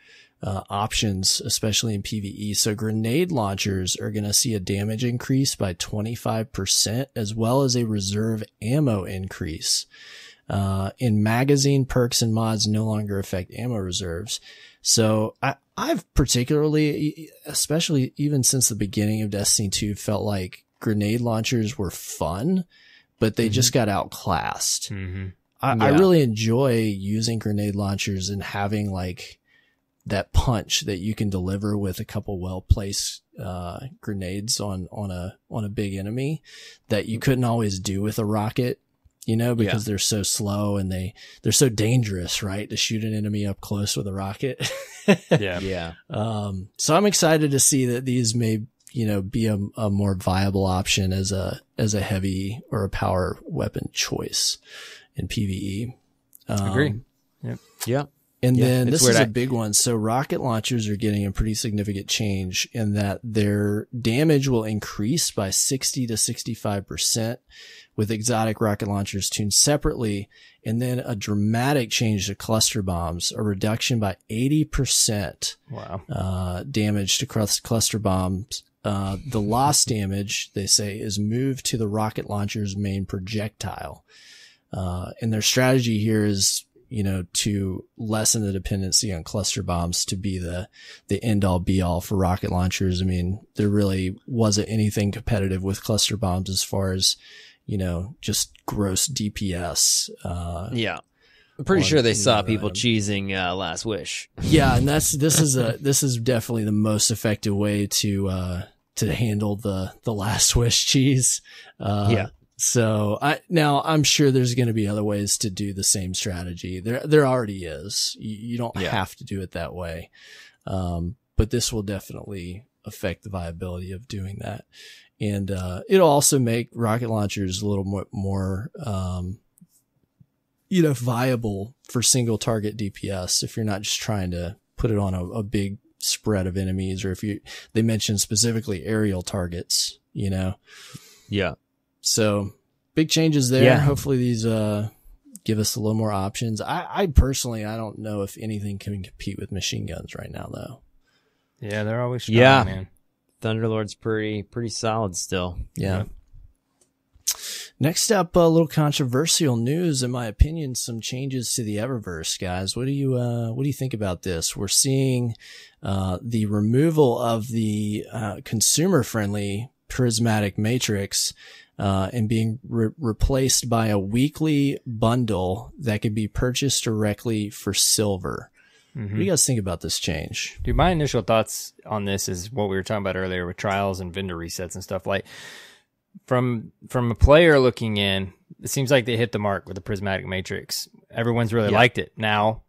options, especially in PvE. So grenade launchers are going to see a damage increase by 25%, as well as a reserve ammo increase. In magazine perks and mods no longer affect ammo reserves. So I've particularly, especially even since the beginning of Destiny 2, felt like grenade launchers were fun, but they just got outclassed. I really enjoy using grenade launchers and having like that punch that you can deliver with a couple well-placed grenades on a big enemy that you couldn't always do with a rocket. Because they're so slow and they're so dangerous, right? To shoot an enemy up close with a rocket. So I'm excited to see that these may, be a more viable option as a heavy or a power weapon choice in PvE. Agree. Yep. Yeah. And then this is a big one. So rocket launchers are getting a pretty significant change in that their damage will increase by 60 to 65%. With exotic rocket launchers tuned separately, and then a dramatic change to cluster bombs, a reduction by 80%. Wow. Damage to cluster bombs the loss damage, they say, is moved to the rocket launcher's main projectile. And their strategy here is, to lessen the dependency on cluster bombs to be the end all be all for rocket launchers. I mean, there really wasn't anything competitive with cluster bombs as far as, just gross DPS. Yeah. I'm pretty sure they saw people cheesing Last Wish. Yeah. And this is definitely the most effective way to handle the Last Wish cheese. Yeah. So I'm sure there's going to be other ways to do the same strategy. There already is. You don't have to do it that way. But this will definitely affect the viability of doing that. And, it'll also make rocket launchers a little more, viable for single target DPS if you're not just trying to put it on a big spread of enemies, or if they mentioned specifically aerial targets, Yeah. So big changes there. Yeah. Hopefully these, give us a little more options. I personally, I don't know if anything can compete with machine guns right now though. Yeah. They're always strong, man. Thunderlord's pretty solid still. Yeah. Next up, a little controversial news, in my opinion, some changes to the Eververse, guys. What do you think about this? We're seeing, the removal of the, consumer friendly prismatic matrix, and being replaced by a weekly bundle that could be purchased directly for silver. Mm-hmm. What do you guys think about this change? Dude, my initial thoughts on this is what we were talking about earlier with trials and vendor resets and stuff. Like, from a player looking in, it seems like they hit the mark with the prismatic matrix. Everyone's really liked it. Now,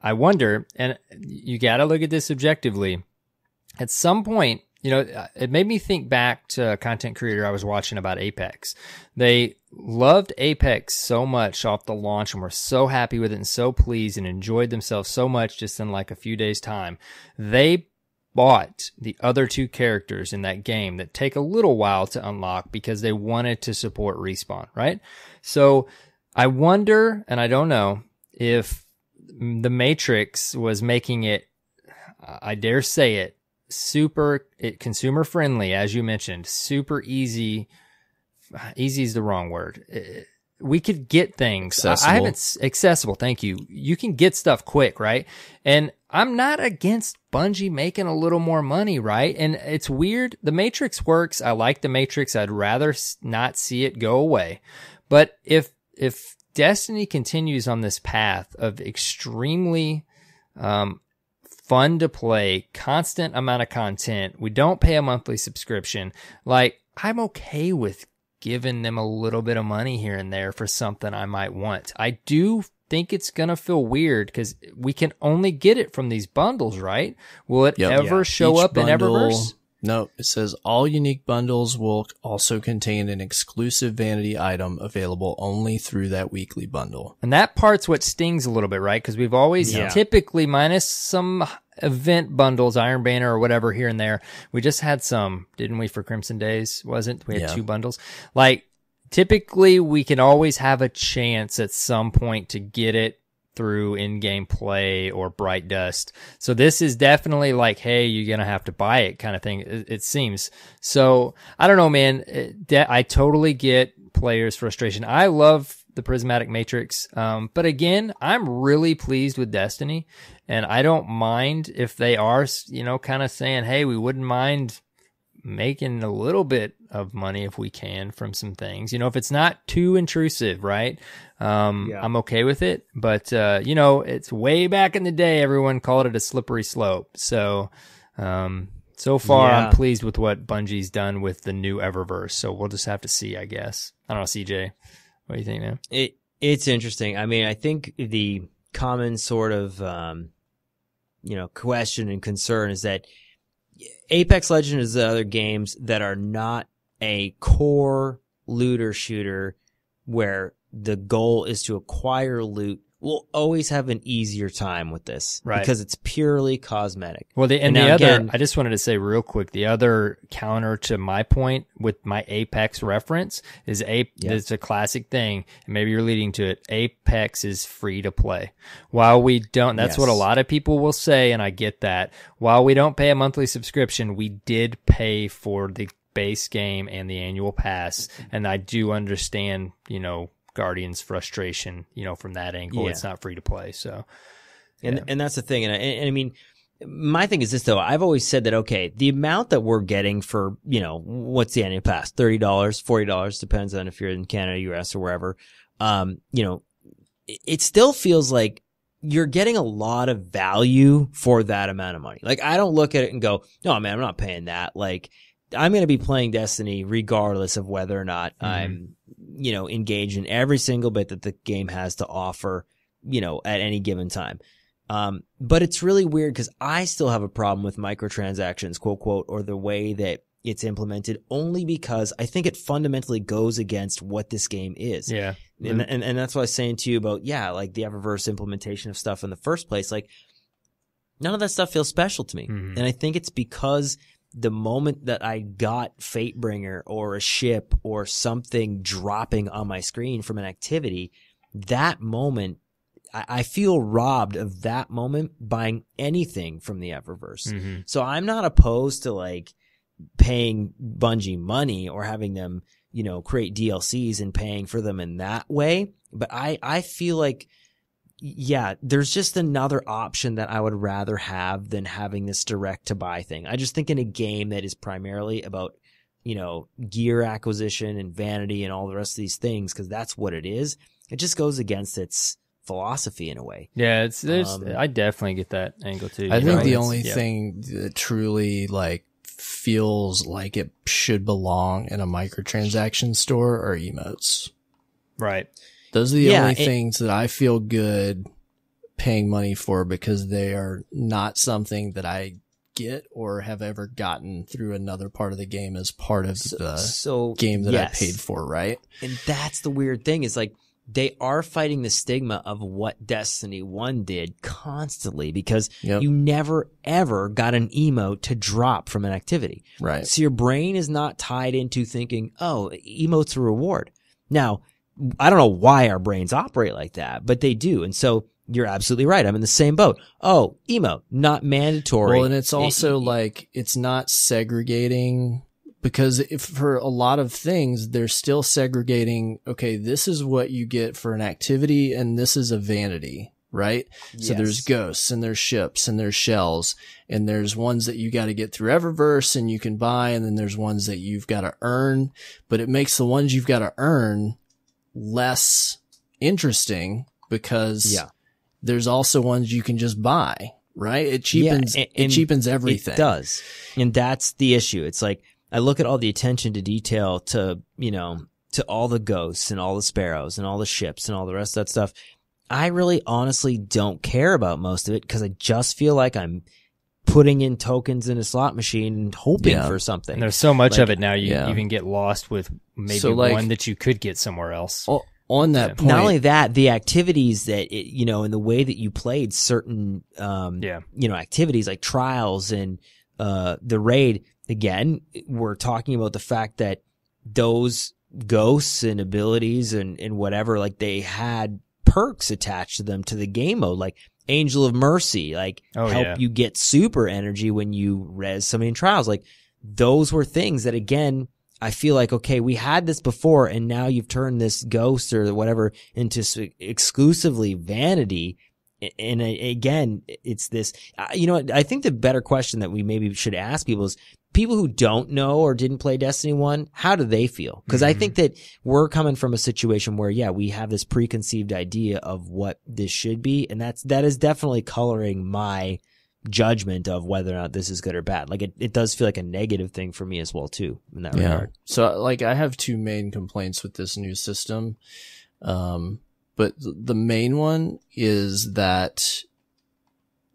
I wonder, and you got to look at this objectively. At some point, it made me think back to a content creator I was watching about Apex. They loved Apex so much off the launch and were so happy with it and so pleased and enjoyed themselves so much just in like a few days' time. They bought the other two characters in that game that take a little while to unlock because they wanted to support Respawn, right? So I wonder, and I don't know, if the Matrix was making it, I dare say it, consumer friendly, as you mentioned, super easy. Easy is the wrong word. We could get things. Accessible. I haven't accessible. Thank you. You can get stuff quick, right? And I'm not against Bungie making a little more money, right? And it's weird. The Matrix works. I like the Matrix. I'd rather not see it go away. But if Destiny continues on this path of extremely, fun to play, constant amount of content, we don't pay a monthly subscription, like, I'm okay with giving them a little bit of money here and there for something I might want. I do think it's going to feel weird because we can only get it from these bundles, right? Will it ever show up in Eververse? No, it says all unique bundles will also contain an exclusive vanity item available only through that weekly bundle. And that part's what stings a little bit, right? Because we've always typically, minus some event bundles, Iron Banner or whatever here and there, we just had some, didn't we, for Crimson Days? Wasn't? We had 2 bundles. Like, typically we can always have a chance at some point to get it through in-game play or Bright Dust. So this is definitely like, hey, you're going to have to buy it kind of thing, it seems. So I don't know, man. I totally get players' frustration. I love the prismatic matrix. But again, I'm really pleased with Destiny, and I don't mind if they are, kind of saying, hey, we wouldn't mind making a little bit of money if we can from some things, if it's not too intrusive, right? I'm okay with it, but, it's way back in the day, everyone called it a slippery slope. So, so far I'm pleased with what Bungie's done with the new Eververse. So we'll just have to see, I guess. I don't know, CJ, what do you think, man? It's interesting. I mean, I think the common sort of, question and concern is that Apex Legends is the other games that are not a core looter shooter where the goal is to acquire loot will always have an easier time with this, Right? Because it's purely cosmetic. Well, the now, other, again, I just wanted to say real quick, the other counter to my point with my Apex reference is it's a classic thing, and maybe you're leading to it. Apex is free to play. While we don't, that's what a lot of people will say, and I get that. While we don't pay a monthly subscription, we did pay for the base game and the annual pass, and I do understand, Guardian's frustration, from that angle. It's not free to play. So, and that's the thing. And I mean, my thing is this though. I've always said that, okay, the amount that we're getting for, what's the annual pass? $30, $40, depends on if you're in Canada, US or wherever. It still feels like you're getting a lot of value for that amount of money. Like, I don't look at it and go, no, man, I'm not paying that. Like, I'm going to be playing Destiny regardless of whether or not I'm, engaged in every single bit that the game has to offer, at any given time. But it's really weird because I still have a problem with microtransactions, quote, quote, or the way that it's implemented, only because I think it fundamentally goes against what this game is. Yeah. And that's what I was saying to you about, like the Eververse implementation of stuff in the first place. Like, none of that stuff feels special to me. And I think it's because the moment that I got Fatebringer or a ship or something dropping on my screen from an activity, that moment, I feel robbed of that moment buying anything from the Eververse. So I'm not opposed to like paying Bungie money or having them, create DLCs and paying for them in that way. But I feel like, there's just another option that I would rather have than having this direct to buy thing. I just think in a game that is primarily about, gear acquisition and vanity and all the rest of these things, because that's what it is. It just goes against its philosophy in a way. Yeah, I definitely get that angle too. I think the only thing that truly like feels like it should belong in a microtransaction store are emotes. Right. Those are the only things that I feel good paying money for, because they are not something that I get or have ever gotten through another part of the game as part of the game that I paid for, right? And that's the weird thing, is like they are fighting the stigma of what Destiny 1 did constantly, because you never ever got an emote to drop from an activity. Right. So your brain is not tied into thinking, oh, emote's a reward. Now, I don't know why our brains operate like that, but they do. And so you're absolutely right. I'm in the same boat. Oh, emote, not mandatory. Well, and it's also like, it's not segregating, because if for a lot of things, they're still segregating, okay, this is what you get for an activity and this is a vanity, right? So there's ghosts and there's ships and there's shells, and there's ones that you got to get through Eververse and you can buy, and then there's ones that you've got to earn, but it makes the ones you've got to earn less interesting, because there's also ones you can just buy, right? It cheapens, it cheapens everything. It does. And that's the issue. It's like, I look at all the attention to detail to, to all the ghosts and all the sparrows and all the ships and all the rest of that stuff. I really honestly don't care about most of it, because I just feel like I'm putting in tokens in a slot machine and hoping for something. And there's so much of it now, you even get lost with maybe one that you could get somewhere else. On that point, not only that, the activities that and the way that you played certain activities like trials and the raid, again, we're talking about the fact that those ghosts and abilities and whatever, like they had perks attached to them to the game mode, like Angel of Mercy, like help you get super energy when you res somebody in trials. Like, those were things that, again, I feel like, okay, we had this before, and now you've turned this ghost or whatever into exclusively vanity. And again, it's this, I think the better question that we maybe should ask people is, people who don't know or didn't play Destiny 1, how do they feel? Because I think that we're coming from a situation where, we have this preconceived idea of what this should be, and that is definitely coloring my judgment of whether or not this is good or bad. Like, it does feel like a negative thing for me as well, too, in that regard. So, like, I have two main complaints with this new system. But the main one is that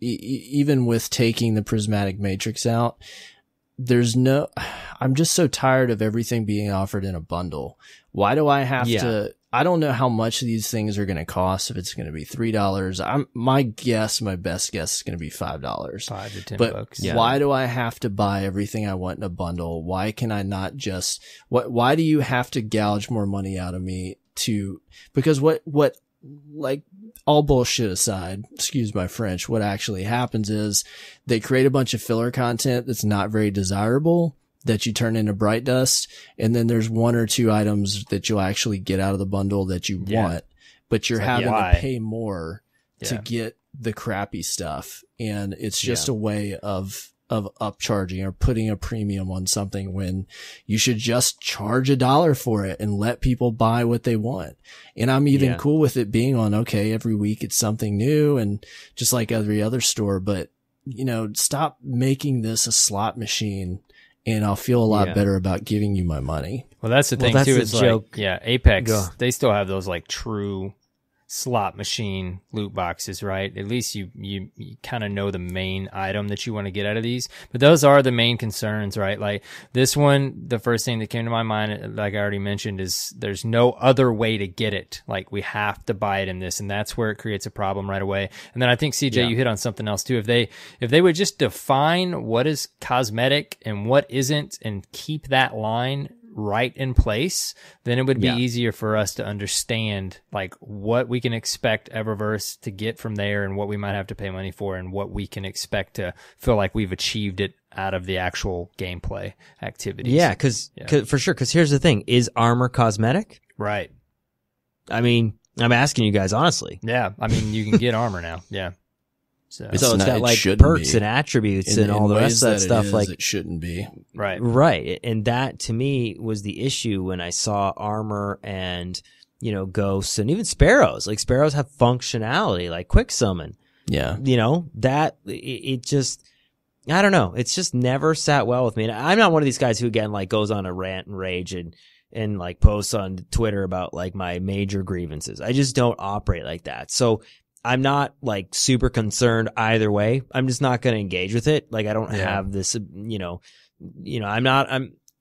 even with taking the prismatic matrix out, I'm just so tired of everything being offered in a bundle. Why do I have to I don't know how much these things are going to cost. If it's going to be $3, my best guess is going to be $5. $5 to $10 but bucks. why do I have to buy everything I want in a bundle? Why can I not just, why do you have to gouge more money out of me because what, like, all bullshit aside, excuse my French, what actually happens is they create a bunch of filler content that's not very desirable, that you turn into bright dust, and then there's 1 or 2 items that you'll actually get out of the bundle that you want, but you're having to pay more to get the crappy stuff. And it's just a way of upcharging or putting a premium on something when you should just charge $1 for it and let people buy what they want. And I'm even cool with it being on, okay, every week it's something new and just like every other store, but stop making this a slot machine. And I'll feel a lot better about giving you my money. Well, that's the thing too. It's like, Apex, they still have those like true slot machine loot boxes, right? At least you kind of know the main item that you want to get out of these. But those are the main concerns, right? Like this one, the first thing that came to my mind, like I already mentioned, is there's no other way to get it. Like we have to buy it in this, and that's where it creates a problem right away. And then I think CJ, you hit on something else too. If they would just define what is cosmetic and what isn't, and keep that line right in place, then it would be easier for us to understand like what we can expect Eververse to get from there and what we might have to pay money for and what we can expect to feel like we've achieved it out of the actual gameplay activities. Yeah, cause for sure. Cause here's the thing. Is armor cosmetic? Right. I mean, I'm asking you guys honestly. Yeah. I mean, you can get armor now. Yeah. So it's got like perks and attributes and all the rest of that stuff. Like it shouldn't be. Right. And that to me was the issue when I saw armor and, ghosts and even sparrows. Like sparrows have functionality, like quick summon. Yeah. That it just, I don't know. It's just never sat well with me. And I'm not one of these guys who again, like goes on a rant and rage and like posts on Twitter about like my major grievances. I just don't operate like that. So I'm not like super concerned either way. I'm just not going to engage with it. Like I don't have this,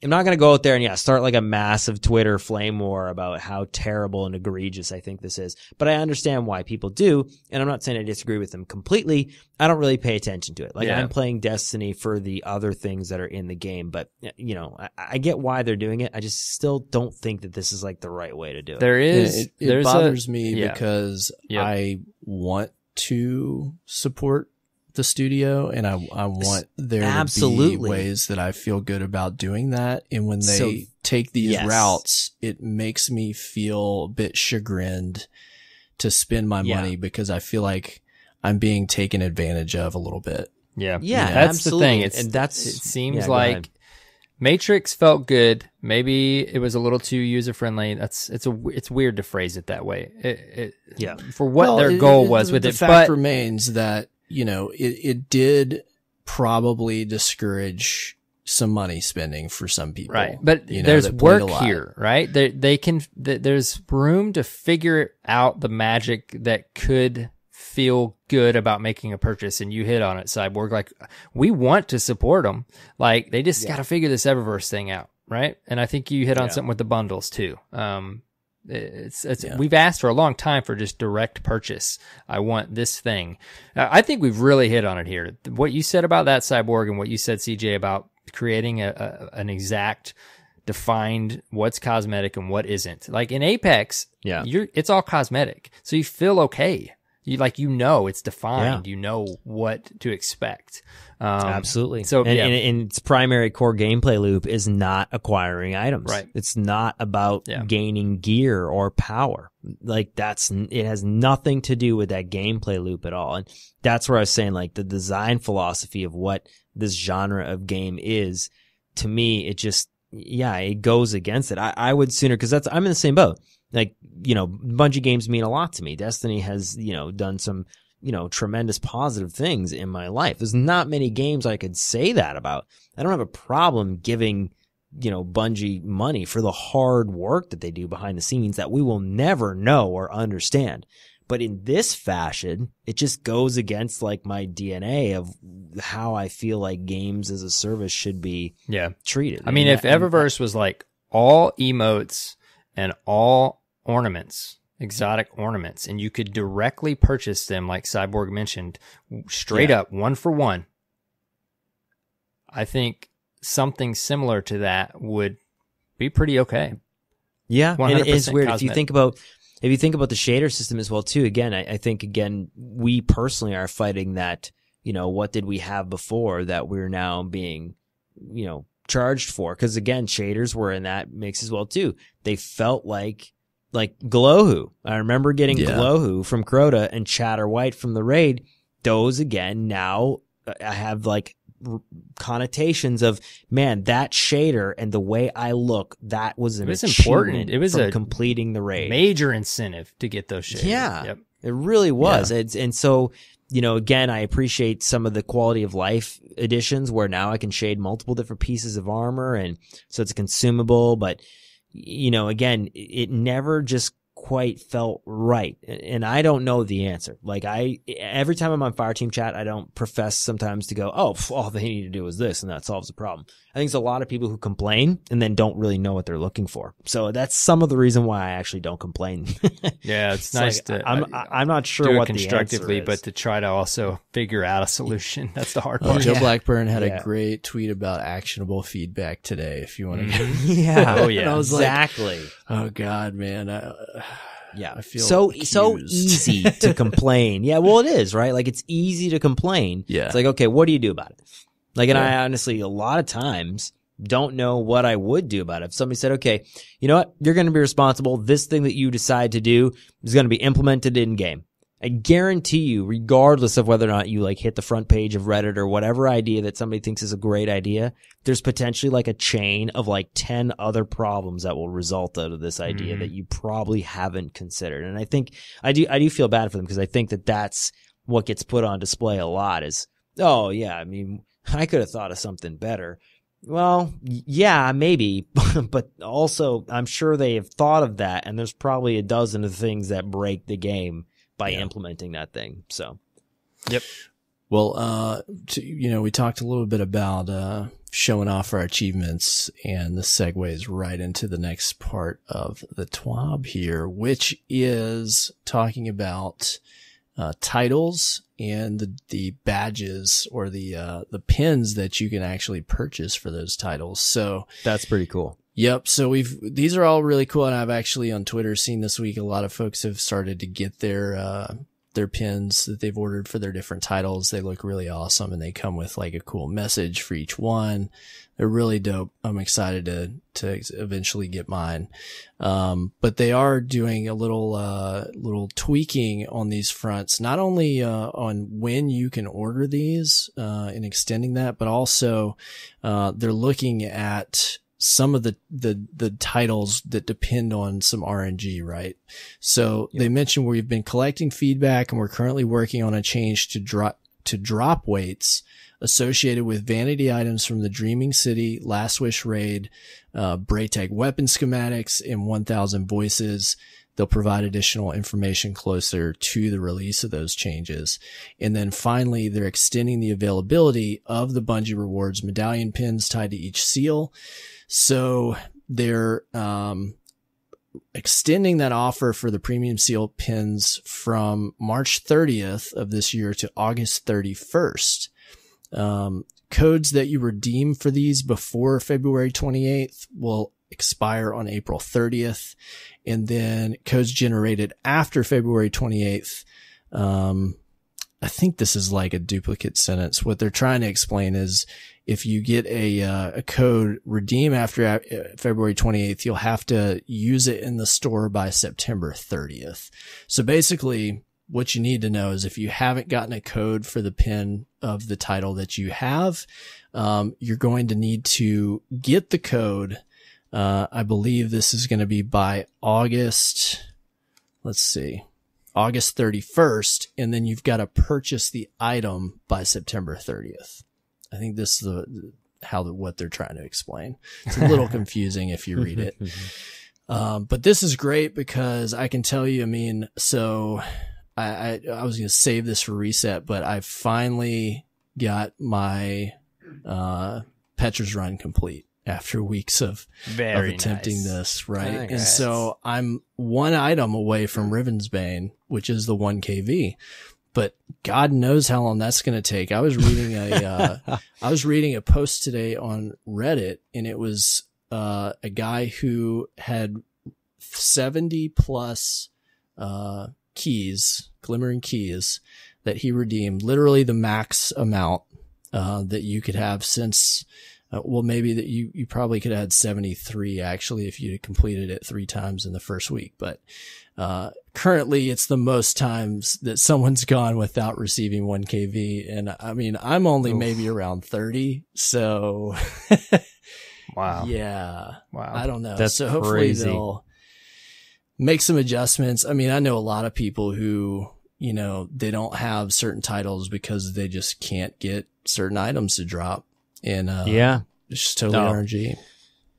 I'm not going to go out there and start like a massive Twitter flame war about how terrible and egregious I think this is. But I understand why people do. And I'm not saying I disagree with them completely. I don't really pay attention to it. Like I'm playing Destiny for the other things that are in the game, but I get why they're doing it. I just still don't think that this is like the right way to do it. There is, it bothers me because I want to support the studio and I want there to be ways that I feel good about doing that. And when they take these routes, it makes me feel a bit chagrined to spend my money because I feel like I'm being taken advantage of a little bit. Yeah. That's absolutely. The thing. It seems go like ahead. Matrix felt good. Maybe it was a little too user friendly. It's weird to phrase it that way. For what their goal was with it. The fact remains that it did probably discourage some money spending for some people. Right. But there's work here, right? There's room to figure out the magic that could feel good about making a purchase. And you hit on it, Cyborg. Like, we want to support them. Like, they just got to figure this Eververse thing out, right? And I think you hit on something with the bundles too. We've asked for a long time for just direct purchase. I want this thing. I think we've really hit on it here. What you said about that, Cyborg, and what you said, CJ, about creating an exact defined what's cosmetic and what isn't. Like in Apex, it's all cosmetic. So you feel okay. It's defined. You know what to expect. Absolutely. So and its primary core gameplay loop is not acquiring items. Right. It's not about gaining gear or power. Like it has nothing to do with that gameplay loop at all. And that's where I was saying like the design philosophy of what this genre of game is, to me, it just, it goes against it. I would sooner, cause I'm in the same boat. Like, Bungie games mean a lot to me. Destiny has, done some, tremendous positive things in my life. There's not many games I could say that about. I don't have a problem giving, Bungie money for the hard work that they do behind the scenes that we will never know or understand. But in this fashion, it just goes against like my DNA of how I feel like games as a service should be treated. I mean, if Eververse was like all emotes and all ornaments, exotic ornaments, and you could directly purchase them, like Cyborg mentioned, straight up, one for one, I think something similar to that would be pretty okay. Yeah, and it's weird. Cosmetic. If you think about the shader system as well too, again, I think again we personally are fighting that, what did we have before that we're now being, charged for? Because again, shaders were in that mix as well too. They felt like Glowhoo. I remember getting Glowhoo from Crota and Chatter White from the raid. Those again now I have like connotations of, man, that shader and the way I look, that was an important. It was completing the raid. Major incentive to get those shaders. Yeah, yep. It really was. Yeah. And so, again, I appreciate some of the quality of life additions where now I can shade multiple different pieces of armor, and so it's consumable. But again, it never just quite felt right, and I don't know the answer. Like every time I'm on Fireteam chat, I don't profess sometimes to go, oh, all they need to do is this and that solves the problem. I think there's a lot of people who complain and then don't really know what they're looking for. So that's some of the reason why I actually don't complain. Yeah, it's nice like, to. I'm not sure do what it constructively, the answer is. but to try to also figure out a solution. That's the hard part. Joe Blackburn had a great tweet about actionable feedback today. If you want to get yeah. Oh yeah. I was exactly. Like, oh God, man. Yeah. I feel so accused. easy to complain. Yeah, well, it is, right? Like, it's easy to complain. Yeah. It's like, okay, what do you do about it? Like, and I honestly, a lot of times don't know what I would do about it. If somebody said, okay, you know what? You're going to be responsible. This thing that you decide to do is going to be implemented in game. I guarantee you, regardless of whether or not you like hit the front page of Reddit or whatever idea that somebody thinks is a great idea, there's potentially like a chain of like 10 other problems that will result out of this idea that you probably haven't considered. And I think I do feel bad for them, because I think that that's what gets put on display a lot is, oh yeah, I mean, I could have thought of something better. Well, yeah, maybe, but also I'm sure they have thought of that, and there's probably a dozen of things that break the game by implementing that thing. So, yep. Well, we talked a little bit about showing off our achievements, and this segues right into the next part of the TWAB here, which is talking about titles and the badges or the pins that you can actually purchase for those titles. So that's pretty cool. Yep. So these are all really cool. And I've actually on Twitter seen this week, a lot of folks have started to get their pins that they've ordered for their different titles. They look really awesome, and they come with like a cool message for each one. They're really dope. I'm excited to eventually get mine. But they are doing a little tweaking on these fronts, not only on when you can order these, and extending that, but also they're looking at some of the titles that depend on some RNG, right? So they mentioned we've been collecting feedback, and we're currently working on a change to drop weights associated with vanity items from the Dreaming City, Last Wish raid, Braytech weapon schematics, and 1000 voices. They'll provide additional information closer to the release of those changes. And then finally, they're extending the availability of the Bungie Rewards medallion pins tied to each seal. So they're extending that offer for the premium seal pins from March 30th of this year to August 31st. Codes that you redeem for these before February 28th will expire on April 30th. And then codes generated after February 28th, I think this is like a duplicate sentence. What they're trying to explain is if you get a code redeem after February 28th, you'll have to use it in the store by September 30th. So basically what you need to know is if you haven't gotten a code for the pin of the title that you have, you're going to need to get the code. I believe this is going to be by August 31st, and then you've got to purchase the item by September 30th. I think this is what they're trying to explain. It's a little confusing if you read it. But this is great because I can tell you, I mean, so I was going to save this for reset, but I finally got my Petra's run complete. after weeks of Very attempting nice. this, right? Nice. And so I'm one item away from Ravensbane, which is the 1KV. But God knows how long that's going to take. I was reading a post today on Reddit, and it was a guy who had 70 plus keys, glimmering keys, that he redeemed, literally the max amount that you could have since, maybe that you probably could have had 73 actually if you had completed it 3 times in the first week. But currently it's the most times that someone's gone without receiving 1KV. And I mean, I'm only maybe around 30. So Wow. yeah, Wow. I don't know. That's so hopefully crazy. they'll make some adjustments. I mean, I know a lot of people who, you know, they don't have certain titles because they just can't get certain items to drop. And Yeah. it's just totally No. RNG.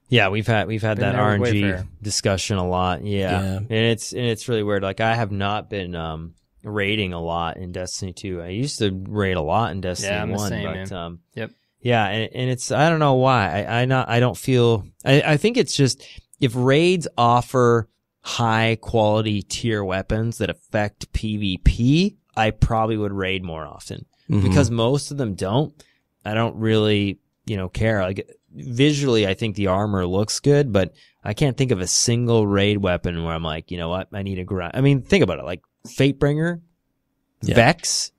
Yeah, we've had that there with RNG Wayfair. discussion a lot. Yeah. Yeah. And it's really weird. Like I have not been raiding a lot in Destiny 2. I used to raid a lot in Destiny Yeah, I'm the 1, same, but man. Yep. yeah, and it's I don't know why. I don't feel I think it's just if raids offer high quality tier weapons that affect PvP, I probably would raid more often. Mhm. Because most of them don't. I don't really, care. Like visually, I think the armor looks good, but I can't think of a single raid weapon where I'm like, you know what, I need a grind. I mean, think about it. Like Fatebringer, Yeah. Vex,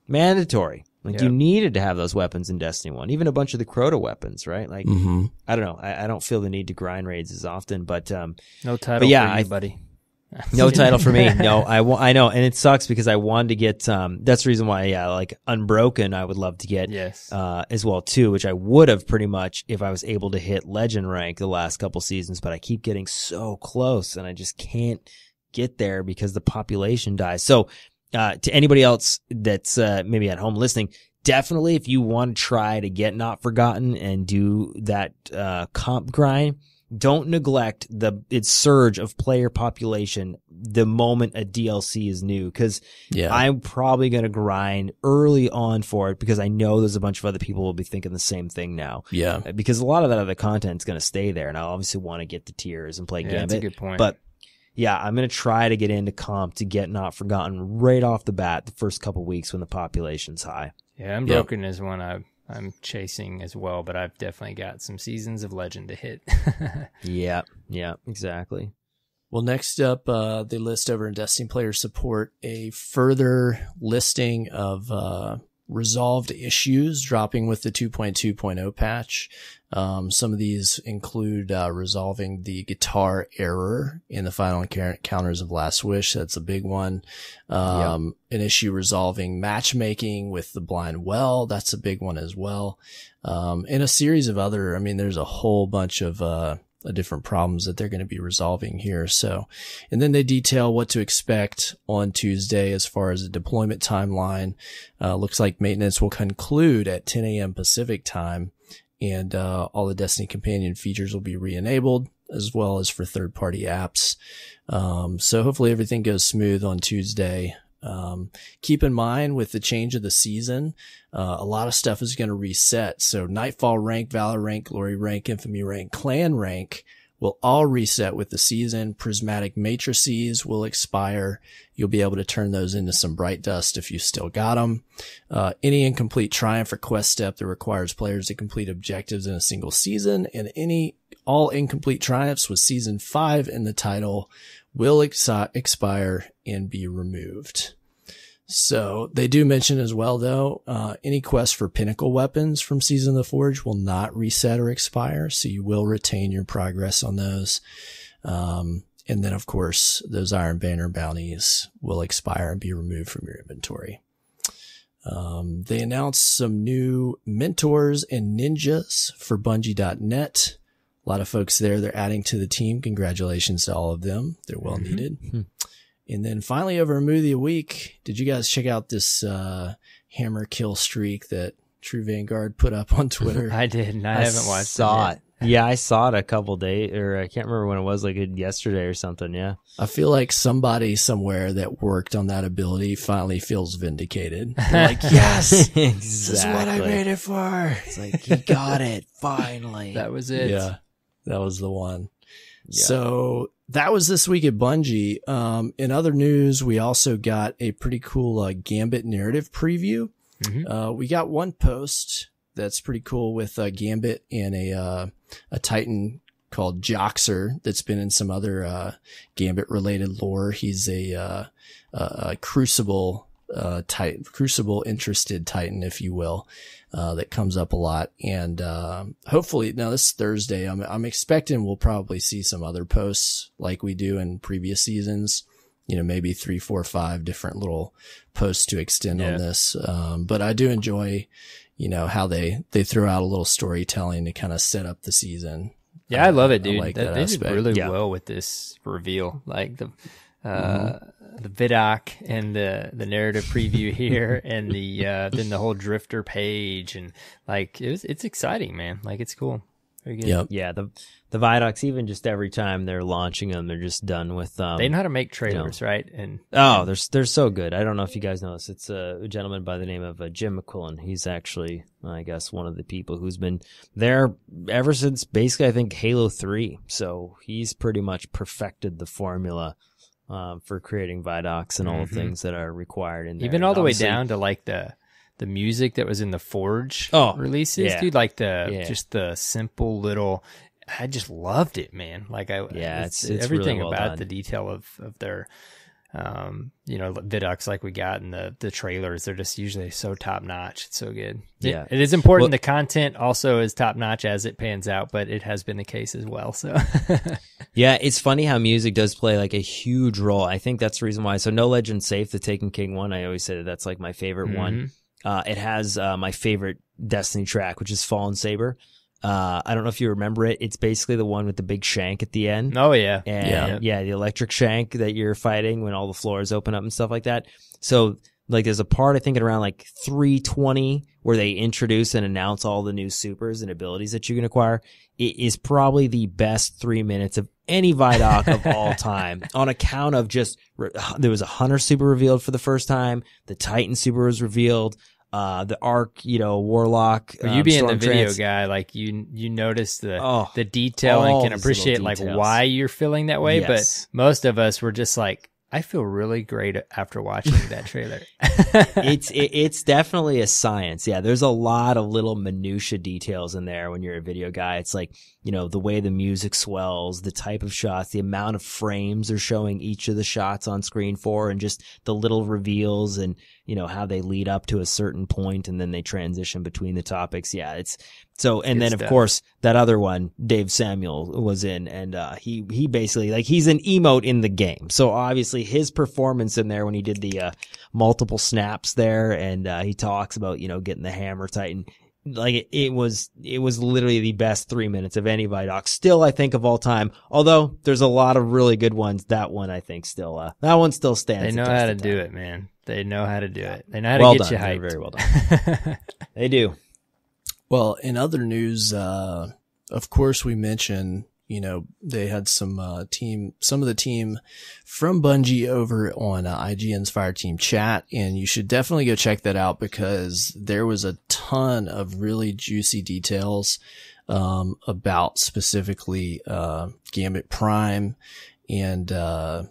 mandatory. Like Yeah. you needed to have those weapons in Destiny 1. Even a bunch of the Crota weapons, right? Like Mhm. I don't know. I don't feel the need to grind raids as often, but No title But yeah, for you, I- buddy. no title for me. No, I know, and it sucks because I wanted to get. That's the reason why. Yeah, like Unbroken, I would love to get. Yes. As well too, which I would have pretty much if I was able to hit Legend rank the last couple seasons. But I keep getting so close, and I just can't get there because the population dies. So, to anybody else that's maybe at home listening, definitely if you want to try to get Not Forgotten and do that comp grind. Don't neglect its surge of player population the moment a DLC is new, because Yeah. I'm probably going to grind early on for it because I know there's a bunch of other people will be thinking the same thing now. Yeah. Because a lot of that other content is going to stay there, and I obviously want to get the tiers and play Yeah, Gambit. that's a good point. But yeah, I'm going to try to get into comp to get Not Forgotten right off the bat the first couple weeks when the population's high. Yeah, Unbroken is one I'm chasing as well, but I've definitely got some seasons of Legend to hit. Yeah, exactly. Well, next up, they list over in Destiny Player Support a further listing of resolved issues dropping with the 2.2.0 patch. Some of these include resolving the guitar error in the final encounters of Last Wish. That's a big one. An issue resolving matchmaking with the Blind Well. That's a big one as well. And a series of other, there's a whole bunch of different problems that they're going to be resolving here. So, and then they detail what to expect on Tuesday as far as the deployment timeline. Looks like maintenance will conclude at 10 a.m. Pacific time, and all the Destiny companion features will be re-enabled as well as for third-party apps. So hopefully everything goes smooth on Tuesday. Keep in mind with the change of the season, a lot of stuff is going to reset. So Nightfall rank, Valor rank, Glory rank, Infamy rank, Clan rank will all reset with the season. Prismatic matrices will expire. You'll be able to turn those into some bright dust if you still got them. Any incomplete triumph or quest step that requires players to complete objectives in a single season, and all incomplete triumphs with season 5 in the title will expire and be removed. So they do mention as well, though, any quest for pinnacle weapons from Season of the Forge will not reset or expire. So you will retain your progress on those. And then, of course, those Iron Banner bounties will expire and be removed from your inventory. They announced some new mentors and ninjas for Bungie.net. A lot of folks there. They're adding to the team. Congratulations to all of them. They're well needed. Mm-hmm. And then finally, over a movie of the week, did you guys check out this hammer kill streak that True Vanguard put up on Twitter? I did, and I haven't watched saw it. Yeah, I saw it a couple days, or I can't remember when it was, like yesterday or something. Yeah. I feel like somebody somewhere that worked on that ability finally feels vindicated. They're like, yes, Exactly. this is what I made it for. It's like, he got it, finally. That was it. Yeah, that was the one. Yeah. So that was this week at Bungie. In other news, we also got a pretty cool Gambit narrative preview. Mhm. We got one post that's pretty cool with Gambit and a Titan called Joxer that's been in some other Gambit related lore. He's a Crucible Titan, Crucible interested Titan, if you will, that comes up a lot. And hopefully, now this Thursday, I'm expecting we'll probably see some other posts like we do in previous seasons. You know, maybe 3, 4, 5 different little posts to extend on this. But I do enjoy, you know, how they throw out a little storytelling to kind of set up the season. Yeah, I love it, dude. I like They that did aspect. really well with this reveal. Like the Vidoc and the narrative preview here, and the then the whole Drifter page, and like it's exciting, man. Like it's cool. Very good. Yep. Yeah, the Vidocs, even just every time they're launching them, they're just done with They know how to make trailers, right? And they're so good. I don't know if you guys know this. It's a gentleman by the name of Jim McQuillan. He's actually, I guess, one of the people who's been there ever since basically, I think, Halo 3. So he's pretty much perfected the formula for creating Vidocs and all the things that are required in there. even all the way down to like the music that was in the Forge releases, yeah. dude. Like just the simple little. I just loved it, man. Like it's everything really well about done. the detail of their, you know, Vidocs like we got in the trailers. They're just usually so top notch. It's so good. Yeah. It is important. The content also is top notch as it pans out, but it has been the case as well. So yeah, it's funny how music does play like a huge role. I think that's the reason why. So No Legend Safe, the Taken King one, I always say that that's like my favorite one. It has my favorite Destiny track, which is Fallen Saber. I don't know if you remember it. It's basically the one with the big shank at the end. Oh yeah. And the electric shank that you're fighting when all the floors open up and stuff like that. So like there's a part, I think at around like 3:20 where they introduce and announce all the new supers and abilities that you can acquire. It is probably the best 3 minutes of any Vidoc of all time on account of just, there was a Hunter super revealed for the first time. The Titan super was revealed. The Arc, you know, Warlock. Well, you being the Storm video Trance. guy, like you notice the detail and all can these appreciate little like details. why you're feeling that way. Yes. But most of us were just like, I feel really great after watching that trailer. It's definitely a science. Yeah, there's a lot of little minutia details in there when you're a video guy. It's like, you know, the way the music swells, the type of shots, the amount of frames they're showing each of the shots on screen for, and just the little reveals and, you know, how they lead up to a certain point and then they transition between the topics. Yeah, it's so, and then of course that other one, Dave Samuel was in, and he basically, like, he's an emote in the game. So obviously his performance in there when he did the multiple snaps there, and he talks about, you know, getting the hammer Titan. Like it was literally the best 3 minutes of any Vidoc still, I think, of all time. Although there's a lot of really good ones. That one, I think, still stands. They know the test how to of do time. it, man. They know how to do it. They know how Well to get done. you They're hyped. very well done. They do. Well, in other news, of course, we mentioned, you know, they had some of the team from Bungie over on IGN's Fireteam chat, and you should definitely go check that out because there was a ton of really juicy details about specifically Gambit Prime, and man,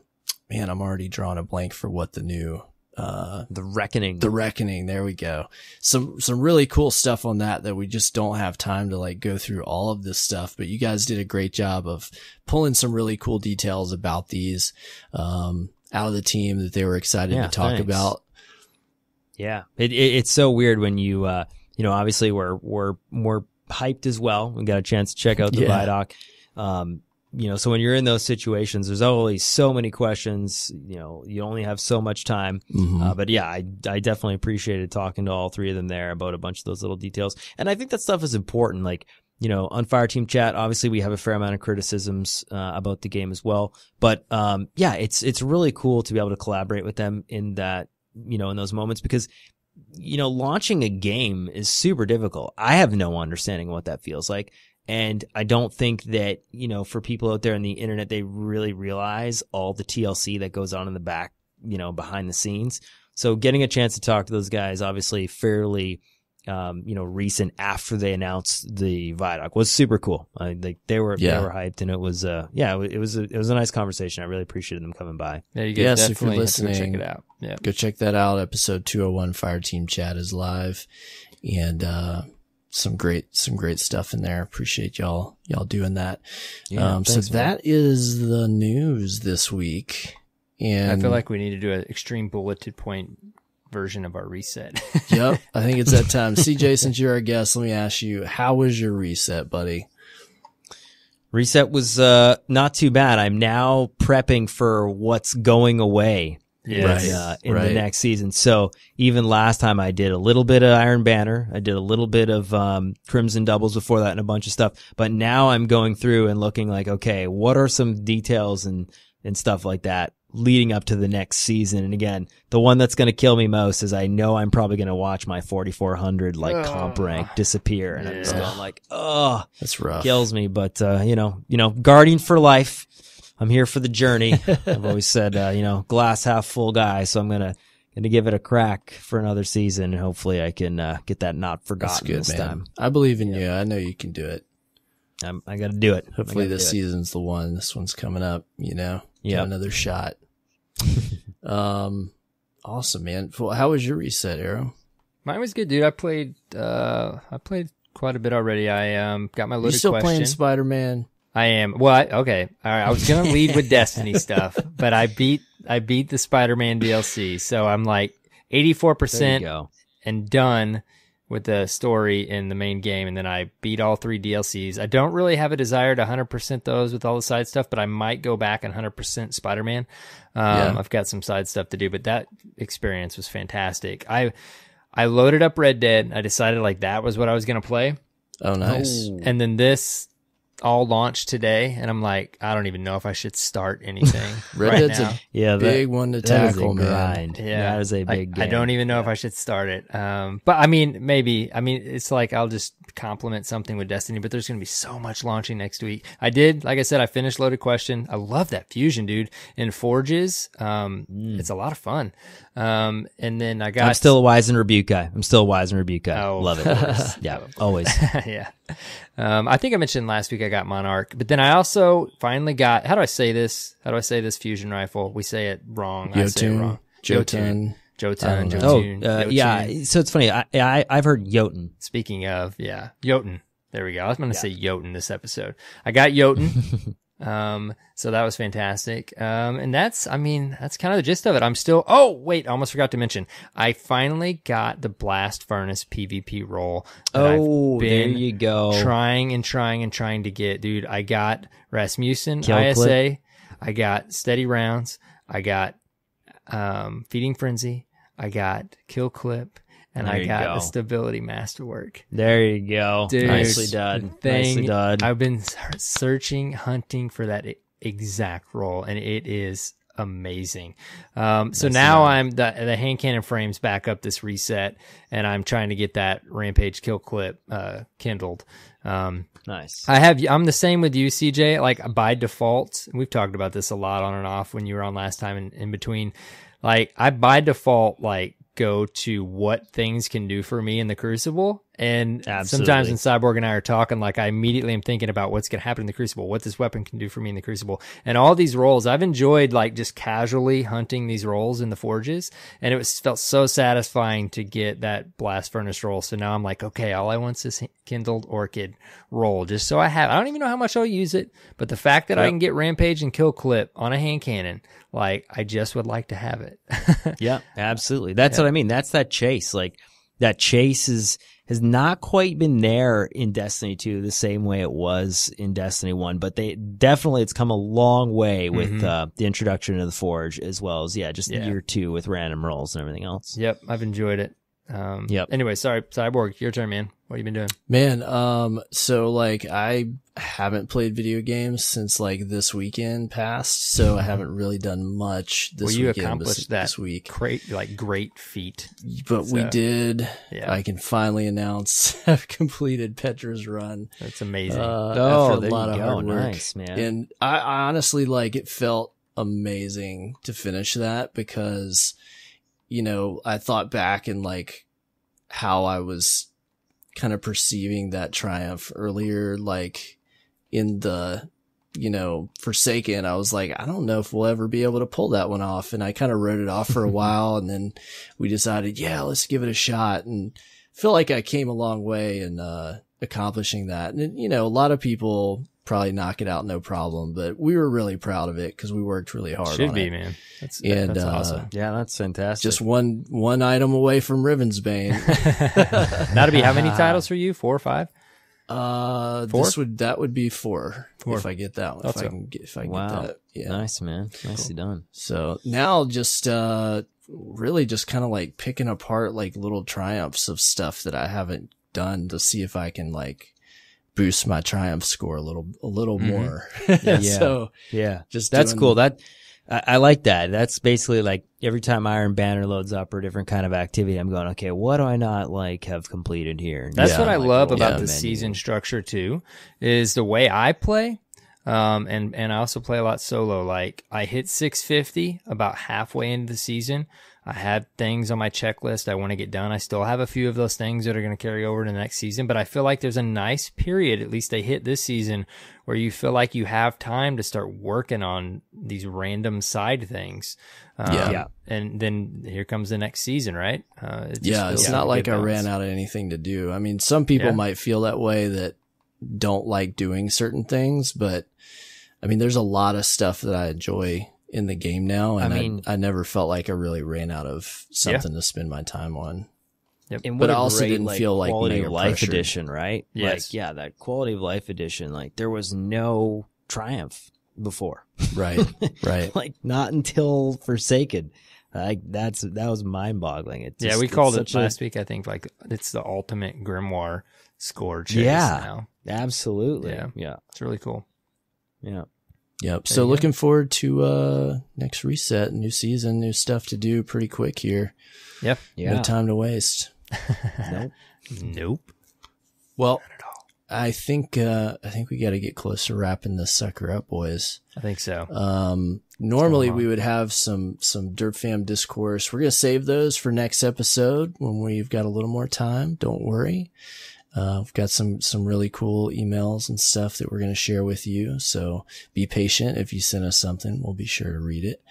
I'm already drawing a blank for what the new The Reckoning. The Reckoning. There we go. Some really cool stuff on that we just don't have time to like go through all of this stuff, but you guys did a great job of pulling some really cool details about these, out of the team that they were excited to talk about. Yeah. It's so weird when you know, obviously we're hyped as well. We got a chance to check out the Vidoc. You know, so when you're in those situations, there's always so many questions. You know, you only have so much time. But yeah, I definitely appreciated talking to all three of them there about a bunch of those little details. And I think that stuff is important. Like, you know, on Fireteam chat, obviously we have a fair amount of criticisms about the game as well. But yeah, it's really cool to be able to collaborate with them in that, you know, in those moments, because, you know, launching a game is super difficult. I have no understanding of what that feels like. And I don't think that, for people out there on the internet, they really realize all the TLC that goes on in the back, behind the scenes. So getting a chance to talk to those guys, obviously fairly, recent after they announced the Vidoc, was super cool. They were hyped, and it was, it was a nice conversation. I really appreciated them coming by. Yeah, you guys if you're definitely have to listening, go check it out. Yeah. Go check that out. Episode 201 Fireteam Chat is live, and, some great stuff in there. Appreciate y'all doing that. Yeah, so that is the news this week. And I feel like we need to do an extreme bulleted point version of our reset. Yep. I think it's that time. CJ, since you're our guest, let me ask you, how was your reset, buddy? Reset was, not too bad. I'm now prepping for what's going away. Yes. In the next season. So even last time I did a little bit of Iron Banner. I did a little bit of Crimson Doubles before that and a bunch of stuff. But now I'm going through and looking like, okay, what are some details and stuff like that leading up to the next season? And again, the one that's going to kill me most is I know I'm probably going to watch my 4,400 comp rank disappear. And I'm just going like, oh, that's rough. Kills me. But, guarding for life. I'm here for the journey. I've always said, glass half full guy. So I'm gonna give it a crack for another season, and hopefully I can get that not forgotten That's good, this time. I believe in you. I know you can do it. I got to do it. Hopefully this season's the one. This one's coming up. Give another shot. Awesome, man. Well, how was your reset, Arrow? Mine was good, dude. I played quite a bit already. I got my loaded You still question. playing Spider-Man? I am. Well, okay. All right. I was going to lead with Destiny stuff, but I beat the Spider-Man DLC. So I'm like 84% and done with the story in the main game. And then I beat all 3 DLCs. I don't really have a desire to 100% those with all the side stuff, but I might go back and 100% Spider-Man. I've got some side stuff to do, but that experience was fantastic. I loaded up Red Dead. I decided like that was what I was going to play. Oh, nice. And then this all launched today, and I'm like, I don't even know if I should start anything. Red Dead's a big one to tackle, man. Yeah, that is a big game. I don't even know if I should start it. But I mean, maybe. I mean, it's like I'll just complement something with Destiny, but there's going to be so much launching next week. Like I said, I finished Loaded Question. I love that fusion, dude. In Forges, it's a lot of fun. And then I'm still a Wise and Rebuke guy. Oh, love it. Yeah, always. Yeah. I think I mentioned last week I got Monarch, but then I also finally got, how do I say this fusion rifle? We say it wrong. I say it wrong. Jotun. Yeah. So it's funny. I've heard Jotun. Speaking of, Jotun. There we go. I was going to say Jotun this episode. I got Jotun. So that was fantastic. And that's kind of the gist of it. I almost forgot to mention, I finally got the Blast Furnace PvP role. There you go. Trying to get, dude. I got Rasmussen, Kill ISA. clip. I got Steady Rounds. I got, Feeding Frenzy. I got Kill Clip. And I got the Stability Masterwork. There you go. Dude, nicely done. Nicely done. I've been hunting for that exact role, and it is amazing. So now I'm the hand cannon frames back up this reset, and I'm trying to get that Rampage Kill Clip kindled. Nice. I'm the same with you, CJ. Like by default, we've talked about this a lot on and off when you were on last time and in between. Like I by default go to what things can do for me in the Crucible. And sometimes when Cyborg and I are talking, I immediately am thinking about what's going to happen in the Crucible, what this weapon can do for me in the Crucible. And all these roles, I've enjoyed just casually hunting these roles in the Forges. And it felt so satisfying to get that Blast Furnace roll. So now I'm like, okay, all I want is this Kindled Orchid roll. Just so I don't even know how much I'll use it. But the fact that I can get Rampage and Kill Clip on a hand cannon, I just would like to have it. Yeah, absolutely. That's what I mean. That's that chase. That chase has not quite been there in Destiny 2 the same way it was in Destiny 1, but it's come a long way with the introduction of the Forge, as well as year 2 with random rolls and everything else. Yep, I've enjoyed it. Anyway, sorry, Cyborg, your turn, man. What have you been doing? Man, so I haven't played video games since like this weekend passed, so I haven't really done much this you weekend. accomplished that this week. Great feat. But we did. Yeah. I can finally announce I've completed Petra's run. That's amazing. After a there lot you of go. hard work. Nice, man. And I honestly, like, it felt amazing to finish that because, you know, I thought back and like how I was kind of perceiving that triumph earlier, like in the, you know, Forsaken. I was like, I don't know if we'll ever be able to pull that one off. And I kind of wrote it off for a while. And then we decided, yeah, let's give it a shot. And I feel like I came a long way in, accomplishing that. And, you know, a lot of people probably knock it out no problem, but we were really proud of it because we worked really hard Should on be, it. man. That's awesome. Yeah, that's fantastic. Just one item away from Ravensbane. That'd be how many titles for you? 4 or 5? That would be 4 if I get that one. That's If I wow. get that. Yeah. Nice, man. Nicely done. So now just, really just kind of like picking apart like little triumphs of stuff that I haven't done to see if I can like boost my triumph score a little more. Yeah. So Yeah. just That's doing- cool. I like that. That's basically like every time Iron Banner loads up or a different kind of activity, I'm going, okay, what do I not like have completed here? That's Yeah. what I Like love a about little the menu. season structure too, is the way I play. And I also play a lot solo. Like I hit 650 about halfway into the season. I had things on my checklist I want to get done. I still have a few of those things that are going to carry over to the next season, but I feel like there's a nice period, at least they hit this season, where you feel like you have time to start working on these random side things. Yeah. And then here comes the next season, right? It's not like I ran out of anything to do. I mean, some people might feel that way that don't like doing certain things, but I mean, there's a lot of stuff that I enjoy in the game now, and I never felt like I really ran out of something to spend my time on. Yep. And But what I also didn't feel like quality mega of life pressured. edition, right? Yes. Like, yeah, that quality of life edition, like there was no triumph before. Right. Right. Like not until Forsaken. Like that was mind boggling. We called it last week. I think like it's the ultimate grimoire score chase now. Absolutely. Yeah. Yeah. It's really cool. Yeah. Yep. So looking forward to next reset, new season, new stuff to do pretty quick here. Yep. Yeah. No time to waste. Nope. Well, I think we got to get close to wrapping this sucker up, boys. I think so. Normally we would have some Derp Fam discourse. We're going to save those for next episode when we've got a little more time. Don't worry. We've got some really cool emails and stuff that we're going to share with you. So be patient. If you send us something, we'll be sure to read it.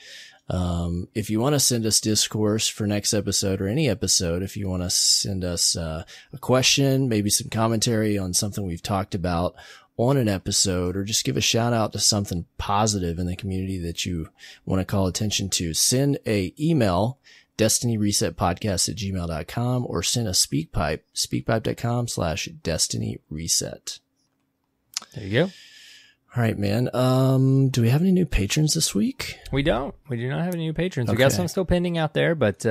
If you want to send us discourse for next episode or any episode, if you want to send us a question, maybe some commentary on something we've talked about on an episode, or just give a shout out to something positive in the community that you want to call attention to, send a email, destinyresetpodcast@gmail.com, or send a speakpipe, speakpipe.com/destinyreset. There you go. All right, man. Do we have any new patrons this week? We don't. We do not have any new patrons. We got some still pending out there, but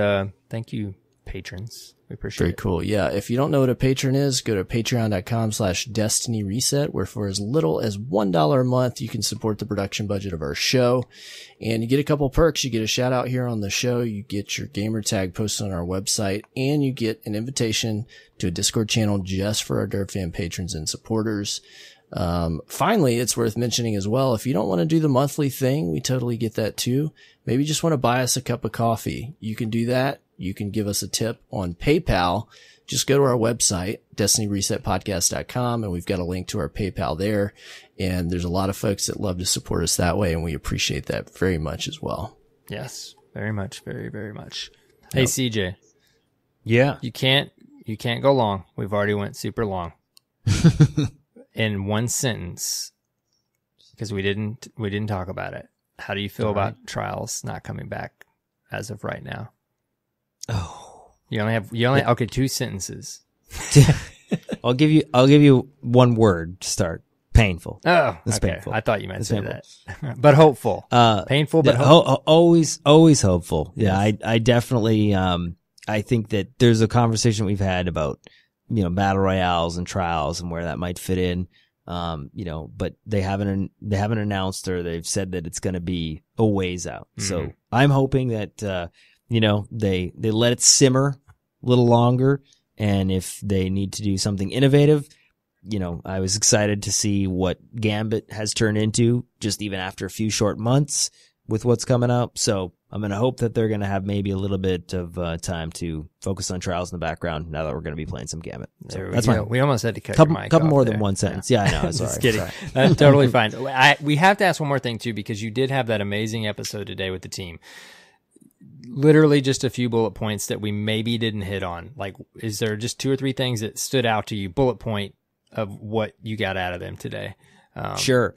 thank you, patrons. We appreciate Very it. cool. Yeah. If you don't know what a patron is, go to patreon.com/destinyreset, where for as little as $1 a month, you can support the production budget of our show. And you get a couple perks. You get a shout out here on the show. You get your gamer tag posted on our website, and you get an invitation to a Discord channel just for our Derp Fan patrons and supporters. Finally, it's worth mentioning as well, if you don't want to do the monthly thing, we totally get that too. Maybe you just want to buy us a cup of coffee. You can do that. You can give us a tip on PayPal. Just go to our website, destinyresetpodcast.com, and we've got a link to our PayPal there. And there's a lot of folks that love to support us that way, and we appreciate that very much as well. Yes, very much, very, very much. Hey, CJ. Yeah. You can't go long. We've already went super long. In one sentence, because we didn't talk about it. How do you feel about Trials not coming back as of right now? Oh, okay, 2 sentences. I'll give you one word to start. Painful. Oh, It's okay. painful. I thought you meant It's say painful. that, but hopeful. Painful, but hopeful. Always hopeful. Yeah, I definitely. I think that there's a conversation we've had about battle royales and trials and where that might fit in. But they haven't announced, or they've said that it's going to be a ways out. So I'm hoping that, they let it simmer a little longer. And if they need to do something innovative, I was excited to see what Gambit has turned into just even after a few short months with what's coming up. So I'm going to hope that they're going to have maybe a little bit of time to focus on Trials in the background now that we're going to be playing some Gambit. So that's fine. We almost had to cut your mic couple off more there. than one sentence. Yeah, I know. Just kidding. That's totally fine. We have to ask one more thing too, because you did have that amazing episode today with the team. Literally just a few bullet points that we maybe didn't hit on. Like, is there just 2 or 3 things that stood out to you, bullet point of what you got out of them today? Sure.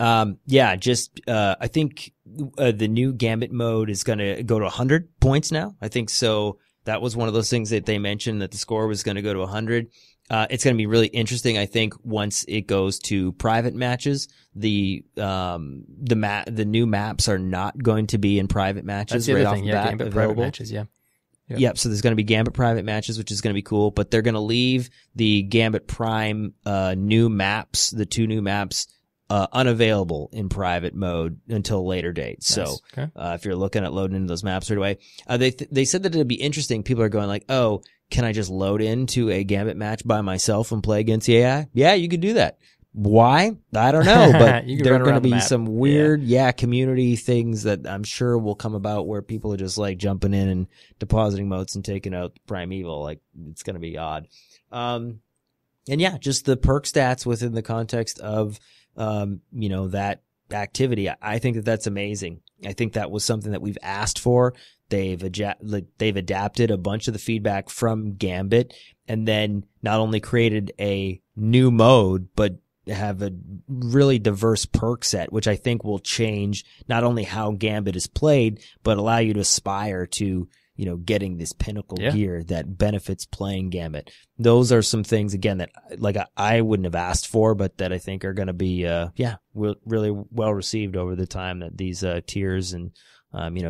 I think the new Gambit mode is going to go to 100 points now. I think so. That was one of those things that they mentioned, that the score was going to go to 100. It's going to be really interesting. I think once it goes to private matches, the new maps are not going to be in private matches. That's the right other off thing. the Yeah, bat Gambit available. private matches. Yeah. Yep. So there's going to be Gambit private matches, which is going to be cool, but they're going to leave the Gambit Prime new maps, the 2 new maps, unavailable in private mode until a later date. Nice. So Okay. if you're looking at loading into those maps right away, they said that it'd be interesting. People are going like, oh, can I just load into a Gambit match by myself and play against the AI? Yeah, you could do that. Why? I don't know, but there are going to be some weird, community things that I'm sure will come about where people are just like jumping in and depositing motes and taking out Primeval. Like, it's going to be odd. Just the perk stats within the context of, that activity. I think that that's amazing. I think that was something that we've asked for. They've adapted a bunch of the feedback from Gambit, and then not only created a new mode, but have a really diverse perk set, which I think will change not only how Gambit is played, but allow you to aspire to, getting this pinnacle gear that benefits playing Gambit. Those are some things, again, that like I wouldn't have asked for, but that I think are going to be, really well received over the time that these tiers and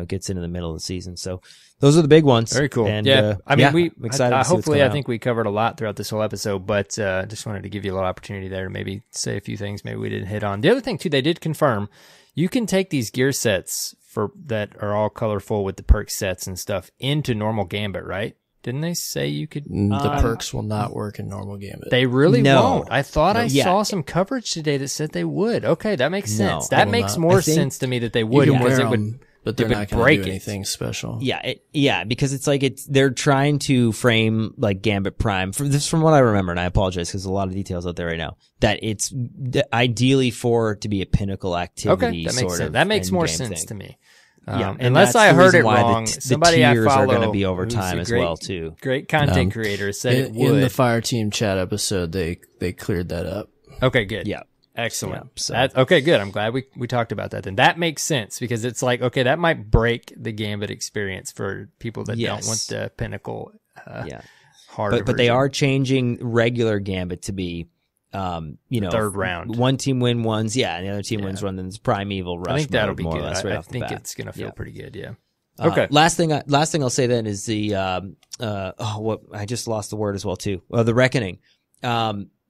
gets into the middle of the season. So those are the big ones. Very cool. And, I'm excited. Hopefully, I think we covered a lot throughout this whole episode, but just wanted to give you a little opportunity there to maybe say a few things maybe we didn't hit on. The other thing too, they did confirm you can take these gear sets that are all colorful with the perk sets and stuff into normal Gambit, right? Didn't they say you could? The perks will not work in normal Gambit. They really won't. I thought I saw some coverage today that said they would. Okay, that makes sense. That makes more sense to me that they would, because it would. But they're not going to do anything special. Yeah, because they're trying to frame like Gambit Prime from what I remember, and I apologize because there's a lot of details out there right now, that it's ideally for it to be a pinnacle activity. Okay, that makes sense. That makes more sense to me. Unless I heard it wrong, somebody I follow are going to be over time as well too. Great content creator said it would. In the Fire Team chat episode, they cleared that up. Okay, good. Yeah. Excellent. Okay, good. I'm glad we talked about that then. That makes sense, because it's like, okay, that might break the Gambit experience for people that don't want the pinnacle harder but they are changing regular Gambit to be third round. One team win ones, and the other team wins one, then it's Primeval Rush. I think that'll be more good. or less right off the bat. I think it's going to feel pretty good, yeah. Okay. Last thing I'll say then is the I just lost the word as well too. The Reckoning.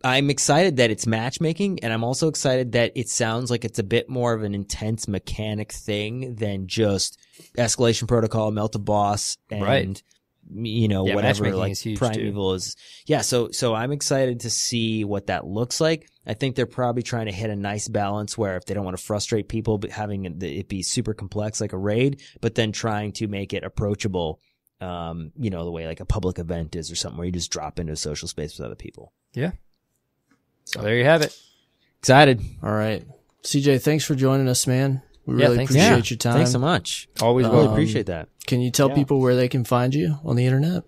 I'm excited that it's matchmaking, and I'm also excited that it sounds like it's a bit more of an intense mechanic thing than just escalation protocol, melt a boss, and whatever like Primeval is. Yeah, so I'm excited to see what that looks like. I think they're probably trying to hit a nice balance where if they don't want to frustrate people, but having it be super complex like a raid, but then trying to make it approachable, the way like a public event is or something where you just drop into a social space with other people. Yeah. So there you have it. Excited. All right. CJ, thanks for joining us, man. We really appreciate your time. Thanks so much. Always really appreciate that. Can you tell people where they can find you on the internet?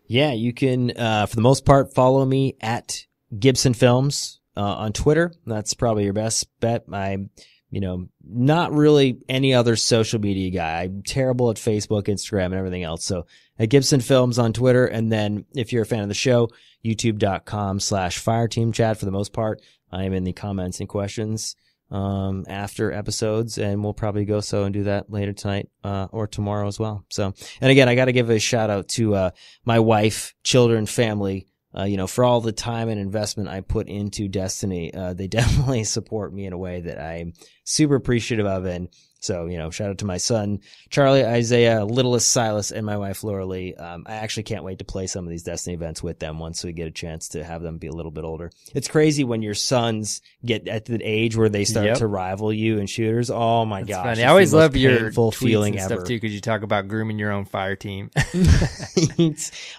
Yeah, you can, for the most part, follow me at Gibson Films on Twitter. That's probably your best bet. I'm, not really any other social media guy. I'm terrible at Facebook, Instagram, and everything else. So at Gibson Films on Twitter. And then if you're a fan of the show, youtube.com/fireteamchat for the most part. I am in the comments and questions after episodes, and we'll probably go and do that later tonight or tomorrow as well. So, and again, I got to give a shout out to my wife, children, family, for all the time and investment I put into Destiny, they definitely support me in a way that I'm super appreciative of. And so, shout out to my son, Charlie, Isaiah, littlest Silas, and my wife, Laura Lee. I actually can't wait to play some of these Destiny events with them once we get a chance to have them be a little bit older. It's crazy when your sons get at the age where they start to rival you in shooters. Oh my gosh. Funny. I always love your painful tweets feeling and ever. stuff too, because you talk about grooming your own fire team.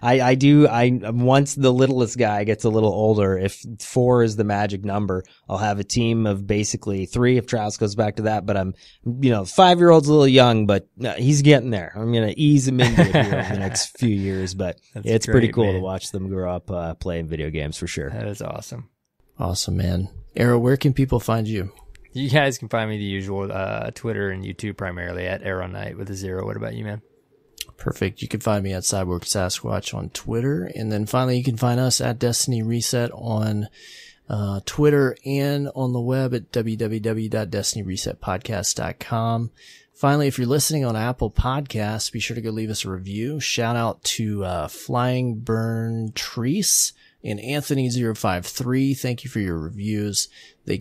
I do. Once the littlest guy gets a little older, if 4 is the magic number, I'll have a team of basically 3 if Travis goes back to that. But I'm, 5-year-old's a little young, but he's getting there. I'm going to ease him into it here over the next few years. But it's great, pretty cool man. to watch them grow up playing video games for sure. That is awesome. Awesome, man. Arrow, where can people find you? You guys can find me the usual Twitter and YouTube primarily at AER0KNIGHT with a 0. What about you, man? Perfect. You can find me at CyborgSasquatch on Twitter. And then finally, you can find us at Destiny Reset on Twitter and on the web at www.destinyresetpodcast.com. Finally, if you're listening on Apple Podcasts, be sure to go leave us a review. Shout out to Flying Burn Treese and Anthony053. Thank you for your reviews. They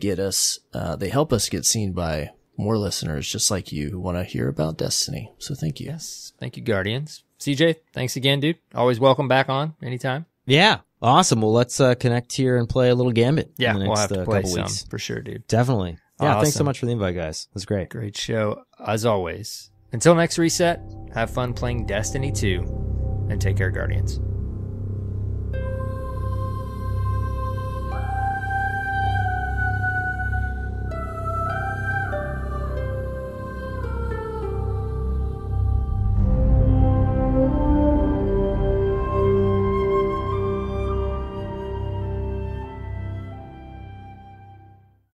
help us get seen by more listeners just like you who want to hear about Destiny. So thank you. Yes. Thank you, Guardians. CJ, thanks again, dude. Always welcome back on anytime. Yeah. Awesome. Well, let's connect here and play a little Gambit. Yeah, in the next, we'll have to play couple some weeks. for sure, dude. Definitely. Yeah. Thanks so Awesome. much for the invite, guys. It was great. Great show, as always. Until next reset, have fun playing Destiny 2, and take care, Guardians.